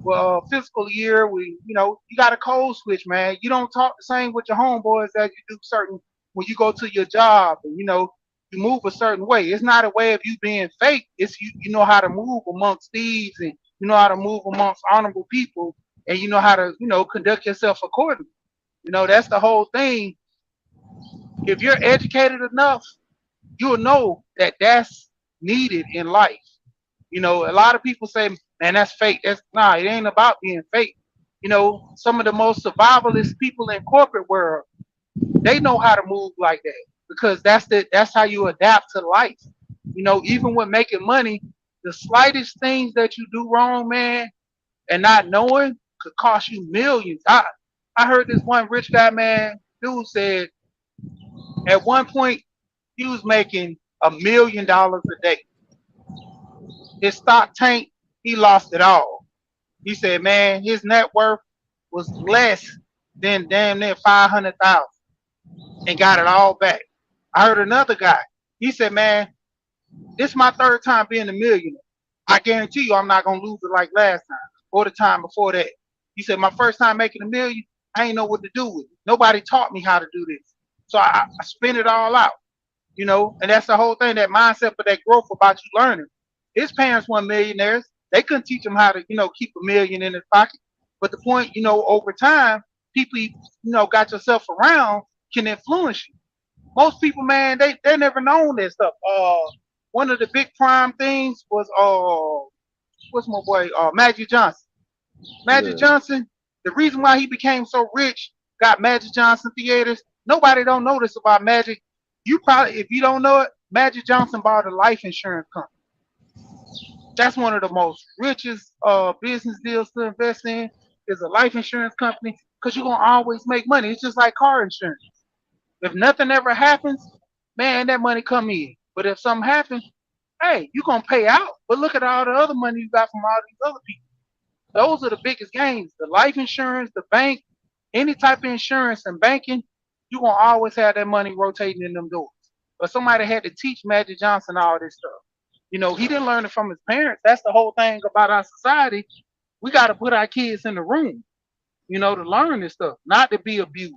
Well, fiscal year, you got a code switch, man. You don't talk the same with your homeboys as you do certain when you go to your job, and you move a certain way. It's not a way of you being fake. It's you know how to move amongst thieves, and you know how to move amongst honorable people, and you know how to conduct yourself accordingly. That's the whole thing. If you're educated enough, you'll know that that's needed in life. A lot of people say, man, that's fake. It ain't about being fake. Some of the most survivalist people in corporate world, they know how to move like that because that's how you adapt to life. Even with making money, the slightest things that you do wrong, man, and not knowing could cost you millions. I heard this one rich guy, man, dude said at one point he was making $1 million a day. His stock tanked, he lost it all. He said, man, his net worth was less than damn near 500,000 and got it all back. I heard another guy. He said, man, this is my third time being a millionaire. I guarantee you I'm not gonna lose it like last time or the time before that. He said, my first time making $1 million, I ain't know what to do with it. Nobody taught me how to do this. So I spent it all out, and that's the whole thing, that mindset for that growth about you learning. His parents weren't millionaires. They couldn't teach him how to, keep $1 million in his pocket. But the point, over time, people, got yourself around can influence you. Most people, man, they never known that stuff. One of the big prime things was what's my boy? Magic Johnson. Magic Yeah. Johnson, the reason why he became so rich, got Magic Johnson theaters. Nobody don't know this about Magic. You probably, if you don't know it, Magic Johnson bought a life insurance company. That's one of the most richest business deals to invest in is a life insurance company because you're gonna always make money. It's just like car insurance. If nothing ever happens, man, that money come in. But if something happens, hey, you're gonna pay out. But look at all the other money you got from all these other people. Those are the biggest gains. The life insurance, the bank, any type of insurance and banking, you're gonna always have that money rotating in them doors. But somebody had to teach Magic Johnson all this stuff. He didn't learn it from his parents. That's the whole thing about our society. We got to put our kids in the room, to learn this stuff, not to be abused.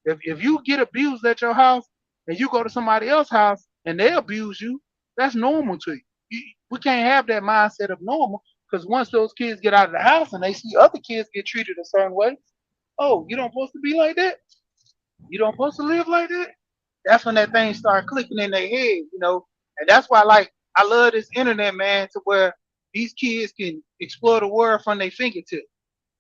If you get abused at your house and you go to somebody else's house and they abuse you, that's normal to you. We can't have that mindset of normal because once those kids get out of the house and they see other kids get treated a certain way, oh, you don't supposed to be like that? You don't supposed to live like that? That's when that thing start clicking in their head. And that's why, like, I love this internet, man, to where these kids can explore the world from their fingertips.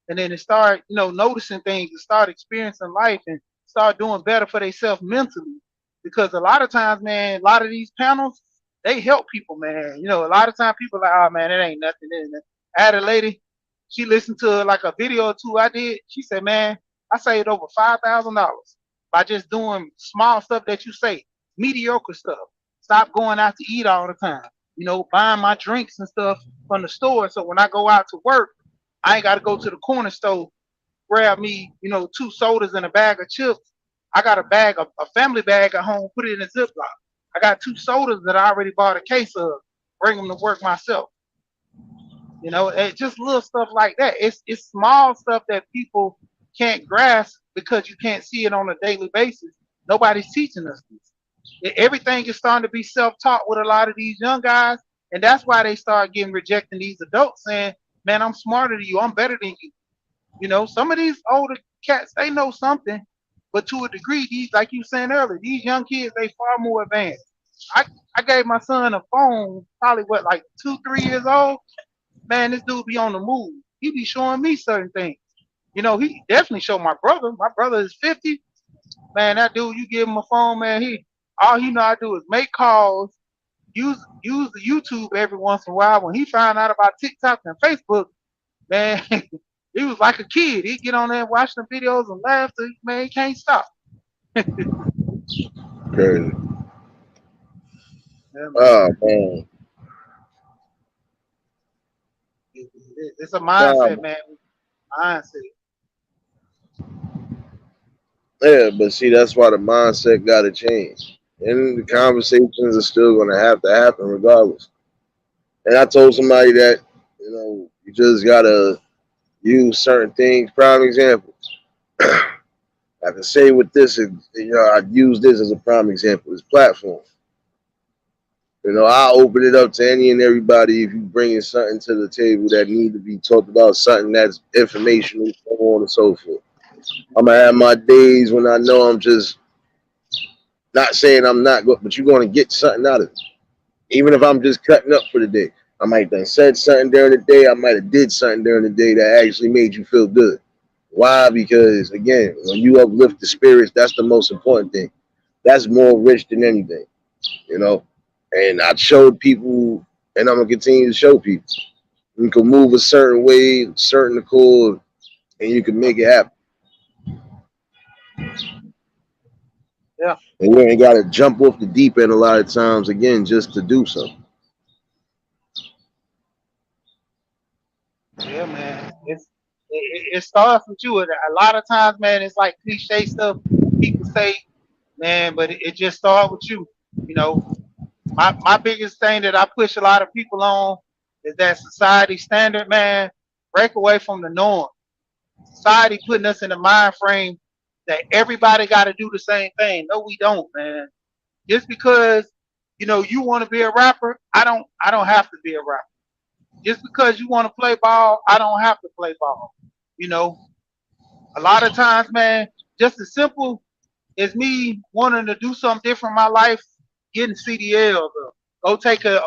And then they start, noticing things and start experiencing life and start doing better for themselves mentally. Because a lot of times, man, a lot of these panels, they help people, man. A lot of times people are like, oh man, it ain't nothing in it. I had a lady, she listened to like a video or two I did. She said, man, I saved over $5,000 by just doing small stuff that you say, mediocre stuff. Stop going out to eat all the time. Buying my drinks and stuff from the store. So when I go out to work, I ain't got to go to the corner store, grab me, 2 sodas and a bag of chips. I got a family bag at home, put it in a Ziploc. I got 2 sodas that I already bought a case of, bring them to work myself. It's just little stuff like that. It's small stuff that people can't grasp because you can't see it on a daily basis. Nobody's teaching us this. Everything is starting to be self-taught with a lot of these young guys, and that's why they start getting rejecting these adults saying, man, I'm smarter than you, I'm better than you. Some of these older cats, they know something, but to a degree, these, like you were saying earlier, these young kids, they far more advanced. I gave my son a phone, probably like 2, 3 years old. Man, this dude be on the move. He be showing me certain things. He definitely showed my brother. My brother is 50. Man, that dude, you give him a phone, man, all he know how to do is make calls, use the YouTube every once in a while. When he found out about TikTok and Facebook, man, he was like a kid. He'd get on there and watch the videos and laugh till man, he can't stop. Crazy. Yeah, man. Oh man. It's a Nah, mindset, man. Mindset. yeah, but see, that's why the mindset got to change, and the Yeah. conversations are still going to have to happen regardless. And I told somebody that you just gotta use certain things. Prime example. I can say with this, I use this as a prime example. This platform. I open it up to any and everybody if you bringing something to the table that need to be talked about, something that's informational, so on and so forth. I'm gonna have my days when I know I'm just not saying I'm not good, but you're gonna get something out of it. Even if I'm just cutting up for the day. I might have said something during the day, I might have did something during the day that actually made you feel good. Why? Because again, when you uplift the spirits, that's the most important thing. That's more rich than anything, you know. And I showed people, and I'm gonna continue to show people. You can move a certain way, certain accord, and you can make it happen. Yeah. And you ain't gotta jump off the deep end a lot of times again just to do something. Yeah, man. It starts with you. A lot of times, man, it's like cliche stuff people say, man, but it just starts with you. You know, my biggest thing that I push a lot of people on is that society standard, man. Break away from the norm. Society putting us in a mind frame that everybody got to do the same thing. No, we don't, man. Just because You know, you want to be a rapper. I don't have to be a rapper. Just because you want to play ball, I don't have to play ball. You know, a lot of times, man, just as simple as me wanting to do something different in my life, getting CDLs, or go take a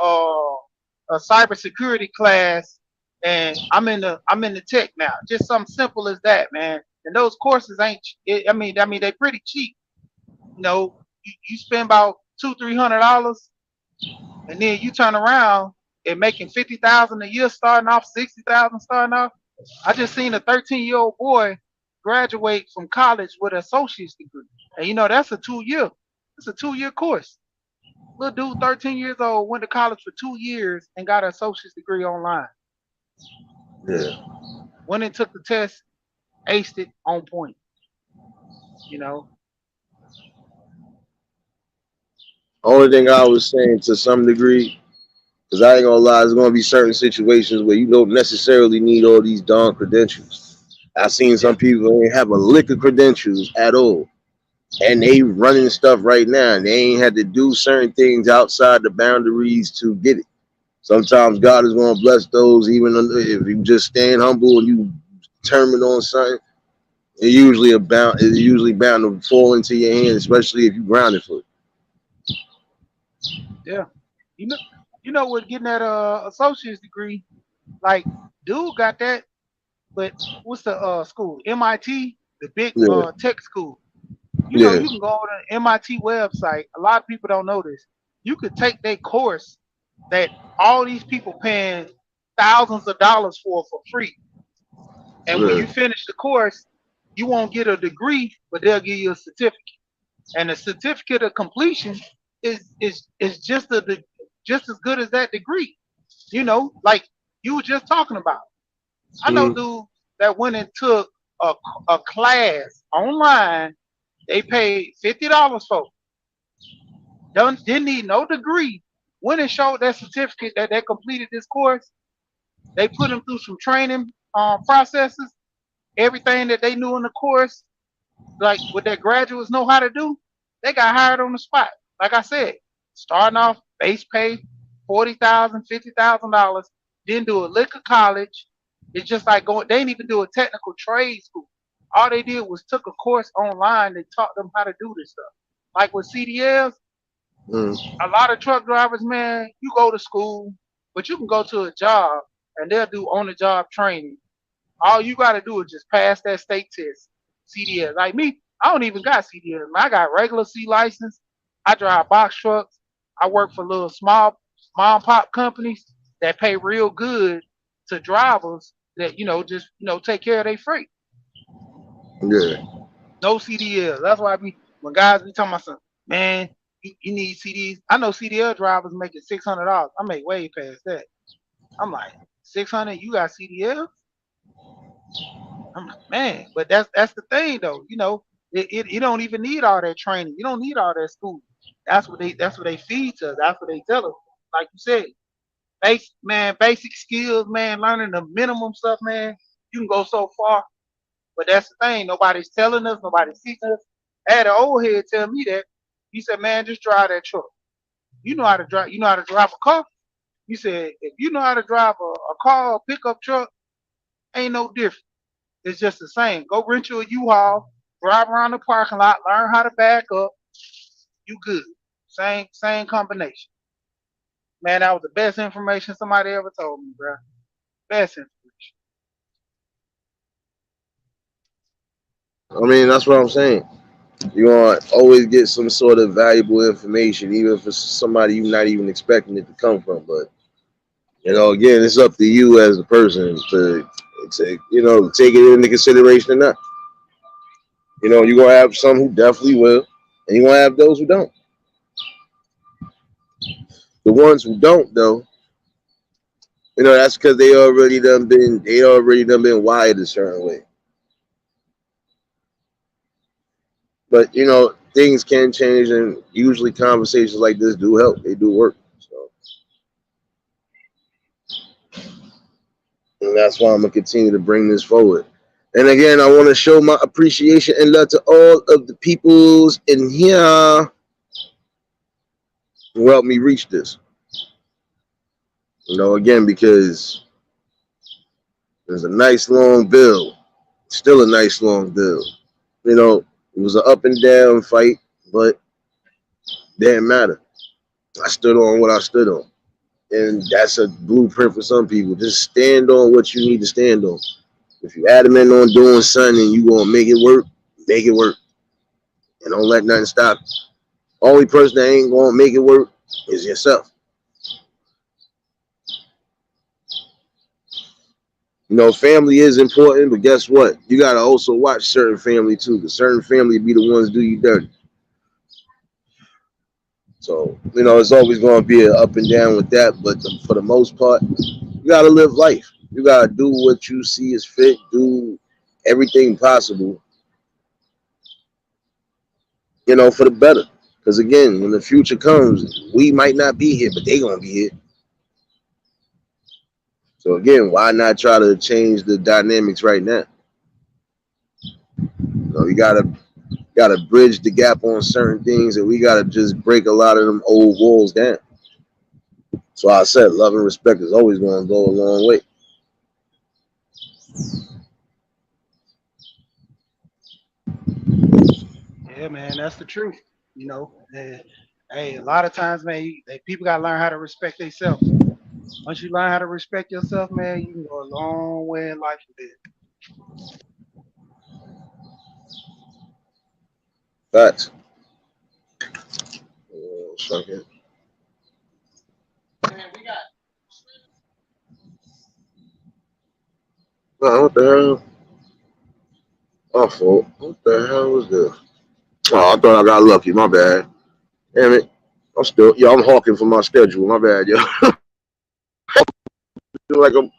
cybersecurity class, and I'm in the tech now. Just something simple as that, man. And those courses ain't. I mean, they pretty cheap. You know, you spend about $200-300, and then you turn around and making 50,000 a year starting off, 60,000 starting off. I just seen a 13-year-old boy graduate from college with an associate's degree, and you know that's a 2 year. It's a 2 year course. Little dude, 13 years old, went to college for 2 years and got an associate's degree online. Yeah. Went and took the test, aced it on point. You know, Only thing I was saying to some degree, because I ain't gonna lie, there's gonna be certain situations where you don't necessarily need all these darn credentials. I've seen yeah, some people who ain't have a lick of credentials at all, and they running stuff right now, and they ain't had to do certain things outside the boundaries to get it. Sometimes God is gonna bless those, even if you just stand humble and you determined on something. It's usually bound to fall into your hands, especially if you grounded for it. yeah. You know, you know what? Getting that associate's degree, like, dude got that, but what's the school? MIT, the big Yeah, tech school. You know, yeah, you can go on the MIT website. A lot of people don't know this. You could take their course that all these people paying thousands of dollars for free. And when yeah, you finish the course, you won't get a degree, but they'll give you a certificate. And the certificate of completion is just as good as that degree. You know, like you were just talking about. I know mm, dudes that went and took a, a class online. They paid $50 for. Didn't need no degree. Went and showed that certificate that they completed this course. They put them through some training processes. Everything that they knew in the course, like what their graduates know how to do, they got hired on the spot. Like I said, starting off base pay, $40,000, $50,000. Didn't do a lick of college. It's just like going. They didn't even do a technical trade school. All they did was took a course online that taught them how to do this stuff. Like with CDLs, mm, a lot of truck drivers, man, you go to school, but you can go to a job and they'll do on the job training. All you got to do is just pass that state test. CDL. Like me, I don't even got CDL. I got regular C license. I drive box trucks. I work for little small mom and pop companies that pay real good to drivers that, just, take care of their freight. yeah. No CDL. That's why when guys be talking about something, man, you need CDs. I know CDL drivers making $600. I make way past that. I'm like, 600, you got CDL? I'm like, man, but that's the thing though. You don't even need all that training. You don't need all that school. That's what they feed to us. That's what they tell us. Like you said, basic skills, man, learning the minimum stuff, man. You can go so far. But that's the thing. Nobody's telling us, nobody's teaching us. I had an old head tell me that. He said, man, just drive that truck. You know how to drive a car? He said, if you know how to drive a car, a pickup truck, ain't no different. It's just the same. Go rent you a U-Haul, drive around the parking lot, learn how to back up. You good. Same combination. Man, that was the best information somebody ever told me, bro. Best information. I mean, that's what I'm saying. You want to always get some sort of valuable information, even if it's somebody you're not even expecting it to come from. But again, it's up to you as a person to take it into consideration or not. You're gonna have some who definitely will, and you're gonna have those who don't. The ones who don't, though, that's because they already done been wired a certain way. But things can change, and usually conversations like this do help. They do work. So, and that's why I'm gonna continue to bring this forward. And again, I want to show my appreciation and love to all of the peoples in here who helped me reach this. You know, again, because there's a nice long bill, still a nice long bill. You know, it was an up and down fight, but didn't matter. I stood on what I stood on. And that's a blueprint for some people. Just stand on what you need to stand on. If you adamant on doing something and you gonna make it work, make it work. And don't let nothing stop you. Only person that ain't gonna make it work is yourself. You know, family is important, but guess what? You gotta also watch certain family too, because certain family be the ones do you dirty. So, you know, it's always gonna be an up and down with that, but for the most part, you gotta live life. You gotta do what you see is fit, do everything possible, you know, for the better. Because again, when the future comes, we might not be here, but they gonna be here. So again, why not try to change the dynamics right now? You know, you gotta bridge the gap on certain things, and we gotta just break a lot of them old walls down. So I said, love and respect is always gonna go a long way. Yeah, man, that's the truth. You know, hey, a lot of times, man, people gotta learn how to respect themselves. Once you learn how to respect yourself, man, you can go a long way in life with it. Facts. Second. Oh, what the hell? My fault. What the hell was this? Oh, I thought I got lucky. My bad. Damn it. I'm hawking for my schedule. My bad, yo. Feel like I'm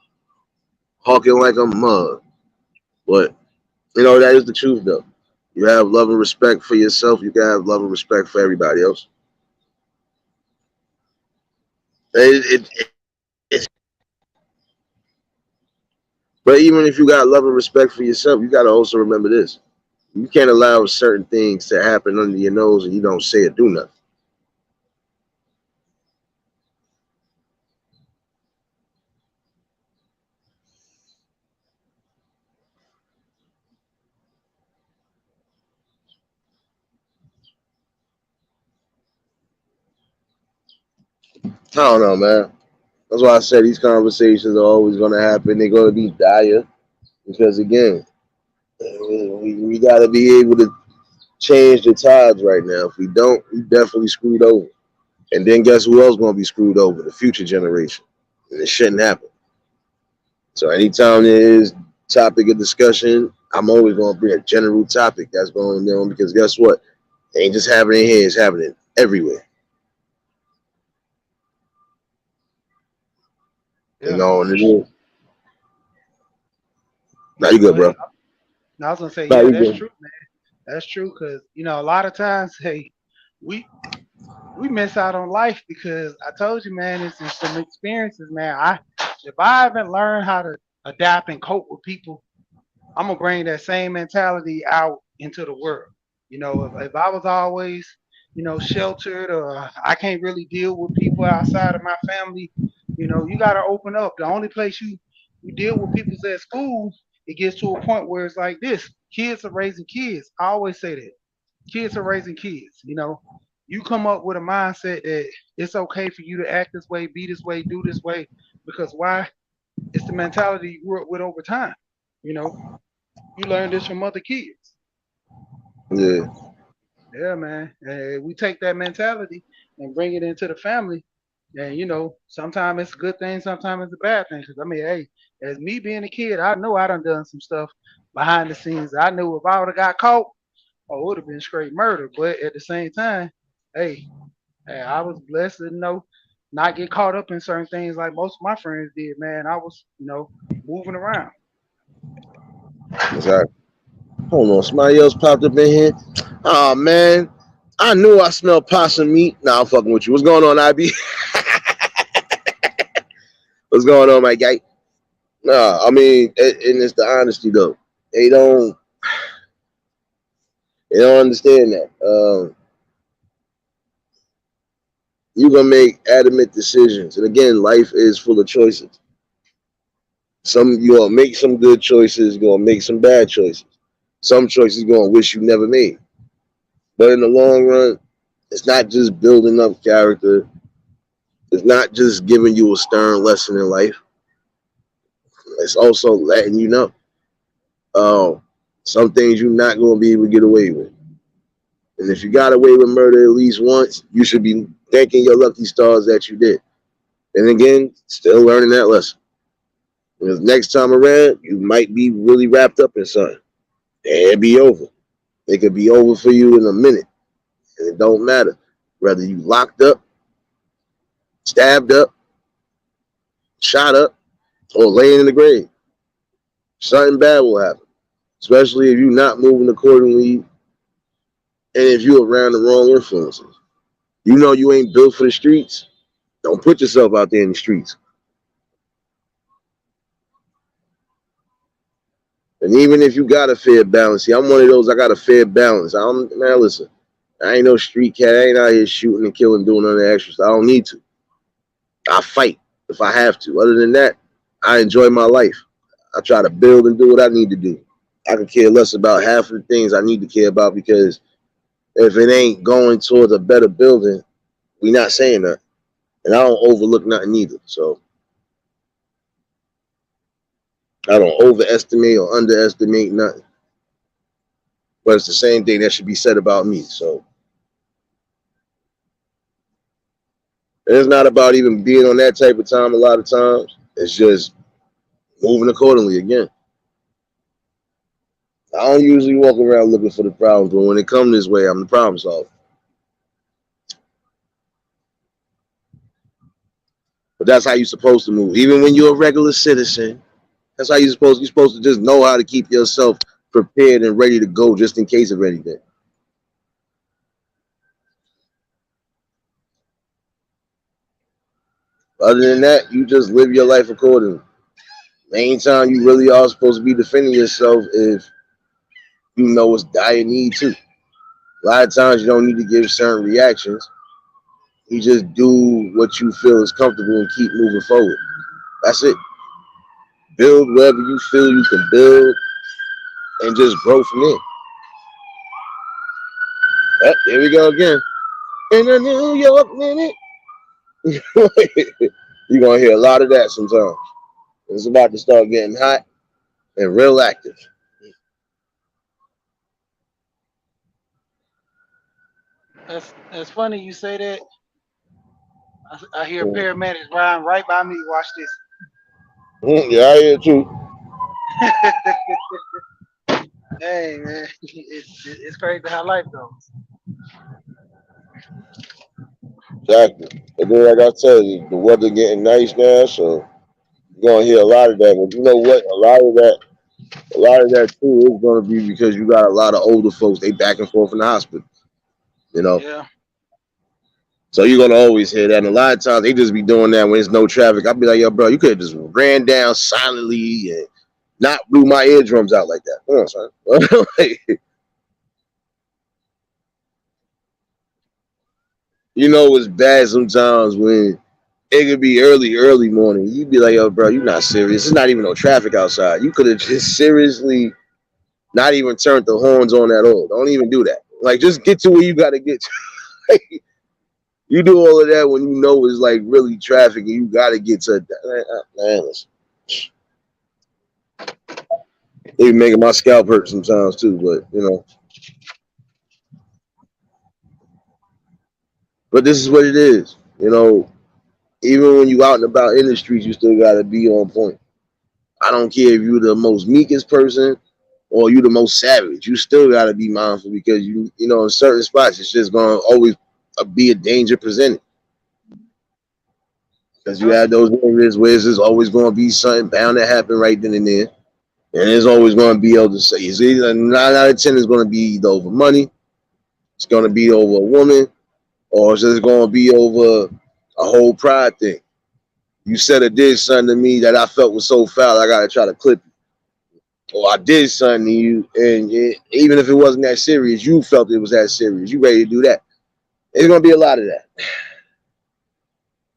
hawking like a mug. But, you know, that is the truth, though. You have love and respect for yourself. You can have love and respect for everybody else. It's, but even if you got love and respect for yourself, you got to also remember this. You can't allow certain things to happen under your nose and you don't say or do nothing. I don't know, man. That's why I said these conversations are always going to happen. They're going to be dire because, again, we got to be able to change the tides right now. If we don't, we definitely screwed over. And then guess who else going to be screwed over? The future generation. And it shouldn't happen. So anytime there is topic of discussion, I'm always going to bring a general topic that's going on because guess what? It ain't just happening here; it's happening everywhere. You Yeah, know, and for it sure. is. Now Yeah, you go good, bro. ahead. Now I was gonna say, Now yeah, you that's good. true, man. That's true, cause a lot of times, hey, we we miss out on life because I told you, man, it's just some experiences, man. If I haven't learned how to adapt and cope with people, I'm gonna bring that same mentality out into the world. If I was always, sheltered or I can't really deal with people outside of my family, you gotta open up. The only place you deal with people's at school, it gets to a point where it's like this. Kids are raising kids. I always say that. Kids are raising kids, You come up with a mindset that it's okay for you to act this way, be this way, do this way, because why? It's the mentality you grew up with over time. You know, you learn this from other kids. Yeah. Yeah, man. And we take that mentality and bring it into the family. And sometimes it's a good thing, sometimes it's a bad thing. Because I mean, hey, as me being a kid, I know I done some stuff behind the scenes. I knew if I would have got caught, oh, it would have been straight murder. But at the same time, hey, I was blessed to not get caught up in certain things like most of my friends did. Man, I was moving around. Exactly. Hold on, somebody else popped up in here. Oh man, I knew I smelled possum meat. Nah, I'm fucking with you. What's going on, IB? What's going on, my guy? Nah, I mean, and it's the honesty though. They don't, they don't understand that. you're gonna make adamant decisions. And again, life is full of choices. Some you're gonna make some good choices, you're gonna make some bad choices. Some choices you're gonna wish you never made. But in the long run, it's not just building up character. It's not just giving you a stern lesson in life. It's also letting you know some things you're not gonna be able to get away with. And if you got away with murder at least once, you should be thanking your lucky stars that you did. And again, still learning that lesson. Because next time around, you might be really wrapped up in something. And it'd be over. It could be over for you in a minute. And it don't matter. Whether you locked up, stabbed up, shot up, or laying in the grave. Something bad will happen. Especially if you're not moving accordingly and if you're around the wrong influences. You know you ain't built for the streets. Don't put yourself out there in the streets. And even if you got a fair balance, see, I'm one of those, I got a fair balance. Man, listen, I ain't no street cat. I ain't out here shooting and killing, doing none of the extra stuff. I don't need to. I fight if I have to. Other than that, I enjoy my life. I try to build and do what I need to do. I could care less about half of the things I need to care about because if it ain't going towards a better building, we not saying that. And I don't overlook nothing either. So I don't overestimate or underestimate nothing. But it's the same thing that should be said about me. So it's not about even being on that type of time a lot of times. It's just moving accordingly again. I don't usually walk around looking for the problems, but when it comes this way, I'm the problem solver. But that's how you're supposed to move. Even when you're a regular citizen, that's how you're supposed to just know how to keep yourself prepared and ready to go just in case of anything. Other than that, you just live your life accordingly. Main time you really are supposed to be defending yourself if you know it's dire need to. A lot of times you don't need to give certain reactions. You just do what you feel is comfortable and keep moving forward. That's it. Build wherever you feel you can build and just grow from there. There we go again. In a New York minute. You're going to hear a lot of that sometimes. It's about to start getting hot and real active. That's funny you say that. I hear paramedics riding right by me. Watch this. Yeah, I hear too. Hey man, it's crazy how life goes. Exactly. And then, like I tell you, the weather getting nice now, so you're gonna hear a lot of that. But you know what? A lot of that too is gonna be because you got a lot of older folks. They back and forth in the hospital. You know, Yeah. so you're gonna always hear that. And a lot of times they just be doing that when there's no traffic. I'll be like, yo, bro, you could have just ran down silently and not blew my eardrums out like that. Come on, son. Like, you know, it's bad sometimes when it could be early morning. You'd be like, yo, bro, you're not serious. It's not even no traffic outside. You could have just seriously not even turned the horns on at all. Don't even do that. Like, just get to where you got to get to. You do all of that when you know it's like really traffic and you got to get to. Man, listen. They be making my scalp hurt sometimes too, but you know. But this is what it is. You know, even when you out and about in the streets, you still got to be on point. I don't care if you're the most meekest person or you the most savage. You still got to be mindful because you know in certain spots it's just gonna always be a danger presented because you have those areas where there's always gonna be something bound to happen right then and there, and there's always gonna be able to say it's either 9 out of 10 is gonna be either over money, it's gonna be over a woman, or it's just gonna be over a whole pride thing. You said or did something to me that I felt was so foul, I gotta try to clip you. Or I did something to you, and even if it wasn't that serious, you felt it was that serious. You ready to do that? There's gonna be a lot of that.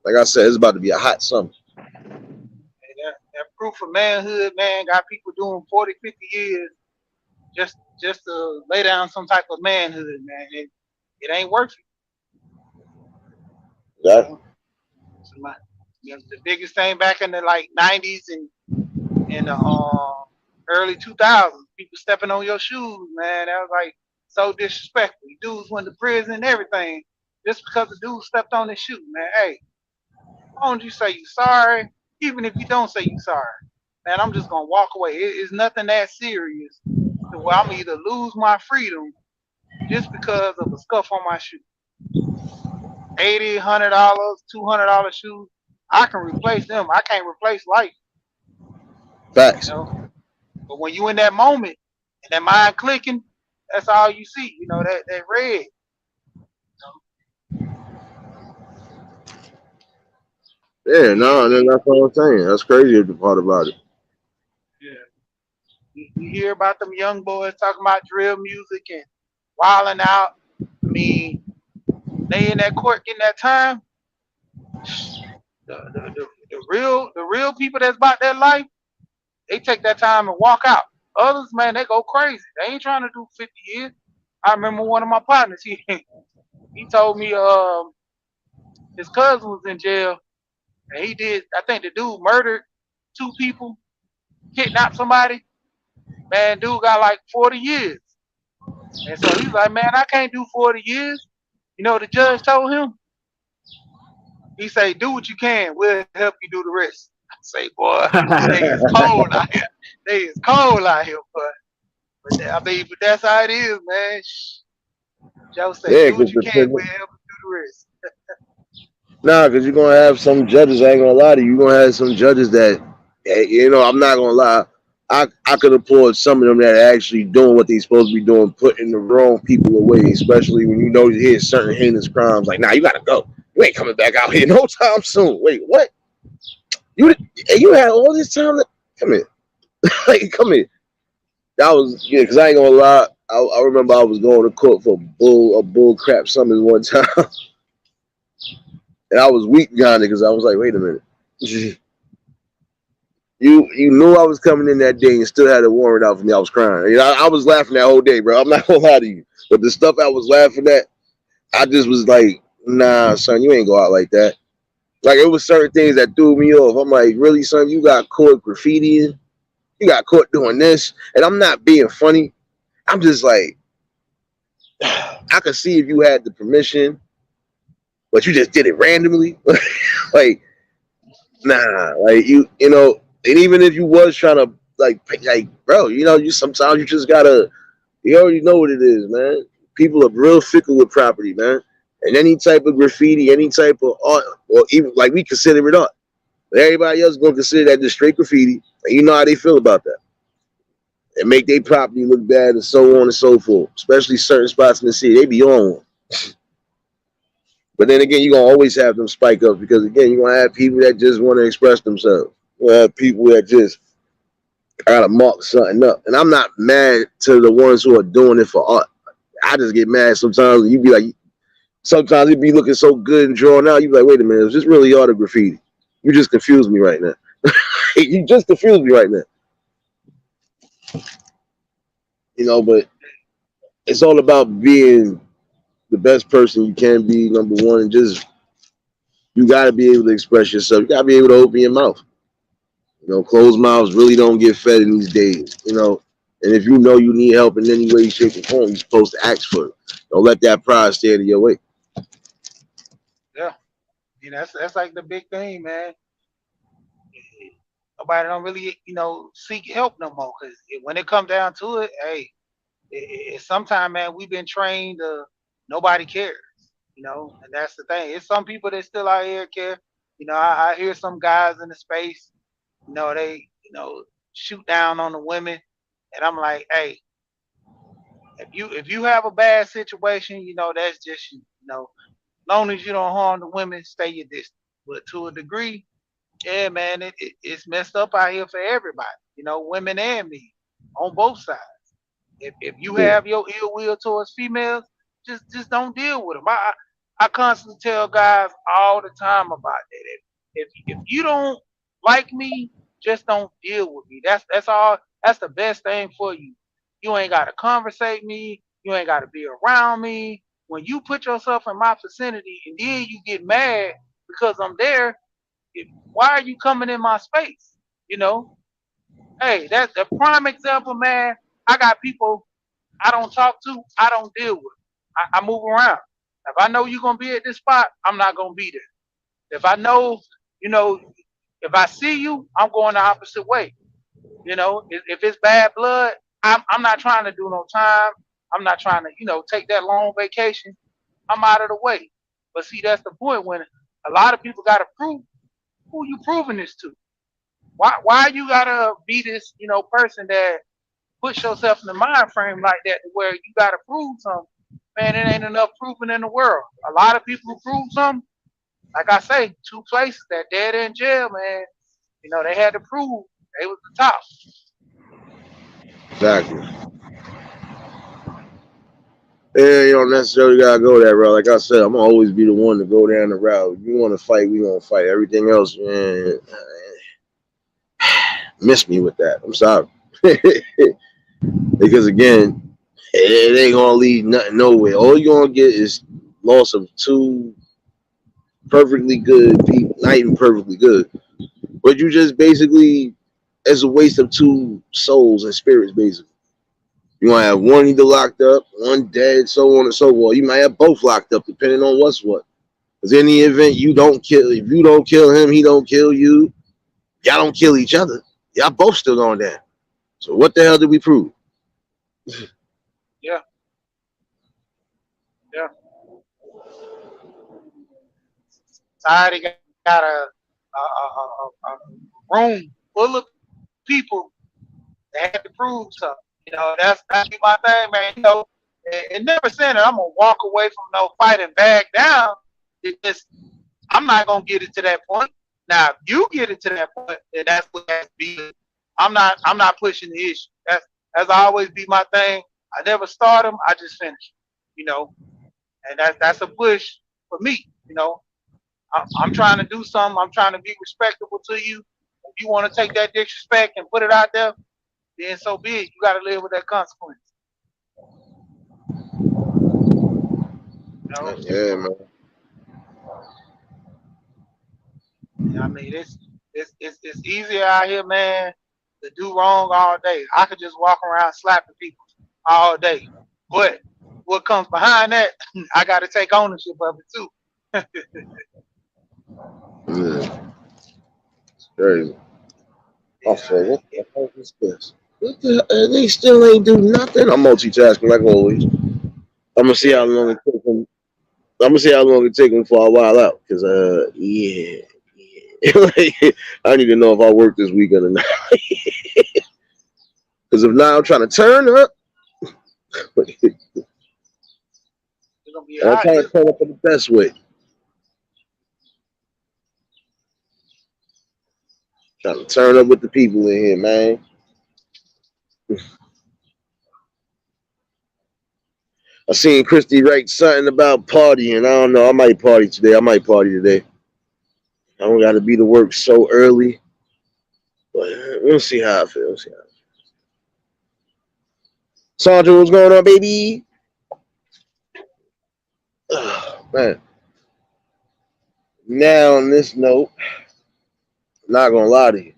Like I said, it's about to be a hot summer. And that proof of manhood, man, got people doing 40, 50 years just to lay down some type of manhood, man. It ain't worth it. You That know? The biggest thing back in the like 90s and early 2000s, people stepping on your shoes, man. That was like so disrespectful. Dudes went to prison and everything just because the dude stepped on his shoe, man. Hey, why don't you say you sorry? Even if you don't say you sorry, man, I'm just gonna walk away. It's nothing that serious to where I'm either lose my freedom just because of a scuff on my shoe. $80, $100, $200 shoes, I can replace them. I can't replace life, you facts. know. But when you in that moment and that mind clicking, that's all you see. You know that red. Yeah, You hear, no, and that's what I'm saying. That's crazy the part about it. yeah. You hear about them young boys talking about drill music and wilding out. I mean, they in that court getting that time. The real people that's about their life, they take that time and walk out. Others, man, they go crazy. They ain't trying to do 50 years. I remember one of my partners. He told me his cousin was in jail and he did. I think the dude murdered two people, kidnapped somebody. Man, dude got like 40 years. And so he's like, man, I can't do 40 years. You know what the judge told him? He say, do what you can. We'll help you do the rest. I say, boy, they is cold out here. They is cold out here, but that's how it is, man. Joe say, Yeah, do what because you can. We'll help you do the rest. nah, because you're gonna have some judges. I ain't gonna lie to you. You're gonna have some judges that, I'm not gonna lie. I could applaud some of them that are actually doing what they supposed to be doing, putting the wrong people away, especially when you know you hear certain heinous crimes. Like, nah, you gotta go. You ain't coming back out here no time soon. Wait, what? You had all this time to come here. Like, come here. That was because I ain't gonna lie. I remember I was going to court for a bull crap summons one time, and I was weak behind it because I was like, wait a minute. You knew I was coming in that day and still had a warrant out for me. I was crying. I was laughing that whole day, bro. I'm not gonna lie to you. But the stuff I was laughing at, I just was like, nah, son, you ain't go out like that. Like it was certain things that threw me off. I'm like, really, son, you got caught graffitiing, you got caught doing this, and I'm not being funny. I'm just like, I could see if you had the permission, but you just did it randomly. Like, nah, like and even if you was trying to like, bro, you sometimes you just gotta. You already know what it is, man. People are real fickle with property, man. And any type of graffiti, any type of art, or even like we consider it art. But everybody else gonna consider that just straight graffiti, and you know how they feel about that. And make their property look bad and so on and so forth. Especially certain spots in the city, they be on one. But then again, you're gonna always have them spike ups because again, you're gonna have people that just want to express themselves. You're gonna have people that just gotta mark something up. And I'm not mad to the ones who are doing it for art. I just get mad sometimes. And you be like, sometimes it be looking so good and drawn out. You be like, wait a minute, is this really art or graffiti? You just confused me right now. You just confused me right now. But it's all about being the best person you can be, number one, and just you gotta be able to express yourself. You gotta be able to open your mouth. Closed mouths really don't get fed in these days. And if you know you need help in any way, shape, or form, you're supposed to ask for it. Don't let that pride stand in your way. Yeah, that's like the big thing, man. Nobody don't really, seek help no more. Cause when it comes down to it, hey, sometimes, man, we've been trained to nobody cares, and that's the thing. It's some people that still out here care. I hear some guys in the space, they, shoot down on the women, and I'm like, hey, if you have a bad situation, that's just you. Long as you don't harm the women, stay your distance. But to a degree, yeah, man, it's messed up out here for everybody. Women and me, on both sides. If you Yeah. have your ill will towards females, just don't deal with them. I constantly tell guys all the time about that. If you don't like me, just don't deal with me. That's all. That's the best thing for you. You ain't gotta conversate me. You ain't gotta be around me. When you put yourself in my vicinity and then you get mad because I'm there, why are you coming in my space? You know, hey, that's the prime example, man. I got people I don't talk to, I don't deal with. I move around. If I know you're gonna be at this spot, I'm not gonna be there. If I know, you know, if I see you, I'm going the opposite way. You know, if it's bad blood, I'm not trying to do no time. I'm not trying to, take that long vacation. I'm out of the way. But see, that's the point when a lot of people got to prove who you proving this to. Why you gotta be this, person that puts yourself in the mind frame like that to where you gotta prove something. Man, it ain't enough proving in the world. A lot of people who prove something, like I say, two places that dead in jail, man. They had to prove they was the top. Exactly. Yeah, you don't necessarily gotta go that route. Like I said, I'm gonna always be the one to go down the route. If you want to fight, we gonna fight. Everything else, man, miss me with that. I'm sorry, because again, it ain't gonna lead nothing nowhere. All you gonna get is loss of two perfectly good people, not even perfectly good, but you just basically it's a waste of two souls and spirits, basically. You gonna have one either locked up, one dead, so on and so forth. You might have both locked up, depending on what's what. Because in the event if you don't kill him, he don't kill you. Y'all don't kill each other. Y'all both still going down. So what the hell did we prove? Yeah, yeah. Society got a room full of people that had to prove something. That's my thing, man. And never saying that I'm gonna walk away from no fight and back down. It's just I'm not gonna get it to that point. Now, if you get it to that point, then that's what has to be. I'm not pushing the issue. That's always be my thing. I never start them. I just finish. You know, and that's a push for me. I'm trying to do something. I'm trying to be respectable to you. If you want to take that disrespect and put it out there, then so be it. You got to live with that consequence. You know? Yeah, man. I mean, it's easier out here, man, to do wrong all day. I could just walk around slapping people all day, but what comes behind that, I got to take ownership of it too. Yeah, it's crazy. I Yeah, said, what the fuck is this? What the they still ain't do nothing. I'm multitasking like always. I'm gonna see yeah, how long it take them. I'm gonna see how long it take them for a while out. Cause yeah. Like, I need to know if I work this weekend or not. Because if not, I'm trying to turn up. And it's gonna be I'm hot trying here. to turn up in the best way. Trying to turn up with the people in here, man. I seen Christy write something about partying. I don't know. I might party today. I might party today. I don't got to be to work so early. But we'll see how I feel. We'll see how I feel. Sandra, what's going on, baby? Man. Now, on this note, I'm not going to lie to you.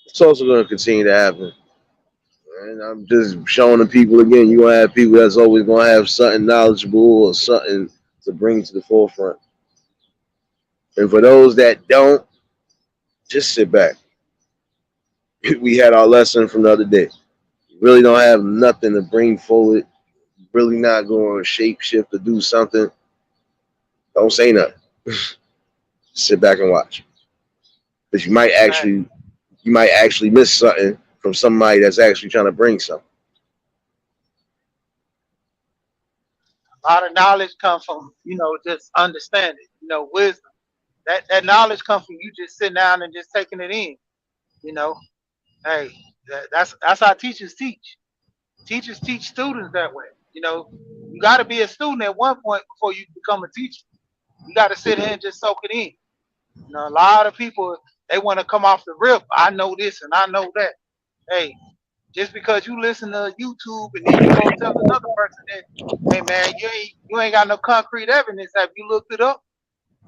It's also going to continue to happen. And I'm just showing the people again, you're going to have people that's always going to have something knowledgeable or something to bring to the forefront. And for those that don't, just sit back. We had our lesson from the other day. You really don't have nothing to bring forward. Really not going to shape shift or do something. Don't say nothing. Sit back and watch. Because Man, you might actually miss something from somebody that's actually trying to bring something. a lot of knowledge comes from just understanding, wisdom. That knowledge comes from you just sitting down and just taking it in. You know, hey, that's how teachers teach. Teachers teach students that way. You got to be a student at one point before you become a teacher. You got to sit here and just soak it in. You know, a lot of people, they want to come off the rip. I know this and I know that. Hey, just because you listen to YouTube and then you go tell another person that, hey man, you ain't got no concrete evidence. Have you looked it up?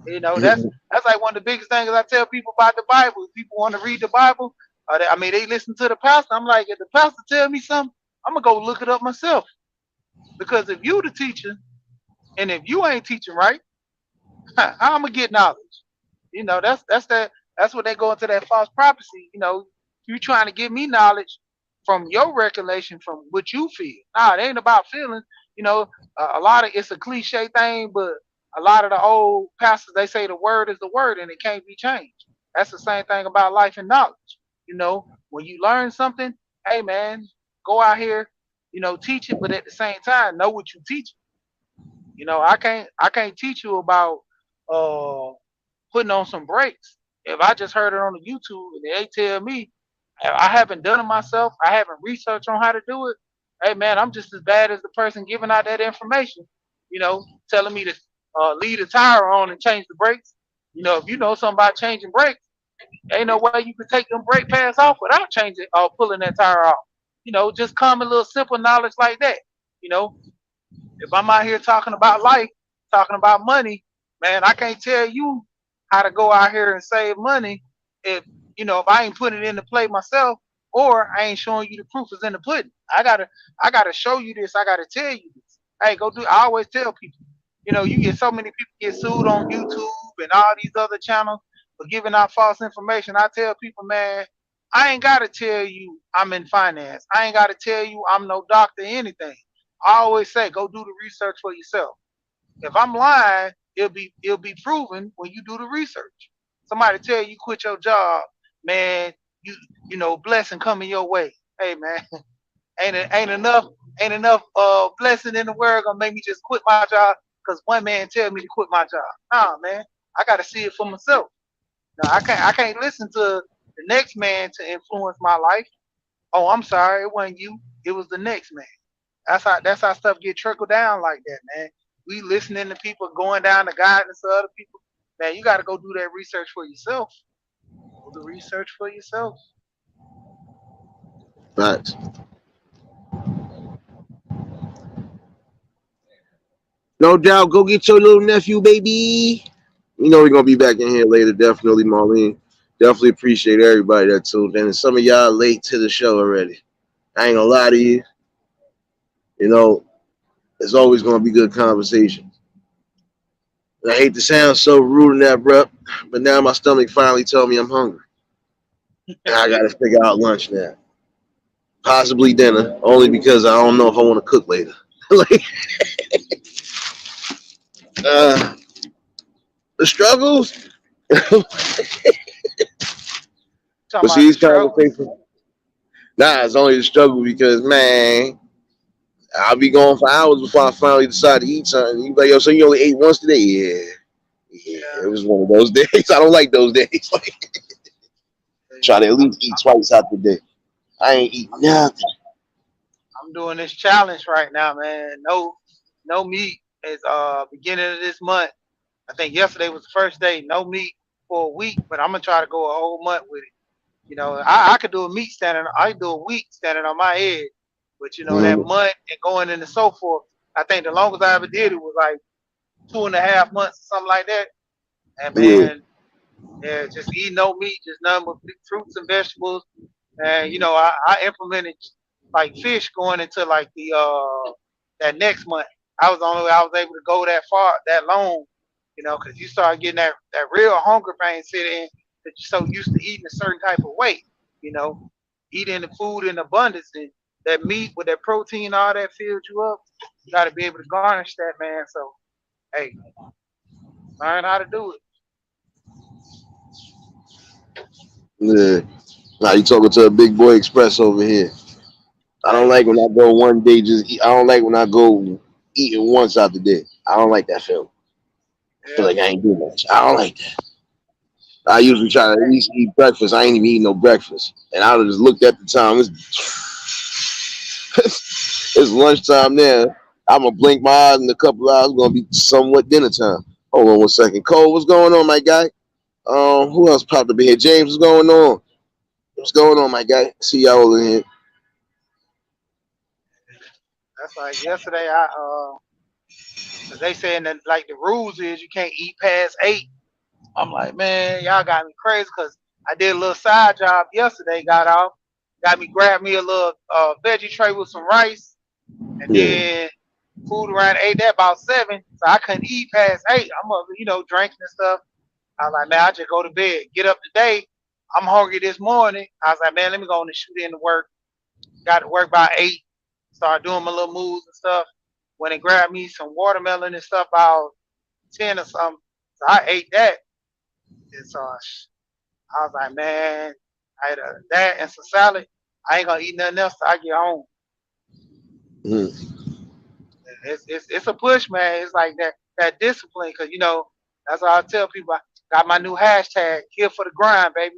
You know, that's like one of the biggest things I tell people about the Bible. If people want to read the Bible, they listen to the pastor. I'm like, if the pastor tell me something, I'm gonna go look it up myself. Because if you the teacher and if you ain't teaching right, how I'm gonna get knowledge? You know, that's what they go into that false prophecy. You know, you trying to give me knowledge from your recollection, from what you feel. Nah, it ain't about feelings. You know, a lot of it's a cliche thing, but a lot of the old pastors, they say the word is the word and it can't be changed. That's the same thing about life and knowledge. You know, when you learn something, hey man, go out here, you know, teach it, but at the same time, know what you teach. You know, I can't teach you about putting on some brakes. If I just heard it on the YouTube and they tell me I haven't done it myself, I haven't researched on how to do it, hey man, I'm just as bad as the person giving out that information. You know, telling me to leave the tire on and change the brakes. You know, if you know something about changing brakes, ain't no way you could take them brake pads off without changing or pulling that tire off. You know, just common little simple knowledge like that. You know, if I'm out here talking about life, talking about money, man, I can't tell you how to go out here and save money if if I ain't putting it into play myself or I ain't showing you the proof is in the pudding. I gotta show you this. I gotta tell you this. Hey, go do. I always tell people, you get so many people get sued on YouTube and all these other channels for giving out false information. I tell people, man, I ain't gotta tell you I'm in finance. I ain't gotta tell you I'm no doctor or anything. I always say, go do the research for yourself. If I'm lying, it'll be proven when you do the research. Somebody tell you quit your job, man, blessing coming your way. Hey man, ain't enough blessing in the world gonna make me just quit my job because one man tell me to quit my job. Nah, man, I gotta see it for myself. Now I can't listen to the next man to influence my life. Oh, I'm sorry, it wasn't you. It was the next man. That's how stuff get trickled down like that, man. We listening to people going down the guidance of other people. Man, you got to go do that research for yourself. Do the research for yourself. Facts. No doubt. Go get your little nephew, baby. You know we're gonna be back in here later. Definitely, Marlene. Definitely appreciate everybody that tuned in. And some of y'all late to the show already. I ain't gonna lie to you. It's always gonna be good conversation. And I hate to sound so rude and abrupt, but now my stomach finally told me I'm hungry. And I gotta figure out lunch now. Possibly dinner, only because I don't know if I want to cook later. Like, the struggles. But see, these conversations. Nah, it's only the struggle because, man, I'll be going for hours before I finally decide to eat something. You be like, yo, so you only ate once today? Yeah, it was one of those days. I don't like those days. Try to at least eat twice out the day. I ain't eat nothing. I'm doing this challenge right now, man. No meat is beginning of this month. I think yesterday was the first day. No meat for a week, but I'm gonna try to go a whole month with it. I could do a meat standing. I could do a week standing on my head, but that month and going into so forth. I think the longest I ever did it was like 2.5 months, something like that. And man, yeah, just eat no meat, just nothing but fruits and vegetables. And I implemented like fish going into like the that next month. I was the only way I was able to go that far, that long, because you start getting that real hunger pain setting in that you're so used to eating a certain type of way, eating the food in abundance and that meat with that protein, all that fills you up. You got to be able to garnish that, man. So, hey, learn how to do it. Yeah. Now you talking to a big boy express over here. I don't like when I go one day just eat. I don't like when I go eating once out the day. I don't like that feeling. I feel like I ain't doing much. I don't like that. I usually try to at least eat breakfast. I ain't even eating no breakfast. And I just looked at the time. It's lunchtime now. I'm gonna blink my eyes in a couple hours. It's gonna be somewhat dinner time. Hold on 1 second. Cole, what's going on, my guy? Who else popped up in here? James, what's going on? What's going on, my guy? See y'all all in here. That's like yesterday. Cause they saying that like the rules is you can't eat past 8. I'm like, man, y'all got me crazy. Cause I did a little side job yesterday. Got off, grabbed me a little veggie tray with some rice, and Yeah. then food around 8. That about 7, so I couldn't eat past 8. I'm up, drinking and stuff. I was like, man, I just go to bed. Get up today. I'm hungry this morning. I was like, man, let me go on and shoot in to work. Got to work by 8. Started doing my little moves and stuff. Went and grabbed me some watermelon and stuff about 10 or something. So I ate that. And so I was like, man, I had that and some salad. I ain't gonna eat nothing else till I get home. It's a push, man. It's like that discipline, cause that's what I tell people. I got my new hashtag here for the grind, baby.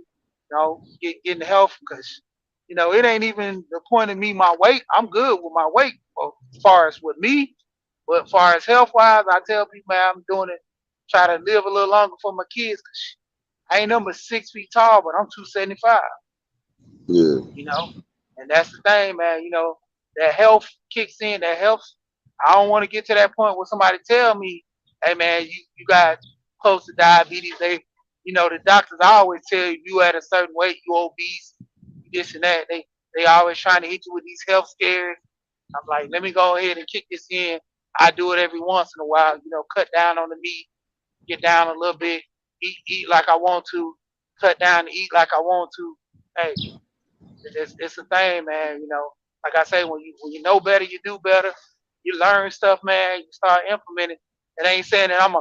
Getting health, cause it ain't even the point of me my weight. I'm good with my weight, as far as with me, but as far as health wise, I tell people, man, I'm doing it. Try to live a little longer for my kids, cause I ain't number 6 feet tall, but I'm 275. Yeah. And that's the thing, man. That health kicks in. That helps. I don't want to get to that point where somebody tell me, hey man, you got close to diabetes. The doctors always tell you at a certain weight, you obese, this and that. They always trying to hit you with these health scares. I'm like, let me go ahead and kick this in. I do it every once in a while, cut down on the meat, get down a little bit, eat like I want to, cut down and eat like I want to. Hey, it's a thing, man. Like I say, when you know better, you do better. You learn stuff, man. You start implementing. It ain't saying that I'm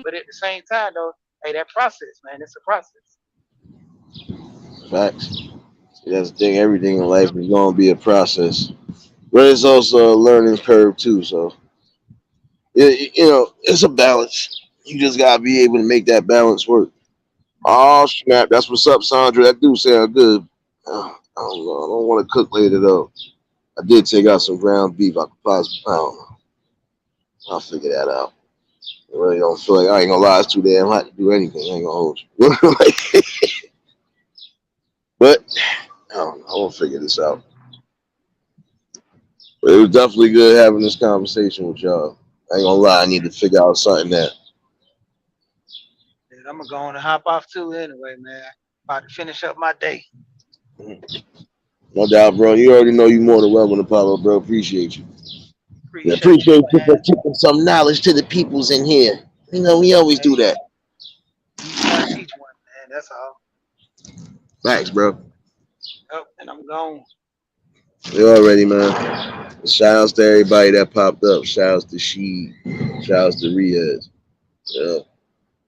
but at the same time, though, hey, that process, man, it's a process. Facts. See, that's the thing. Everything in life is gonna be a process, but it's also a learning curve too. So it's a balance. You just gotta be able to make that balance work. Oh snap! That's what's up, Sandra. That do sound good. I don't know. I don't want to cook later though. I did take out some ground beef. I could possibly. I don't know. I'll figure that out. I really don't feel like I ain't gonna lie. It's too damn hot to do anything. I ain't gonna hold you. But I don't know. I won't figure this out. But it was definitely good having this conversation with y'all. I ain't gonna lie. I need to figure out something that. And I'm gonna go on and hop off too, anyway, man. About to finish up my day. No doubt, bro. You already know you more than welcome to Pablo, bro. Appreciate you. Appreciate you for keeping some knowledge to the peoples in here. We always do that. Each one teach one, man. That's all. Thanks, bro. Yep, and I'm gone. You already, man. Shout outs to everybody that popped up. Shout outs to She. Shout outs to Riaz.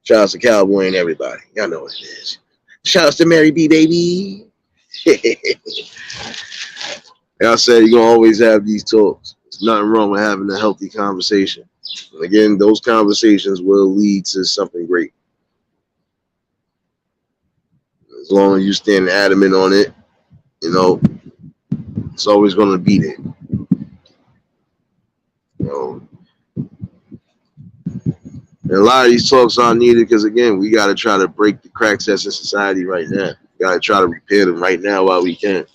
Shout outs to Cowboy and everybody. Y'all know what it is. Shout outs to Mary B, baby. Like I said, you're going to always have these talks. There's nothing wrong with having a healthy conversation. And again, those conversations will lead to something great. As long as you stand adamant on it, it's always going to be there. And a lot of these talks are needed because, again, we got to try to break the cracks that's in society right now. We got to try to repair them right now while we can.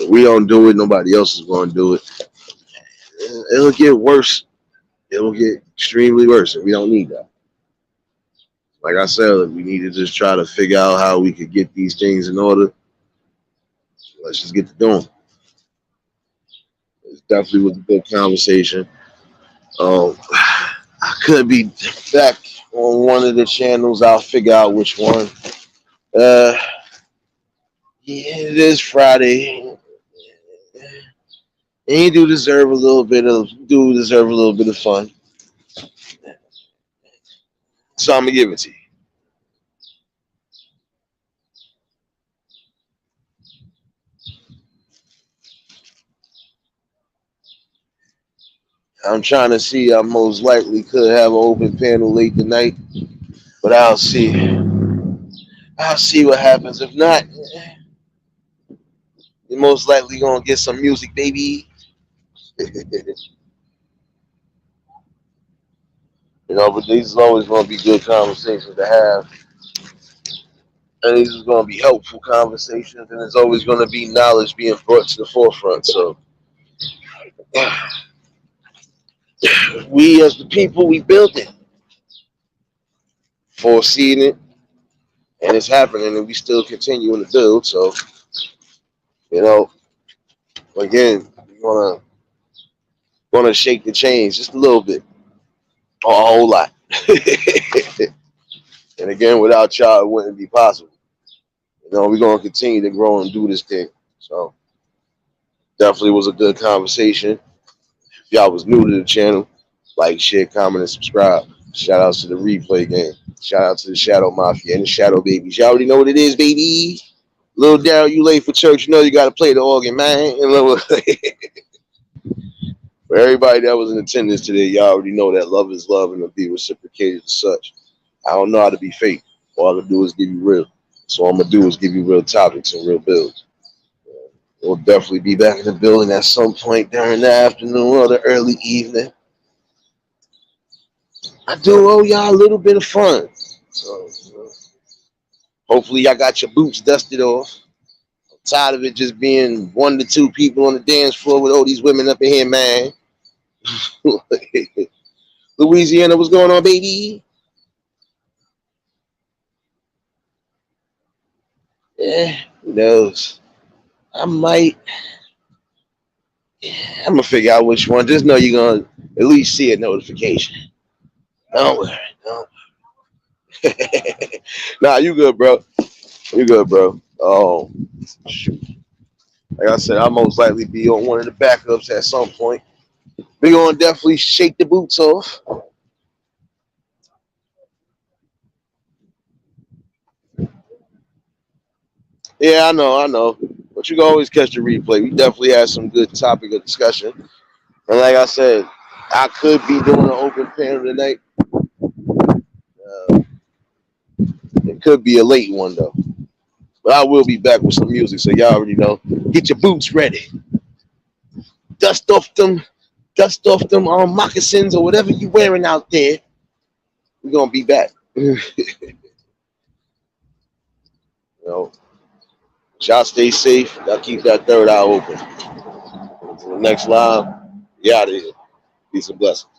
If we don't do it, nobody else is going to do it. It'll get worse. It'll get extremely worse, and we don't need that. Like I said, we need to just try to figure out how we could get these things in order. Let's just get to doing. It definitely was a good conversation. I could be back on one of the channels. I'll figure out which one. Yeah, it is Friday. And you do deserve a little bit of fun. So I'm gonna give it to you. I'm trying to see. I most likely could have an open panel late tonight, but I'll see. I'll see what happens. If not, You're most likely gonna get some music, baby. You know, but these is always gonna be good conversations to have. And these is gonna be helpful conversations, and there's always gonna be knowledge being brought to the forefront. So we as the people, we build it, foreseeing it, and it's happening, and we still continuing to build. So, you know, again, we're gonna shake the chains just a little bit, a whole lot. And again, without y'all, it wouldn't be possible. You know, we're gonna continue to grow and do this thing. So definitely was a good conversation. If y'all was new to the channel, like, share, comment, and subscribe. Shout outs to the replay game. Shout out to the Shadow Mafia and the Shadow Babies. Y'all already know what it is, baby. Little Daryl, you late for church. You know you got to play the organ, man. For everybody that was in attendance today, y'all already know that love is love and it'll be reciprocated as such. I don't know how to be fake. All I can do is give you real. So all I'm going to do is give you real topics and real builds. We'll definitely be back in the building at some point during the afternoon or the early evening. I do owe y'all a little bit of fun. So, hopefully y'all got your boots dusted off. I'm tired of it just being 1 to 2 people on the dance floor with all these women up in here, man. Louisiana, what's going on, baby? Yeah, who knows? I'm gonna figure out which one. Just know you're gonna at least see a notification. Don't worry. Nah, you good, bro. You good, bro. Oh, shoot. Like I said, I'll most likely be on one of the backups at some point. We're gonna definitely shake the boots off. Yeah, I know. But you can always catch the replay. We definitely had some good topic of discussion. And like I said, I could be doing an open panel tonight. It could be a late one though. But I will be back with some music, so y'all already know. Get your boots ready. Dust off them moccasins or whatever you wearing out there. We're gonna be back. You know, y'all stay safe. Y'all keep that third eye open. Until the next live, we out of here. Peace and blessings.